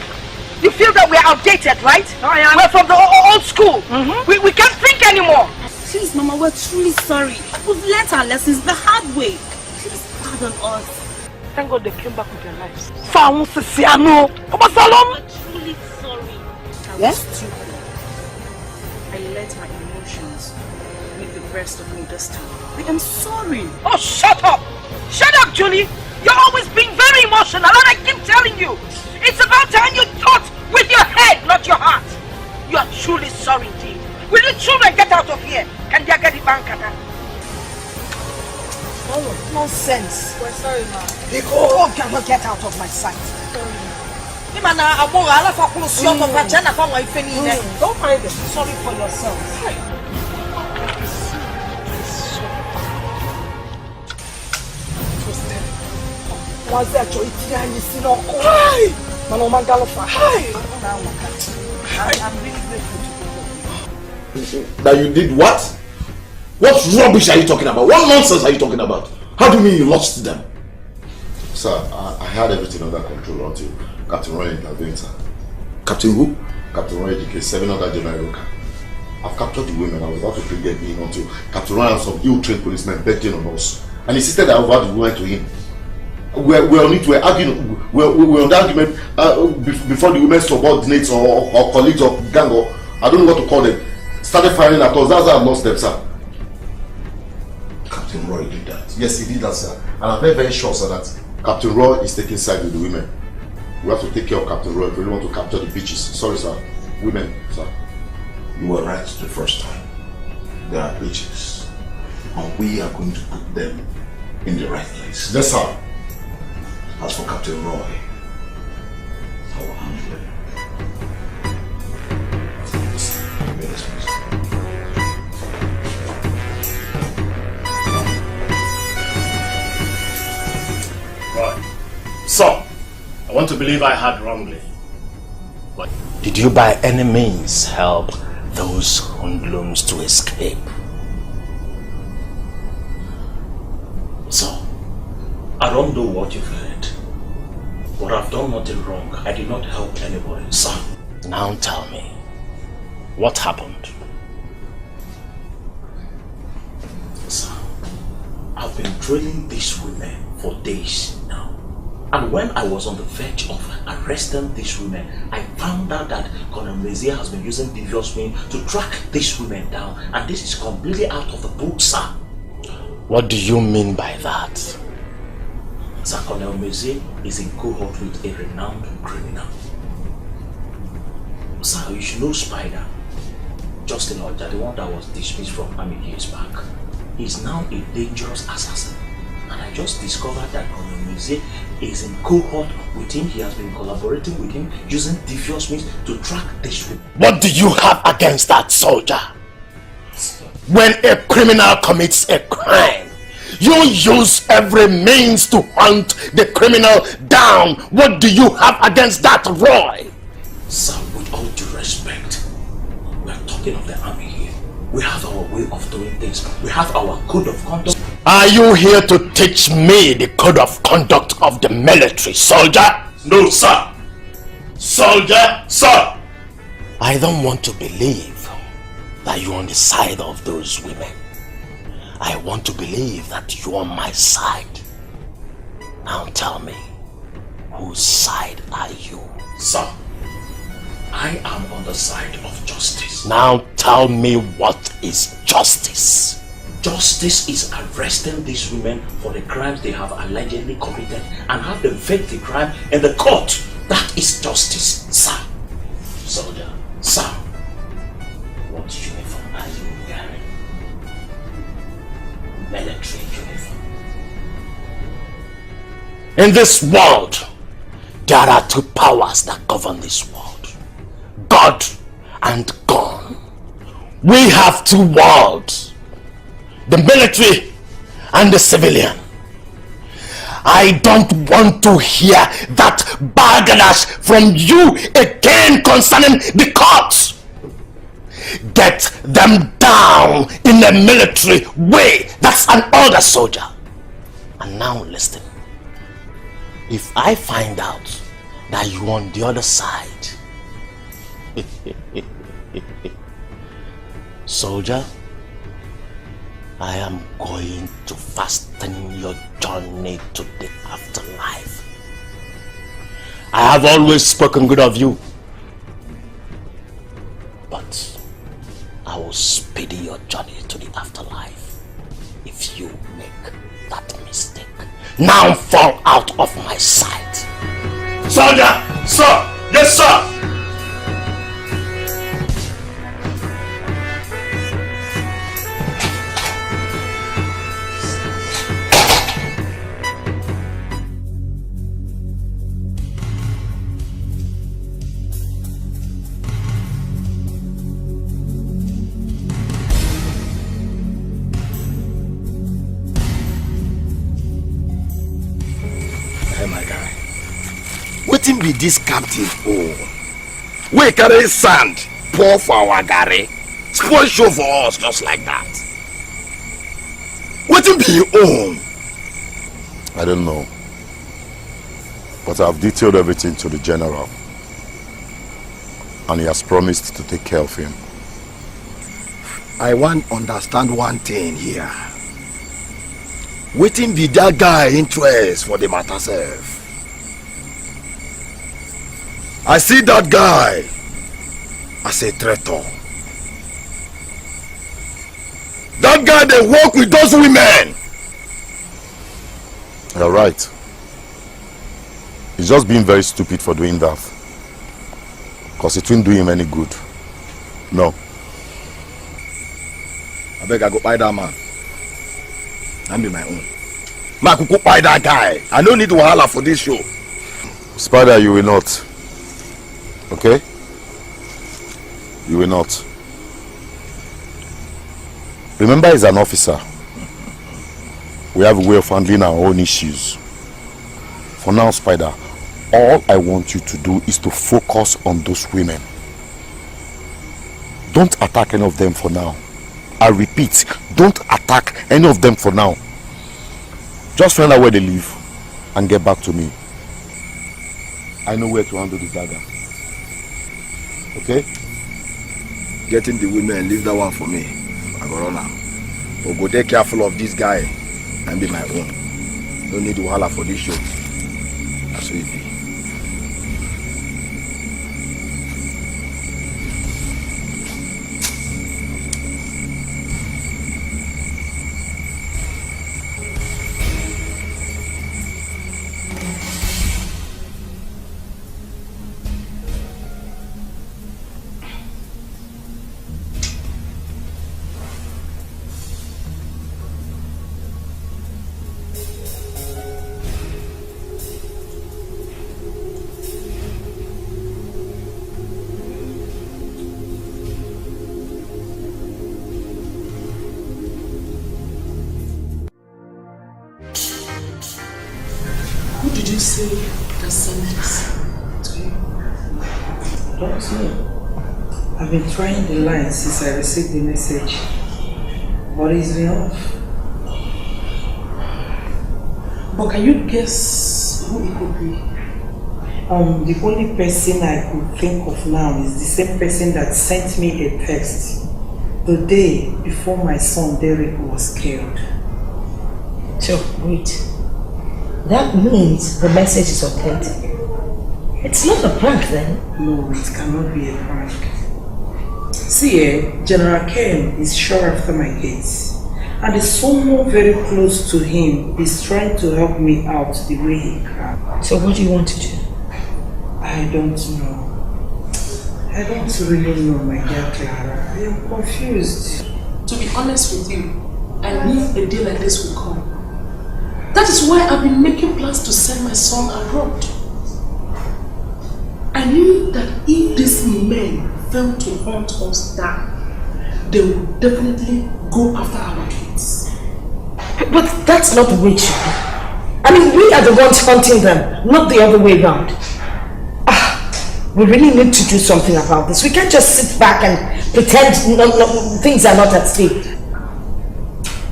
[SPEAKER 7] You feel that we're outdated, right? We're from the old school. We can't think anymore.
[SPEAKER 22] Please, Mama, we're truly sorry. We've learnt our lessons the hard way. Please pardon us.
[SPEAKER 7] Thank God they came back with their lives.
[SPEAKER 22] We're truly sorry.
[SPEAKER 7] Yes?
[SPEAKER 22] I let my emotions make the best of me this time. I am sorry.
[SPEAKER 7] Oh, shut up! Shut up, Julie! You're always being very emotional, and I keep telling you, it's about time you thought with your head, not your heart. You are truly sorry indeed. Will you children get out of here? Can they get the bank? Oh, nonsense.
[SPEAKER 22] We're sorry, Ma.
[SPEAKER 7] Oh, cannot get out of my sight. Don't mind it. Sorry for yourself. I'm really grateful to you.
[SPEAKER 11] That you did what? What rubbish are you talking about? What nonsense are you talking about? How do you mean you lost them?
[SPEAKER 4] Sir, I had everything under control until Captain Roy intervened, sir.
[SPEAKER 11] Captain who?
[SPEAKER 4] Captain Roy DK, 7 other General. I've captured the women. I was about to bring them in until Captain Roy and some ill-trained policemen begged in on us. And insisted I over the women to him. We're on it, we're arguing, we're on the argument before the women's subordinates or colleagues of gang, or I don't know what to call them, started firing at us. That's how I lost them, sir.
[SPEAKER 11] Captain Roy did that?
[SPEAKER 4] Yes, he did that, sir. And I'm very, very sure, sir, that Captain Roy is taking side with the women. We have to take care of Captain Roy if we really want to capture the bitches. Sorry, sir. Women, sir.
[SPEAKER 2] You were right the first time. There are bitches. And we are going to put them in the right place.
[SPEAKER 4] Yes, sir.
[SPEAKER 2] As for Captain Roy, I will handle him.
[SPEAKER 13] Right. So, I want to believe I heard wrongly. But did you by any means help those hoodlums to escape? So, I don't know what you've heard. But I've done nothing wrong. I did not help anybody. So, now tell me, what happened? Sir, I've been trailing these women for days now. And when I was on the verge of arresting these women, I found out that Colonel Mezier has been using devious means to track these women down. And this is completely out of the book, sir. What do you mean by that? Sir, Colonel Mezier is in cohort with a renowned criminal. Sir, you should know Spider, Justin Oja, the one that was dismissed from army years back. He's now a dangerous assassin. And I just discovered that Colonel Mezier is in cohort with him. He has been collaborating with him, using devious means to track this woman. What do you have against that soldier? When a criminal commits a crime, you use every means to hunt the criminal down. What do you have against that, Roy? Sir, with all due respect, we are talking of the army here. We have our way of doing things. We have our code of conduct. Are you here to teach me the code of conduct of the military, soldier? No, sir. Soldier, sir! I don't want to believe that you're on the side of those women. I want to believe that you're on my side. Now tell me, whose side are you?
[SPEAKER 14] Sir, I am on the side of justice.
[SPEAKER 13] Now tell me, what is justice?
[SPEAKER 14] Justice is arresting these women for the crimes they have allegedly committed and have them fake the crime in the court. That is justice, sir. Soldier, sir, what uniform are you wearing? Military uniform.
[SPEAKER 13] In this world, there are two powers that govern this world. God and God. We have two worlds. The military and the civilian. I don't want to hear that baggash from you again concerning the courts. Get them down in a military way. That's an order, soldier. And now listen. If I find out that you're on the other side, soldier, I am going to fasten your journey to the afterlife. I have always spoken good of you, but I will speed your journey to the afterlife if you make that mistake. Now fall out of my sight.
[SPEAKER 14] Soldier, sir, yes sir.
[SPEAKER 11] Wetin be this captive own? We carry sand, pour for our gari, spoil show for us just like that. Wetin be your own?
[SPEAKER 2] I don't know. But I've detailed everything to the general. And he has promised to take care of him.
[SPEAKER 11] I want to understand one thing here. Wetin be that guy interest for the matter sef? I see that guy as a traitor. That guy they work with those women.
[SPEAKER 2] You're right. He's just being very stupid for doing that. Because it won't do him any good. No.
[SPEAKER 11] I beg I go buy that man. I be my own. I could go buy that guy. I don't need wahala for this show.
[SPEAKER 2] Spider, you will not. Okay? You will not. Remember, he's an officer. We have a way of handling our own issues. For now, Spider, all I want you to do is to focus on those women. Don't attack any of them for now. I repeat, don't attack any of them for now. Just find out where they live and get back to me. I know where to handle this dagger. Okay?
[SPEAKER 11] Getting the women, leave that one for me. I go run now. But go take careful of this guy and be my own. No need to holler for this show. That's what it be.
[SPEAKER 17] Say that sent this to you?
[SPEAKER 9] Don't know. I've been trying the line since I received the message, but it's been off.
[SPEAKER 17] But can you guess who it could be?
[SPEAKER 9] The only person I could think of now is the same person that sent me a text the day before my son Derek was killed.
[SPEAKER 22] So, wait. That means the message is authentic. It's not a prank then?
[SPEAKER 9] No, it cannot be a prank. See, General Ken is sure after my case. And someone very close to him is trying to help me out the way he can.
[SPEAKER 22] So what do you want to do?
[SPEAKER 9] I don't know. I don't really know, my dear Clara. I am confused.
[SPEAKER 6] To be honest with you, I knew a day like this would come. That is why I've been making plans to send my son abroad. I knew that if these men fail to hunt us down, they will definitely go after our kids.
[SPEAKER 22] But that's not the way it should be. I mean, we are the ones hunting them, not the other way around. We really need to do something about this. We can't just sit back and pretend things are not at stake.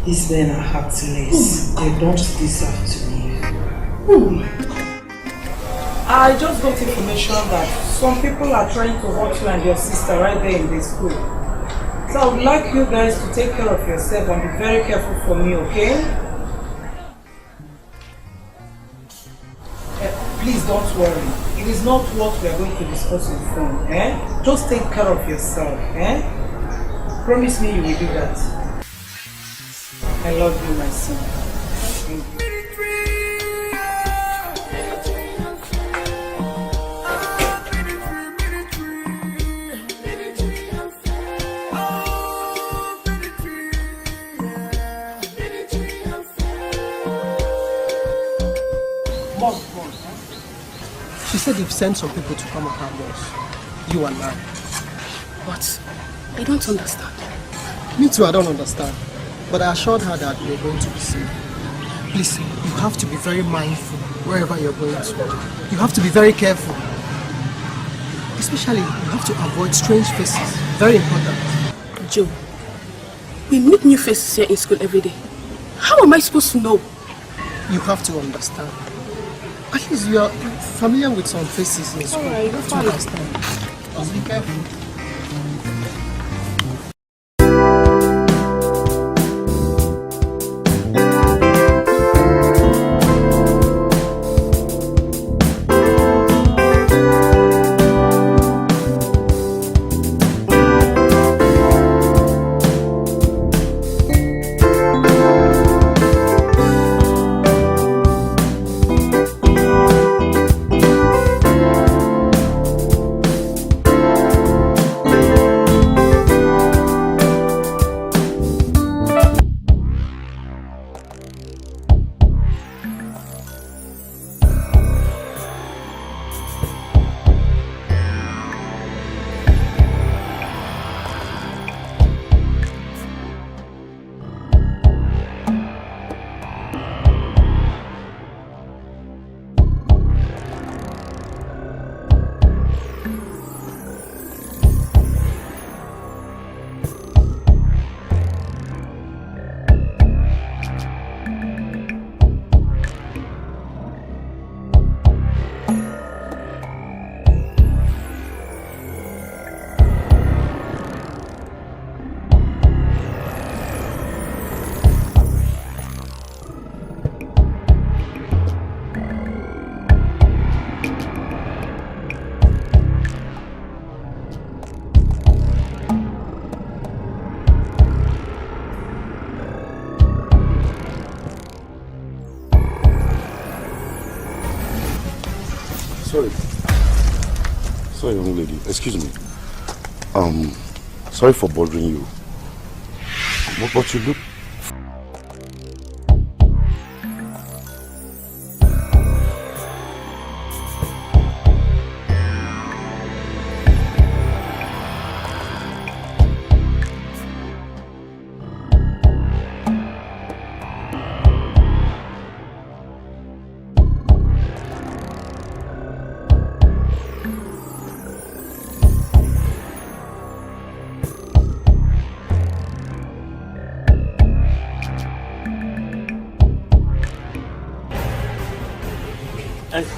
[SPEAKER 9] These men are heartless. They don't deserve to live. I just got information that some people are trying to hurt you and your sister right there in the school. So I would like you guys to take care of yourself and be very careful for me, okay? Please don't worry. It is not what we are going to discuss in phone, eh? Just take care of yourself, eh? Promise me you will do that. I love you, my son. Thank you.
[SPEAKER 12] She said you've sent some people to come and harm us. You and I.
[SPEAKER 6] But I don't understand.
[SPEAKER 12] Me too, I don't understand. But I assured her that we're going to be safe. Please, you have to be very mindful wherever you're going to. You have to be very careful. Especially, you have to avoid strange faces. Very important.
[SPEAKER 6] Joe, we meet new faces here in school every day. How am I supposed to know?
[SPEAKER 12] You have to understand. At least you are familiar with some faces in school.
[SPEAKER 6] Alright,
[SPEAKER 12] you have to understand. Just be careful.
[SPEAKER 2] Sorry, young lady. Excuse me. Sorry for bothering you. But you look...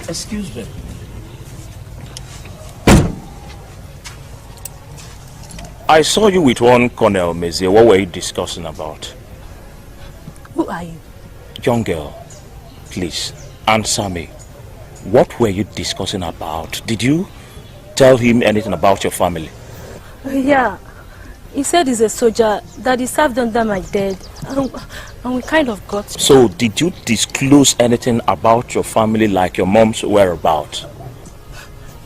[SPEAKER 14] Excuse me.
[SPEAKER 10] I saw you with one Colonel Mezier. What were you discussing about?
[SPEAKER 22] Who are you?
[SPEAKER 10] Young girl, please answer me. What were you discussing about? Did you tell him anything about your family?
[SPEAKER 22] Yeah. He said he's a soldier, that he served under my dad, and we kind of got...
[SPEAKER 10] So, did you disclose anything about your family, like your mom's whereabouts?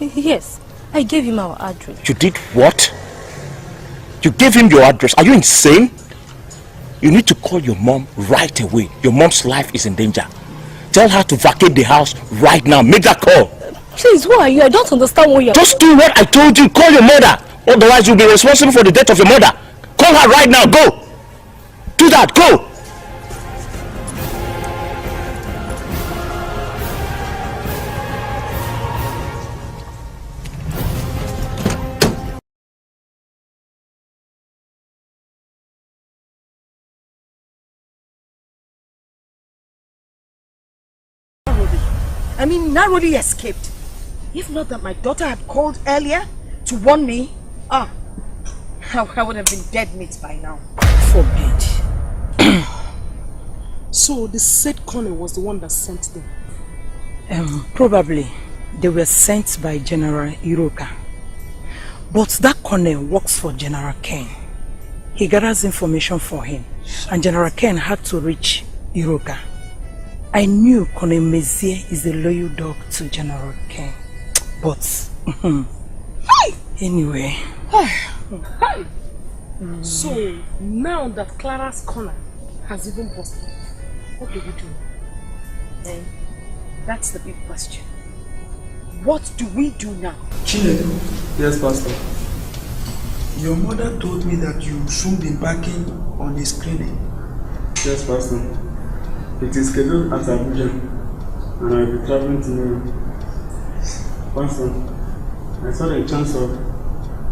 [SPEAKER 22] Yes, I gave him our address.
[SPEAKER 10] You did what? You gave him your address? Are you insane? You need to call your mom right away. Your mom's life is in danger. Tell her to vacate the house right now. Make that call.
[SPEAKER 22] Please, who are you? I don't understand what you're...
[SPEAKER 10] Just do what I told you. Call your mother. Otherwise, you'll be responsible for the death of your mother. Call her right now. Go. Do that. Go.
[SPEAKER 7] I mean, narrowly escaped. If not that my daughter had called earlier to warn me, I would have been dead meat by now.
[SPEAKER 6] Forbid. So the said colonel was the one that sent them?
[SPEAKER 9] Probably. They were sent by General Iroka. But that colonel works for General Ken. He gathers information for him. And General Ken had to reach Iroka. I knew Colonel Mezier is a loyal dog to General Ken. But, anyway.
[SPEAKER 6] So, now that Clara's corner has even busted, what do we do?
[SPEAKER 7] Then, that's the big question. What do we do now?
[SPEAKER 12] Chinedu. Yes, Pastor. Your mother told me that you will soon be backing on the screening.
[SPEAKER 1] Yes, Pastor. It is scheduled at Abuja, and I will be traveling tomorrow. Pastor, I saw the chance of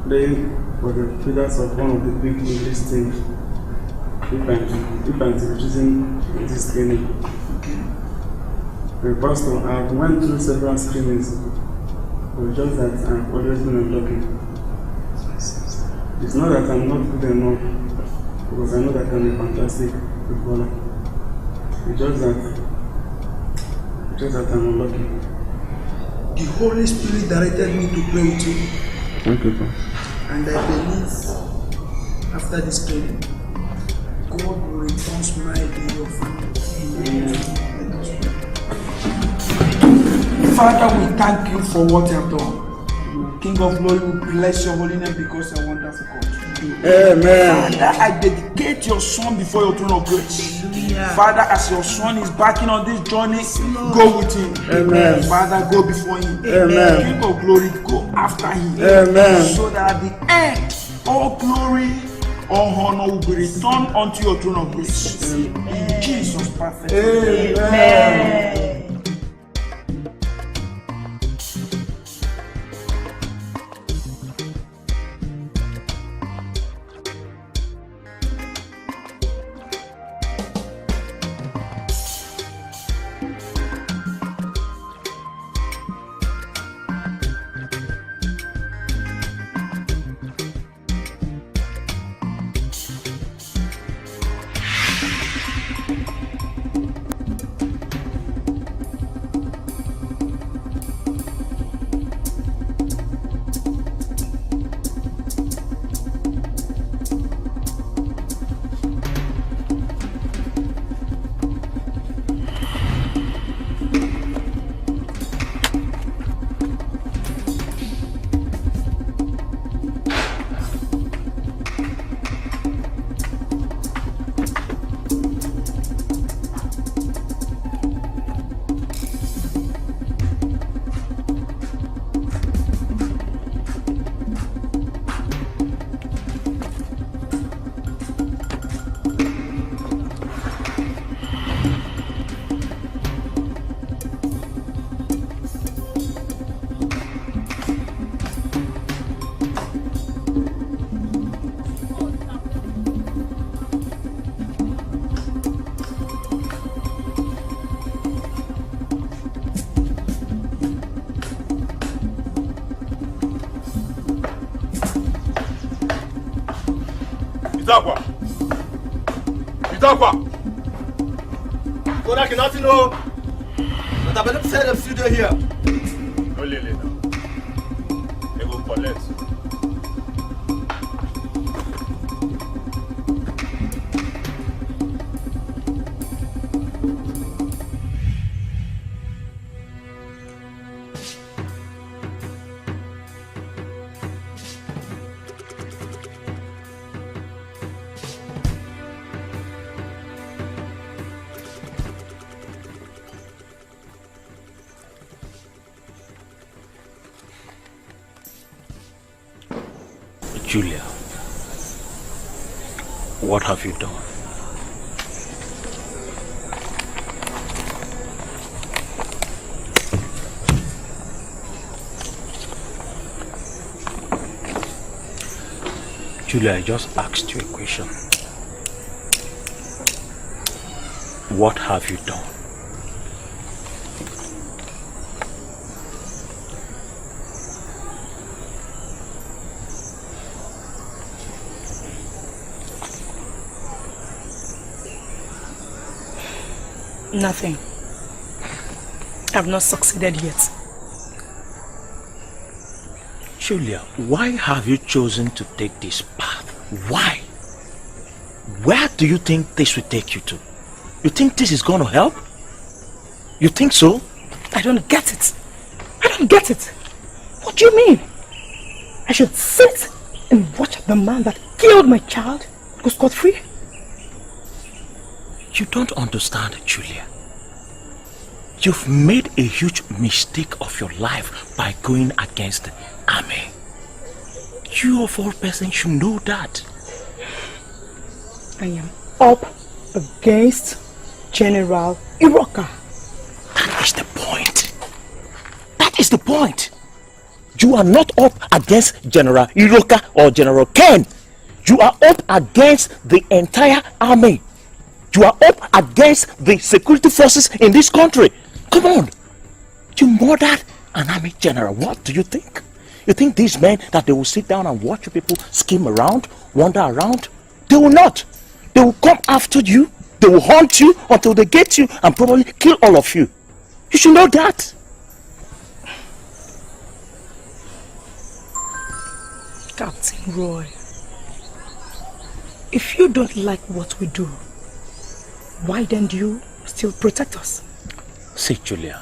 [SPEAKER 1] playing for the leaders of one of the big English teams if I'm choosing this training.
[SPEAKER 12] Okay.
[SPEAKER 1] Pastor, I have went through several screenings, but just that I've always been unlucky. It's not that I'm not good enough, because I know that I'm a fantastic footballer. It's just that I'm unlucky.
[SPEAKER 12] The Holy Spirit directed me to pray with you.
[SPEAKER 1] Thank you, Pastor.
[SPEAKER 12] And I believe after this training, God will return smile in your family. Father, we thank you for what you have done. King of glory, we bless your holy name because you are wonderful God.
[SPEAKER 1] Amen.
[SPEAKER 12] Father, I dedicate your son before your throne of grace.
[SPEAKER 1] Hallelujah.
[SPEAKER 12] Father, as your son is backing on this journey, go with him.
[SPEAKER 1] Amen.
[SPEAKER 12] Father, go before him.
[SPEAKER 1] Amen.
[SPEAKER 12] King of glory, go after him.
[SPEAKER 1] Amen.
[SPEAKER 12] So that at the end, all glory, all honor will be returned unto your throne of grace. Amen. In Jesus' perfect name. Amen.
[SPEAKER 11] Idagwa! Idagwa!
[SPEAKER 18] Kodak, nothing, no. But I better say them still here.
[SPEAKER 11] No, Lily, now. They go collect.
[SPEAKER 10] Julia, what have you done? Julia, I just asked you a question. What have you done?
[SPEAKER 9] Nothing. I've not succeeded yet.
[SPEAKER 10] Julia, why have you chosen to take this path? Why? Where do you think this will take you to? You think this is going to help? You think so?
[SPEAKER 9] I don't get it. I don't get it. What do you mean? I should sit and watch the man that killed my child go scot-free?
[SPEAKER 10] You don't understand, Julia. You've made a huge mistake of your life by going against the army. You of all persons should know that.
[SPEAKER 9] I am up against General Iroka.
[SPEAKER 10] That is the point. That is the point. You are not up against General Iroka or General Ken. You are up against the entire army. You are up against the security forces in this country. Come on. You murdered an army general. What do you think? You think these men that they will sit down and watch you people scheme around, wander around? They will not. They will come after you. They will hunt you until they get you and probably kill all of you. You should know that.
[SPEAKER 9] Captain Roy, if you don't like what we do, why then do you still protect us?
[SPEAKER 10] See, Julia,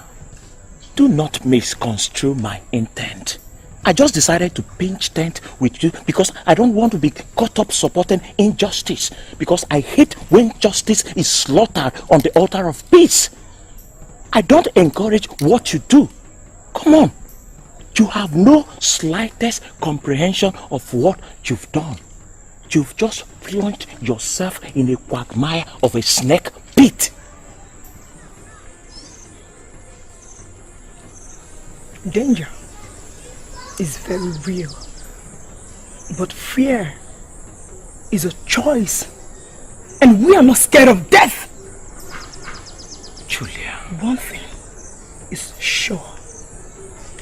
[SPEAKER 10] do not misconstrue my intent. I just decided to pinch tent with you because I don't want to be caught up supporting injustice, because I hate when justice is slaughtered on the altar of peace. I don't encourage what you do. Come on. You have no slightest comprehension of what you've done. You've just plunged yourself in a quagmire of a snake pit.
[SPEAKER 9] Danger is very real, but fear is a choice, and we are not scared of death.
[SPEAKER 10] Julia,
[SPEAKER 9] one thing is sure: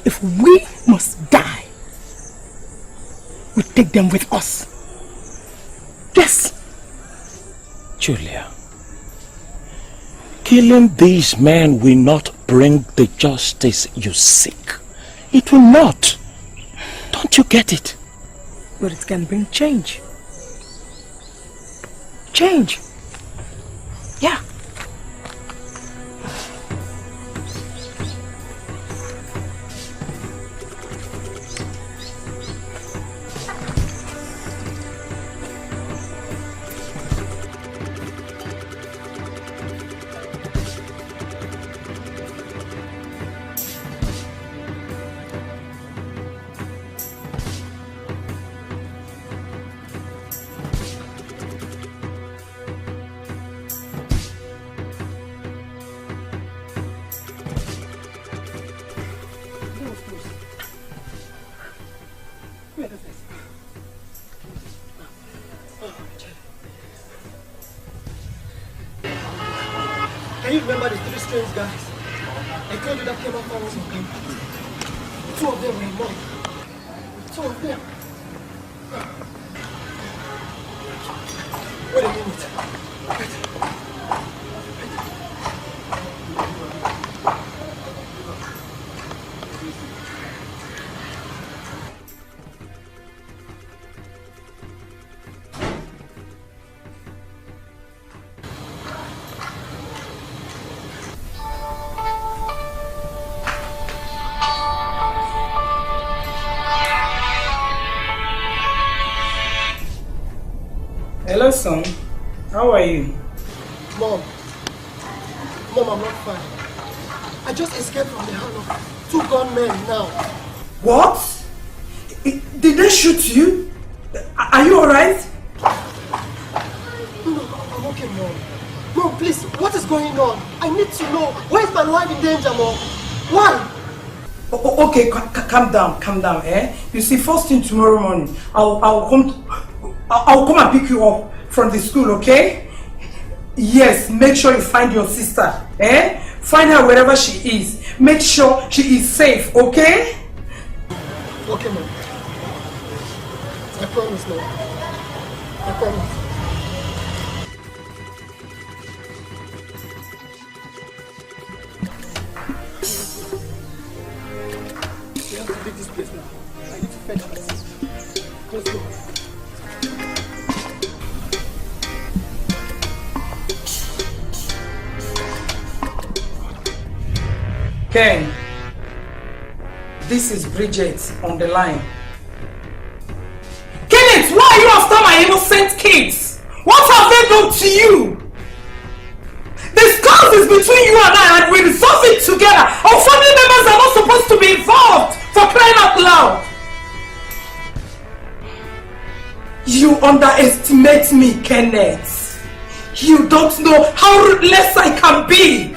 [SPEAKER 9] if we must die, we take them with us. Yes.
[SPEAKER 10] Julia, killing these men will not bring the justice you seek. It will not. Don't you get it?
[SPEAKER 9] But it can bring change. Change. Yeah.
[SPEAKER 12] Can you remember the three strange guys? I told you that came after us on campus. Two of them were involved. Two of them. Wait a minute.
[SPEAKER 9] Hello, son. How are you?
[SPEAKER 12] Mom, I'm not fine. I just escaped from the hand of 2 gunmen now.
[SPEAKER 9] What? Did they shoot you? Are you alright?
[SPEAKER 12] No, I'm okay, Mom. Mom, please, what is going on? I need to know. Why is my life in danger, Mom? Why?
[SPEAKER 9] Okay, calm down, eh? You see, first thing tomorrow morning, I'll come and pick you up from the school, okay? Yes, make sure you find your sister, eh? Find her wherever she is. Make sure she is safe, okay?
[SPEAKER 12] Okay, Mom. I promise, Mom. I promise. We have to leave this place now. I need to fetch my sister. Let's go.
[SPEAKER 9] Ken, this is Bridget on the line. Kenneth, why are you after my innocent kids? What have they done to you? The scars is between you and I, and we resolve it together. Our family members are not supposed to be involved, for crying out loud. You underestimate me, Kenneth. You don't know how ruthless I can be.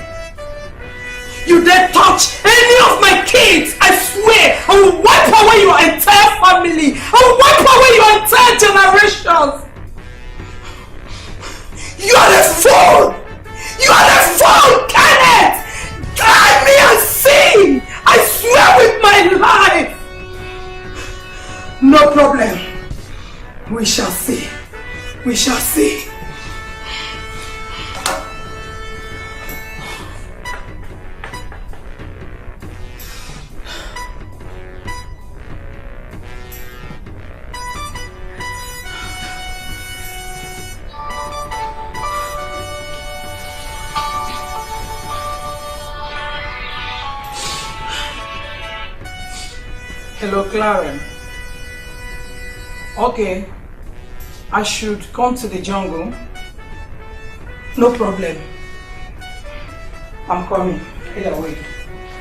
[SPEAKER 9] You dare touch any of my kids, I swear, I will wipe away your entire family. I will wipe away your entire generations. You are a fool! You are a fool, Kenneth! Try me and see! I swear with my life! No problem. We shall see. We shall see. Hello, Clara. Okay, I should come to the jungle. No problem. I'm coming. Either way.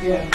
[SPEAKER 9] Yeah.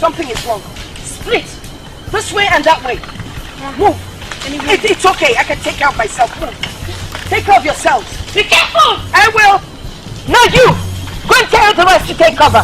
[SPEAKER 7] something is wrong. Split. This way and that way. Move. It's okay. I can take care of myself. Move. Take care of yourselves. Be careful. I will. Now you. Go and tell the rest to take cover.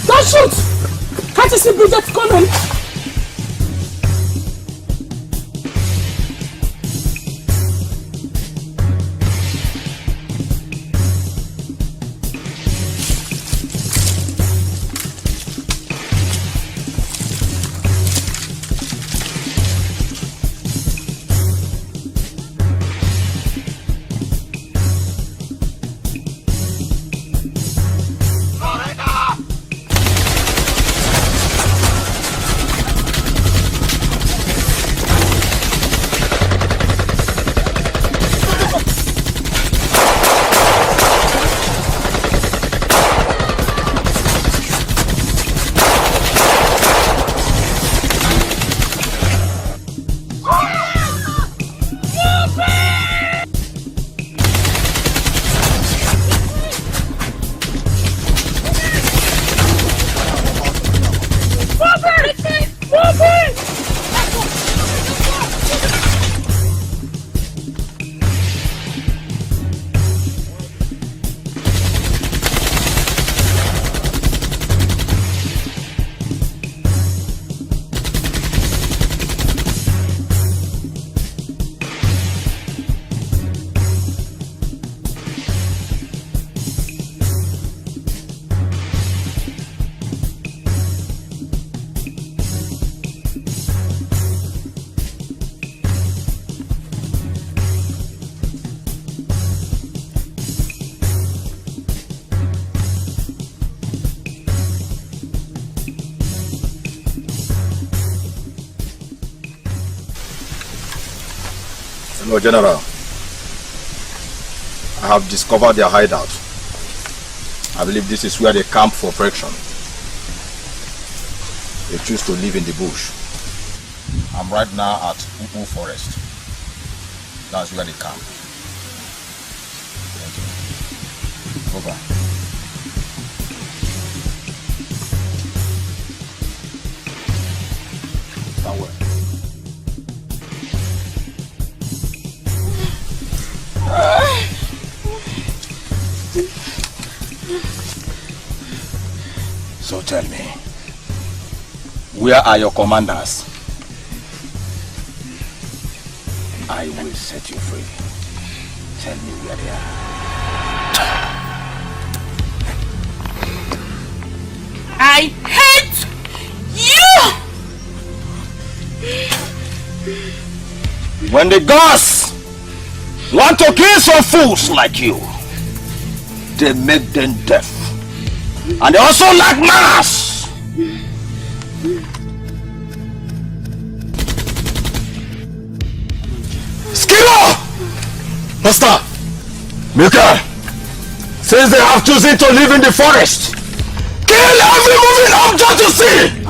[SPEAKER 3] Don't shoot! Can't you see Bridget coming?
[SPEAKER 11] Hello, General. I have discovered their hideout. I believe this is where they camp for protection. They choose to live in the bush. I'm right now at Upu Forest. That's where they camp. Thank you. Over. Somewhere. So tell me, where are your commanders? I will set you free. Tell me where they are.
[SPEAKER 3] I hate you!
[SPEAKER 11] When the gods want to kill some fools like you, they make them deaf. And they also lack manners. Skilo! Master! Mika! Since they have chosen to live in the forest, kill every moving object you see!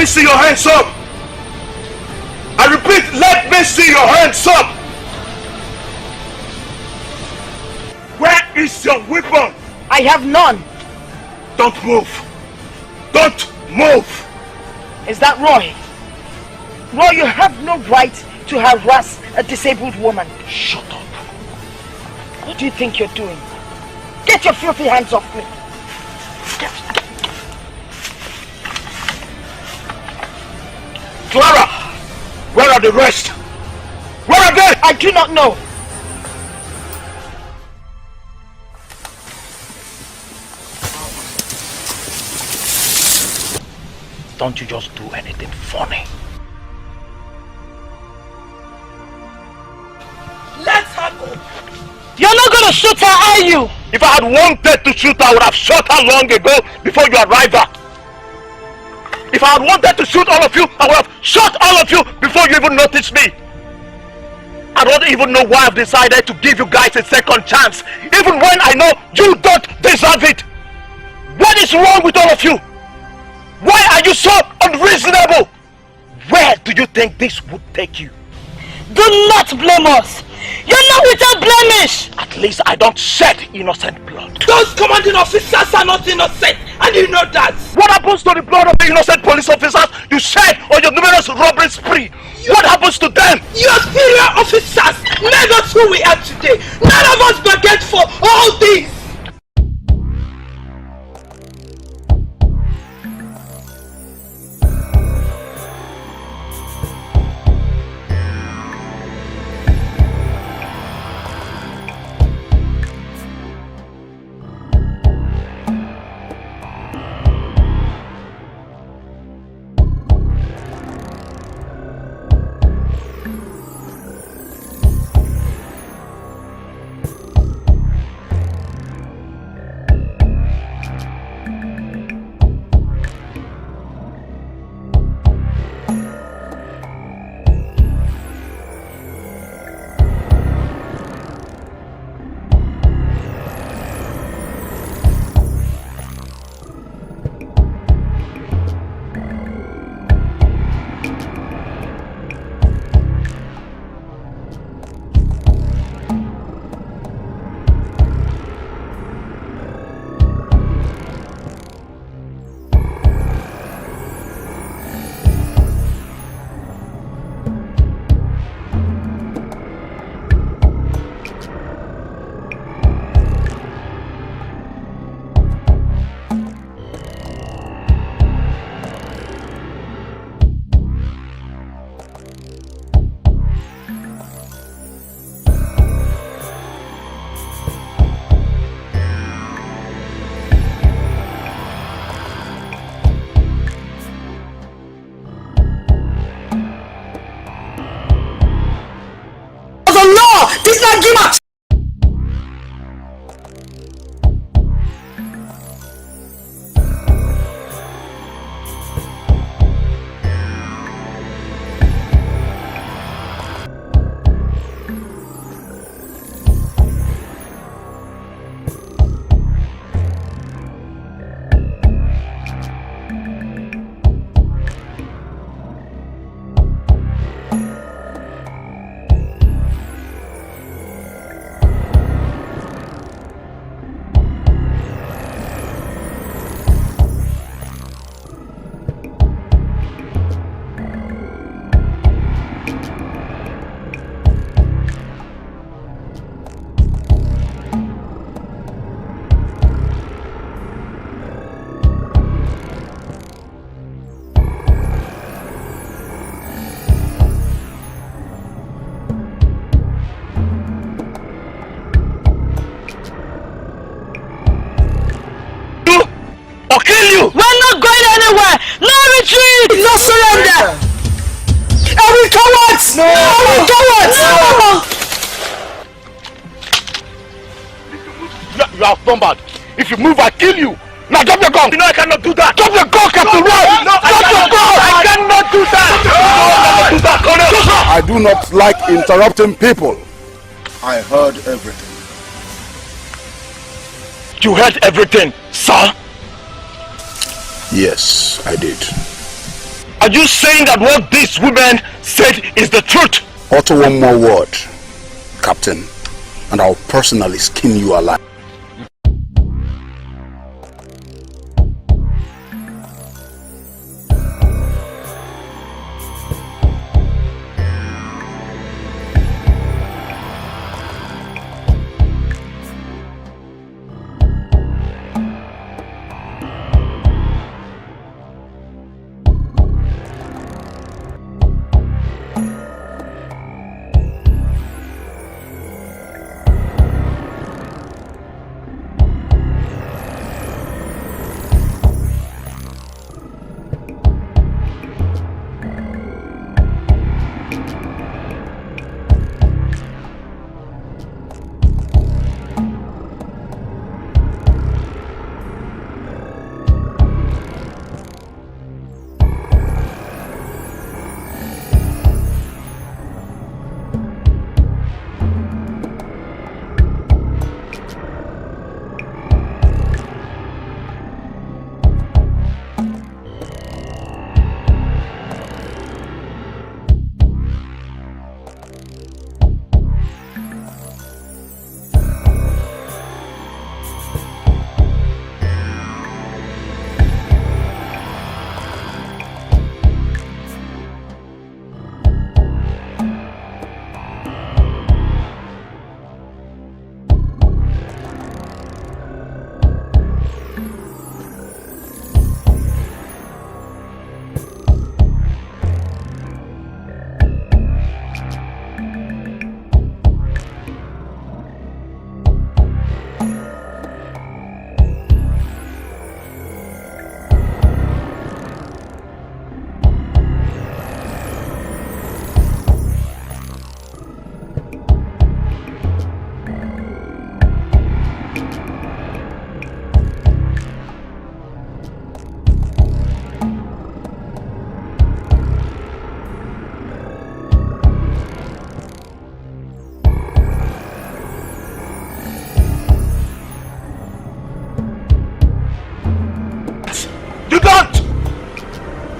[SPEAKER 10] see your hands up! I repeat, let me see your hands up! Where is your weapon?
[SPEAKER 7] I have none.
[SPEAKER 10] Don't move. Don't move.
[SPEAKER 7] Is that Roy? Roy, you have no right to harass a disabled woman.
[SPEAKER 10] Shut up.
[SPEAKER 7] What do you think you're doing? Get your filthy hands off me.
[SPEAKER 10] Clara, where are the rest? Where are they?
[SPEAKER 7] I do not know.
[SPEAKER 10] Don't you just do anything funny.
[SPEAKER 7] Let her go. You're not gonna shoot her, are you?
[SPEAKER 10] If I had wanted to shoot her, I would have shot her long ago before you arrived her. If I had wanted to shoot all of you, I would have shot all of you before you even noticed me. I don't even know why I've decided to give you guys a second chance, even when I know you don't deserve it. What is wrong with all of you? Why are you so unreasonable? Where do you think this would take you?
[SPEAKER 7] Do not blame us. You're not without blemish.
[SPEAKER 10] At least I don't shed innocent blood.
[SPEAKER 7] Those commanding officers are not innocent, and you know that.
[SPEAKER 10] What happens to the blood of the innocent police officers you shed on your numerous robbery spree? What happens to them?
[SPEAKER 7] Your superior officers made us who we are today. None of us begged for all this.
[SPEAKER 3] No surrender! Are we cowards? No! Are we cowards?
[SPEAKER 10] No! You are stumbled. If you move, I kill you. Now drop your gun. You know I cannot do that. Drop your gun, Captain Roy. No, drop your gun. I cannot do that.
[SPEAKER 2] I do not like interrupting people.
[SPEAKER 11] I heard everything.
[SPEAKER 10] You heard everything, sir?
[SPEAKER 2] Yes, I did.
[SPEAKER 10] Are
[SPEAKER 21] Are you saying that what these women said is the truth?
[SPEAKER 2] Utter one more word, Captain, and I'll personally skin you alive.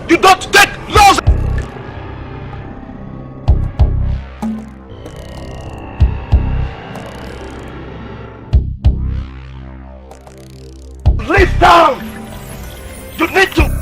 [SPEAKER 21] You don't take laws. Live down. You need to.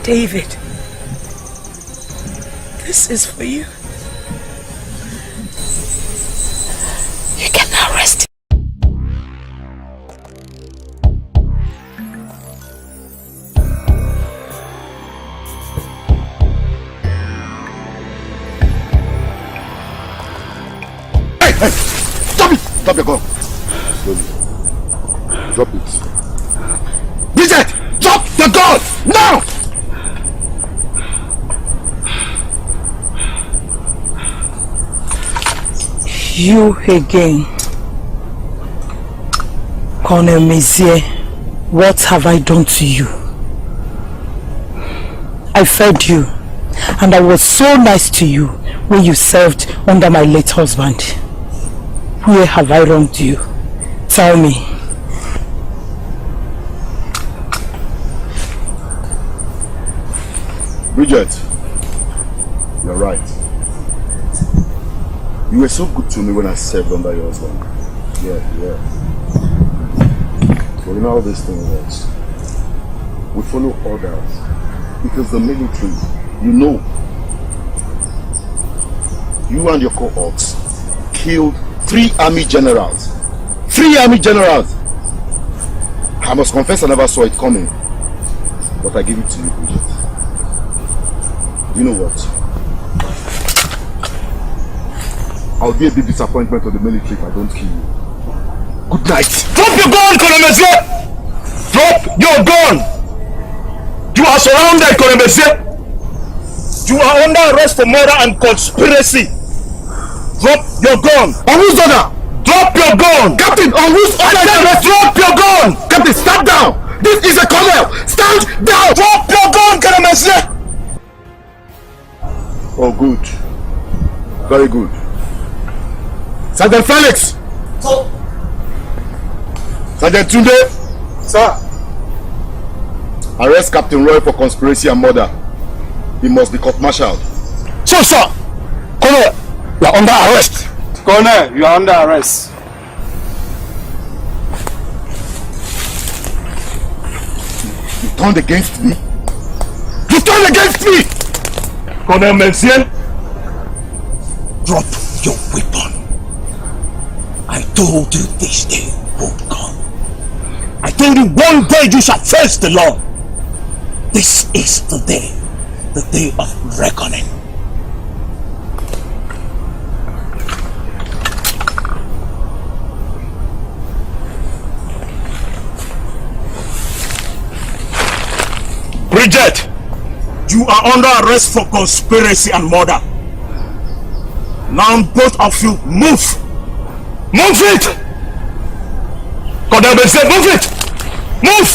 [SPEAKER 3] David, this is for you. You can now rest.
[SPEAKER 16] Hey! Stop it! Stop your gun! Drop it. Bridget! Drop the gun! Now!
[SPEAKER 3] You again. Colonel Messier, what have I done to you? I fed you, and I was so nice to you when you served under my late husband. Where have I wronged you? Tell me.
[SPEAKER 16] Bridget, you're right. You were so good to me when I served under your husband. Yeah. But you know how this thing works. We follow orders. Because the military, you know, you and your cohorts killed 3 army generals. 3 army generals! I must confess I never saw it coming. But I give it to you, Bridget. You know what? I'll be a big disappointment to the military if I don't kill you. Good night.
[SPEAKER 10] Drop your gun, Colonel Messier! Drop your gun! You are surrounded, Colonel Messier! You are under arrest for murder and conspiracy! Drop your gun!
[SPEAKER 16] On whose order?
[SPEAKER 10] Drop your gun!
[SPEAKER 16] Captain, on whose order?
[SPEAKER 10] Drop your gun!
[SPEAKER 16] Captain, stand down! This is a colonel! Stand down!
[SPEAKER 10] Drop your gun, Colonel Messier!
[SPEAKER 16] Oh, good. Very good. Sergeant Felix!
[SPEAKER 15] So,
[SPEAKER 16] Sergeant Tunde!
[SPEAKER 15] sir.
[SPEAKER 16] Arrest Captain Roy for conspiracy and murder. He must be court-martialed.
[SPEAKER 15] So, sir. Colonel, you are under arrest. Colonel, you are under arrest.
[SPEAKER 16] You turned against me? You turned against me!
[SPEAKER 10] Colonel Messier,
[SPEAKER 14] drop your weapon. I told you this day would come. I told you one day you shall face the law. This is the day of reckoning.
[SPEAKER 10] Bridget, you are under arrest for conspiracy and murder. Now both of you move! Move it! Colonel Messier, move it! Move!